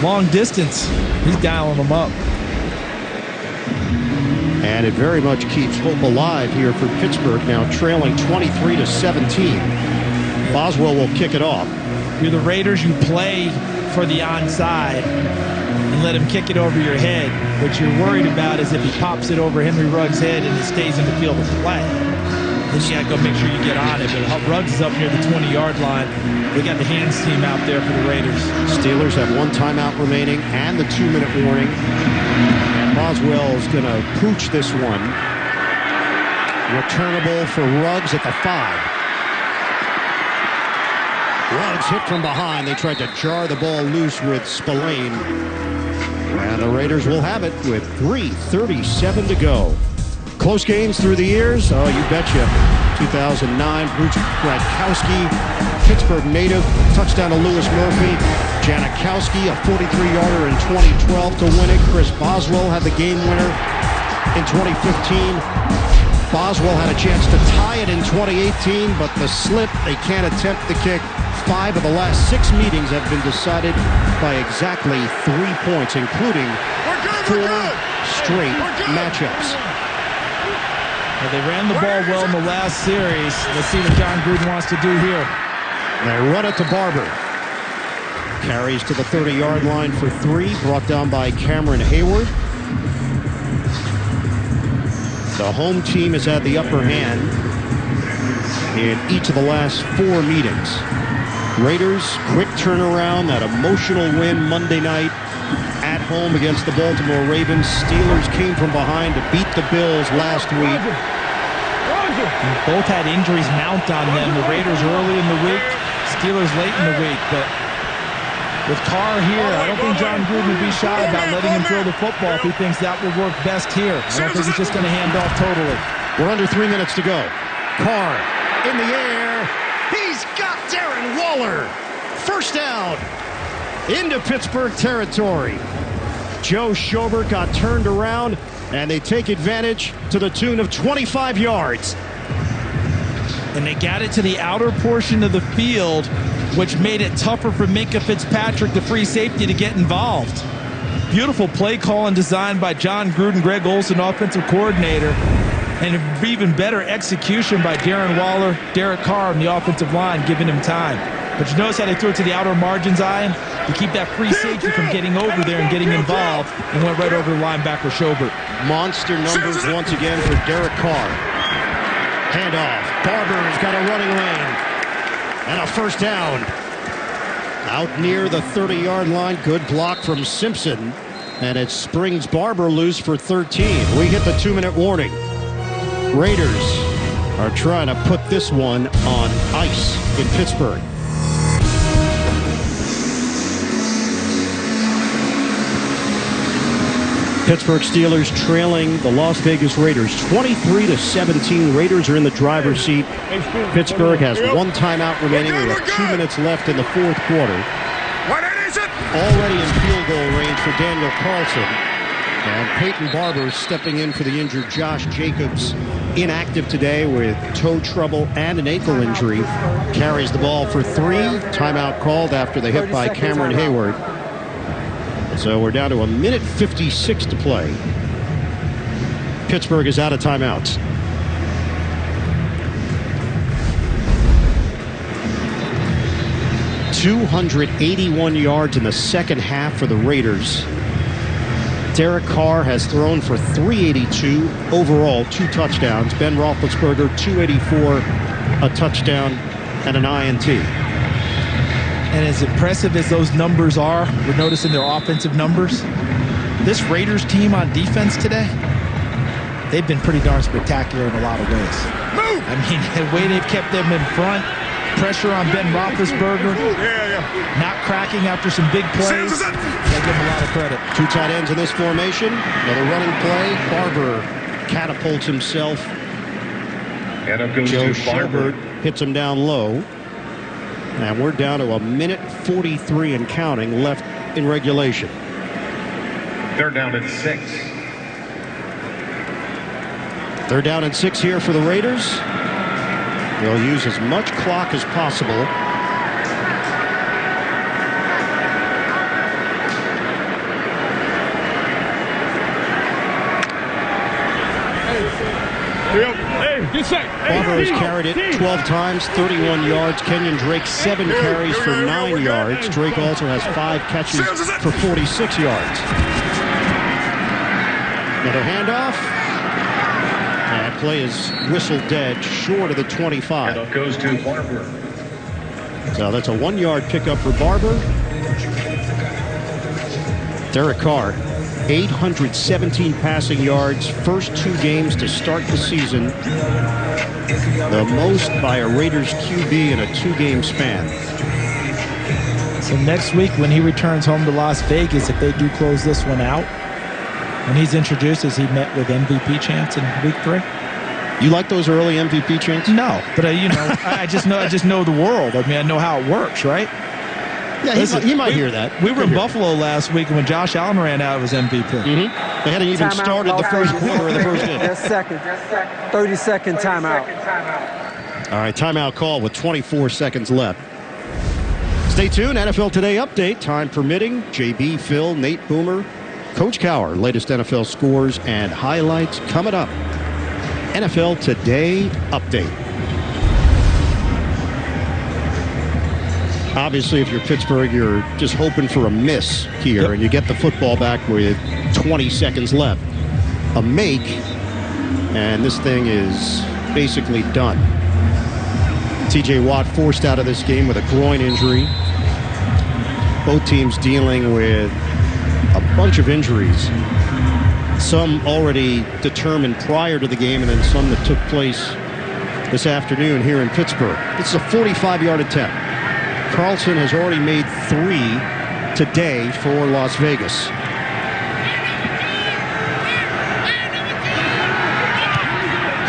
long distance, he's dialing them up. And it very much keeps hope alive here for Pittsburgh, now trailing 23-17. Boswell will kick it off. You're the Raiders, you play for the onside and let him kick it over your head. What you're worried about is if he pops it over Henry Ruggs' head and it stays in the field of play. Then you got to go make sure you get on it. But Ruggs is up near the 20-yard line. They got the hands team out there for the Raiders. Steelers have one timeout remaining and the 2-minute warning. And Boswell is going to pooch this one. Returnable for Ruggs at the 5. Ruggs hit from behind. They tried to jar the ball loose with Spillane. And the Raiders will have it with 3:37 to go. Close games through the years? Oh, you betcha. 2009, Bruce Gradkowski, Pittsburgh native, touchdown to Lewis Murphy. Janikowski, a 43-yarder in 2012 to win it. Chris Boswell had the game winner in 2015. Boswell had a chance to tie it in 2018, but the slip, they can't attempt the kick. 5 of the last 6 meetings have been decided by exactly 3 points, including 4 straight matchups. Well, they ran the ball well in the last series. Let's see what John Gruden wants to do here. They run it to Barber. Carries to the 30-yard line for 3, brought down by Cameron Hayward. The home team has had the upper hand in each of the last 4 meetings. Raiders, quick turnaround, that emotional win Monday night at home against the Baltimore Ravens. Steelers came from behind to beat the Bills last week. And both had injuries mount on them. The Raiders early in the week, Steelers late in the week. But with Carr here, I don't think John Gruden would be shy about letting him throw the football if he thinks that will work best here. I don't think he's just going to hand off totally. We're under 3 minutes to go. Carr in the air. He's got Darren Waller. First down into Pittsburgh territory. Joe Schobert got turned around, and they take advantage to the tune of 25 yards. And they got it to the outer portion of the field, which made it tougher for Minkah Fitzpatrick, the free safety, to get involved. Beautiful play call and design by John Gruden, Greg Olson, offensive coordinator. And even better execution by Darren Waller, Derek Carr on the offensive line, giving him time. But you notice how they threw it to the outer margins, Ian, to keep that free safety from getting over there and getting involved, and went right over the linebacker Schobert. Monster numbers once again for Derek Carr. Handoff. Barber's got a running lane. And a first down. Out near the 30-yard line. Good block from Simpson. And it springs Barber loose for 13. We hit the 2-minute warning. Raiders are trying to put this one on ice in Pittsburgh. Pittsburgh Steelers trailing the Las Vegas Raiders 23-17. Raiders are in the driver's seat. Pittsburgh has one timeout remaining. We have 2 minutes left in the fourth quarter. Already in field goal range for Daniel Carlson. And Peyton Barber stepping in for the injured Josh Jacobs. Inactive today with toe trouble and an ankle injury. Carries the ball for 3. Timeout called after the hit by Cameron Hayward. So we're down to 1:56 to play. Pittsburgh is out of timeouts. .281 yards in the second half for the Raiders. Derek Carr has thrown for 382 overall, 2 touchdowns. Ben Roethlisberger, 284, a touchdown, and an INT. And as impressive as those numbers are, we're noticing their offensive numbers. This Raiders team on defense today, they've been pretty darn spectacular in a lot of ways. I mean, the way they've kept them in front, pressure on Ben Roethlisberger, not cracking after some big plays. I give him a lot of credit. 2 tight ends in this formation. Another running play. Barber catapults himself. Joe Schobert hits him down low. And we're down to 1:43 and counting left in regulation. They're down at 6. They're down at 6 here for the Raiders. They'll use as much clock as possible. Barber has carried it 12 times, 31 yards. Kenyon Drake, 7 carries for 9 yards. Drake also has 5 catches for 46 yards. Another handoff. And play is whistled dead, short of the 25. And it goes to Barber. So that's a 1-yard pickup for Barber. Derek Carr, 817 passing yards, first 2 games to start the season. The most by a Raiders QB in a 2-game span. So next week when he returns home to Las Vegas, if they do close this one out, when he's introduced, has he met with MVP chance in week 3? You like those early MVP chants? No, but I just know the world. I mean, I know how it works, right? Yeah, he might hear that. We were in Buffalo last week, and when Josh Allen ran out, it was MVP. They hadn't even started the first quarter of the first game. Just second. 30-second timeout. All right, timeout call with 24 seconds left. Stay tuned. NFL Today update, time permitting. JB, Phil, Nate Boomer, Coach Cower, latest NFL scores and highlights coming up. NFL Today update. Obviously, if you're Pittsburgh, you're just hoping for a miss here, and you get the football back with 20 seconds left. A make, and this thing is basically done. T.J. Watt forced out of this game with a groin injury. Both teams dealing with a bunch of injuries. Some already determined prior to the game, and then some that took place this afternoon here in Pittsburgh. This is a 45-yard attempt. Carlson has already made 3 today for Las Vegas.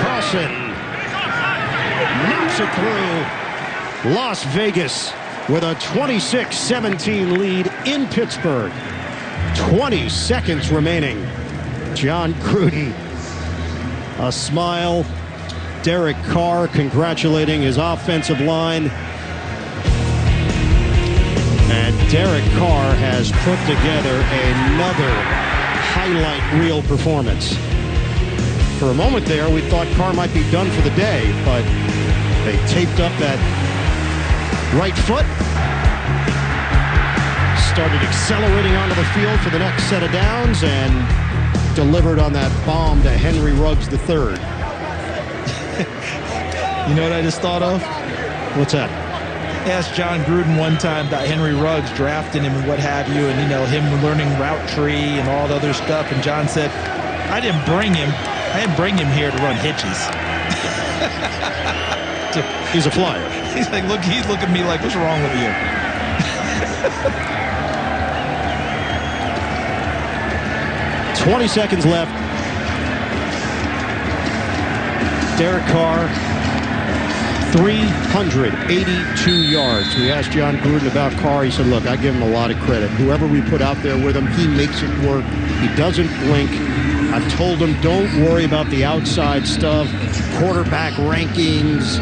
Carlson knocks it through. Las Vegas with a 26-17 lead in Pittsburgh. 20 seconds remaining. John Gruden, a smile. Derek Carr congratulating his offensive line. And Derek Carr has put together another highlight reel performance. For a moment there, we thought Carr might be done for the day, but they taped up that Right foot. Started accelerating onto the field for the next set of downs and delivered on that bomb to Henry Ruggs III. You know what I just thought of? What's that? I asked John Gruden one time about Henry Ruggs drafting him and what have you, and him learning route tree and all the other stuff. And John said, I didn't bring him here to run hitches. He's a flyer. He's looking at me like, what's wrong with you? 20 seconds left. Derek Carr, 382 yards. We asked John Gruden about Carr. He said, look, I give him a lot of credit. Whoever we put out there with him, he makes it work. He doesn't blink. I've told him, don't worry about the outside stuff, quarterback rankings,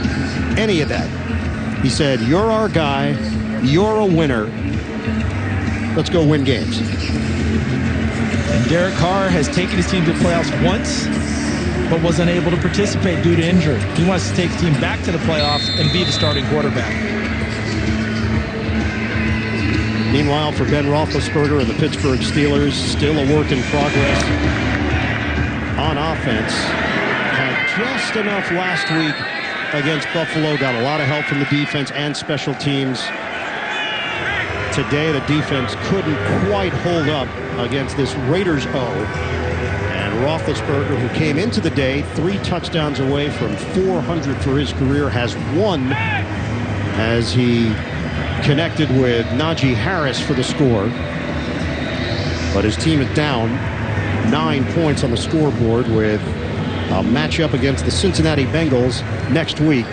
any of that. He said, you're our guy. You're a winner. Let's go win games. And Derek Carr has taken his team to the playoffs once, but was unable to participate due to injury. He wants to take his team back to the playoffs and be the starting quarterback. Meanwhile, for Ben Roethlisberger and the Pittsburgh Steelers, still a work in progress on offense. Had just enough last week against Buffalo. Got a lot of help from the defense and special teams. Today, the defense couldn't quite hold up against this Raiders O. And Roethlisberger, who came into the day 3 touchdowns away from 400 for his career, has won as he connected with Najee Harris for the score. But his team is down 9 points on the scoreboard with a matchup against the Cincinnati Bengals next week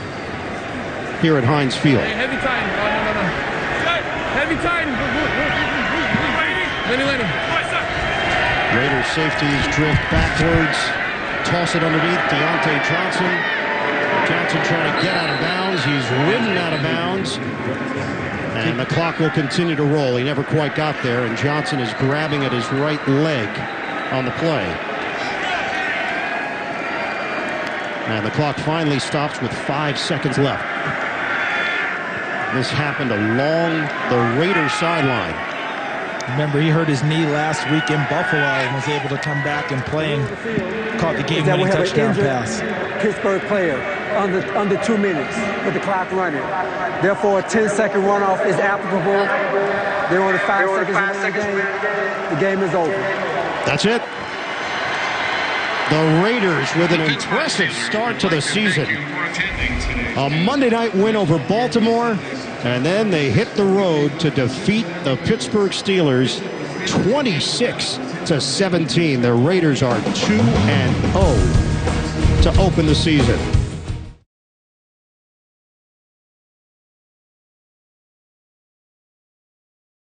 here at Heinz Field. Hey, heavy time. No. Heavy time. Let him. Raiders safeties drift backwards, toss it underneath Deontay Johnson. Johnson trying to get out of bounds. He's ridden out of bounds. And the clock will continue to roll. He never quite got there, and Johnson is grabbing at his right leg on the play. And the clock finally stops with 5 seconds left. This happened along the Raiders sideline. Remember, he hurt his knee last week in Buffalo and was able to come back and play and caught the game-winning touchdown pass. Pittsburgh player under 2 minutes with the clock running. Therefore, a 10-second runoff is applicable. They're only 5 seconds in the game. The game is over. That's it. The Raiders with an impressive start to the season. A Monday night win over Baltimore, and then they hit the road to defeat the Pittsburgh Steelers 26-17. The Raiders are 2-0 to open the season.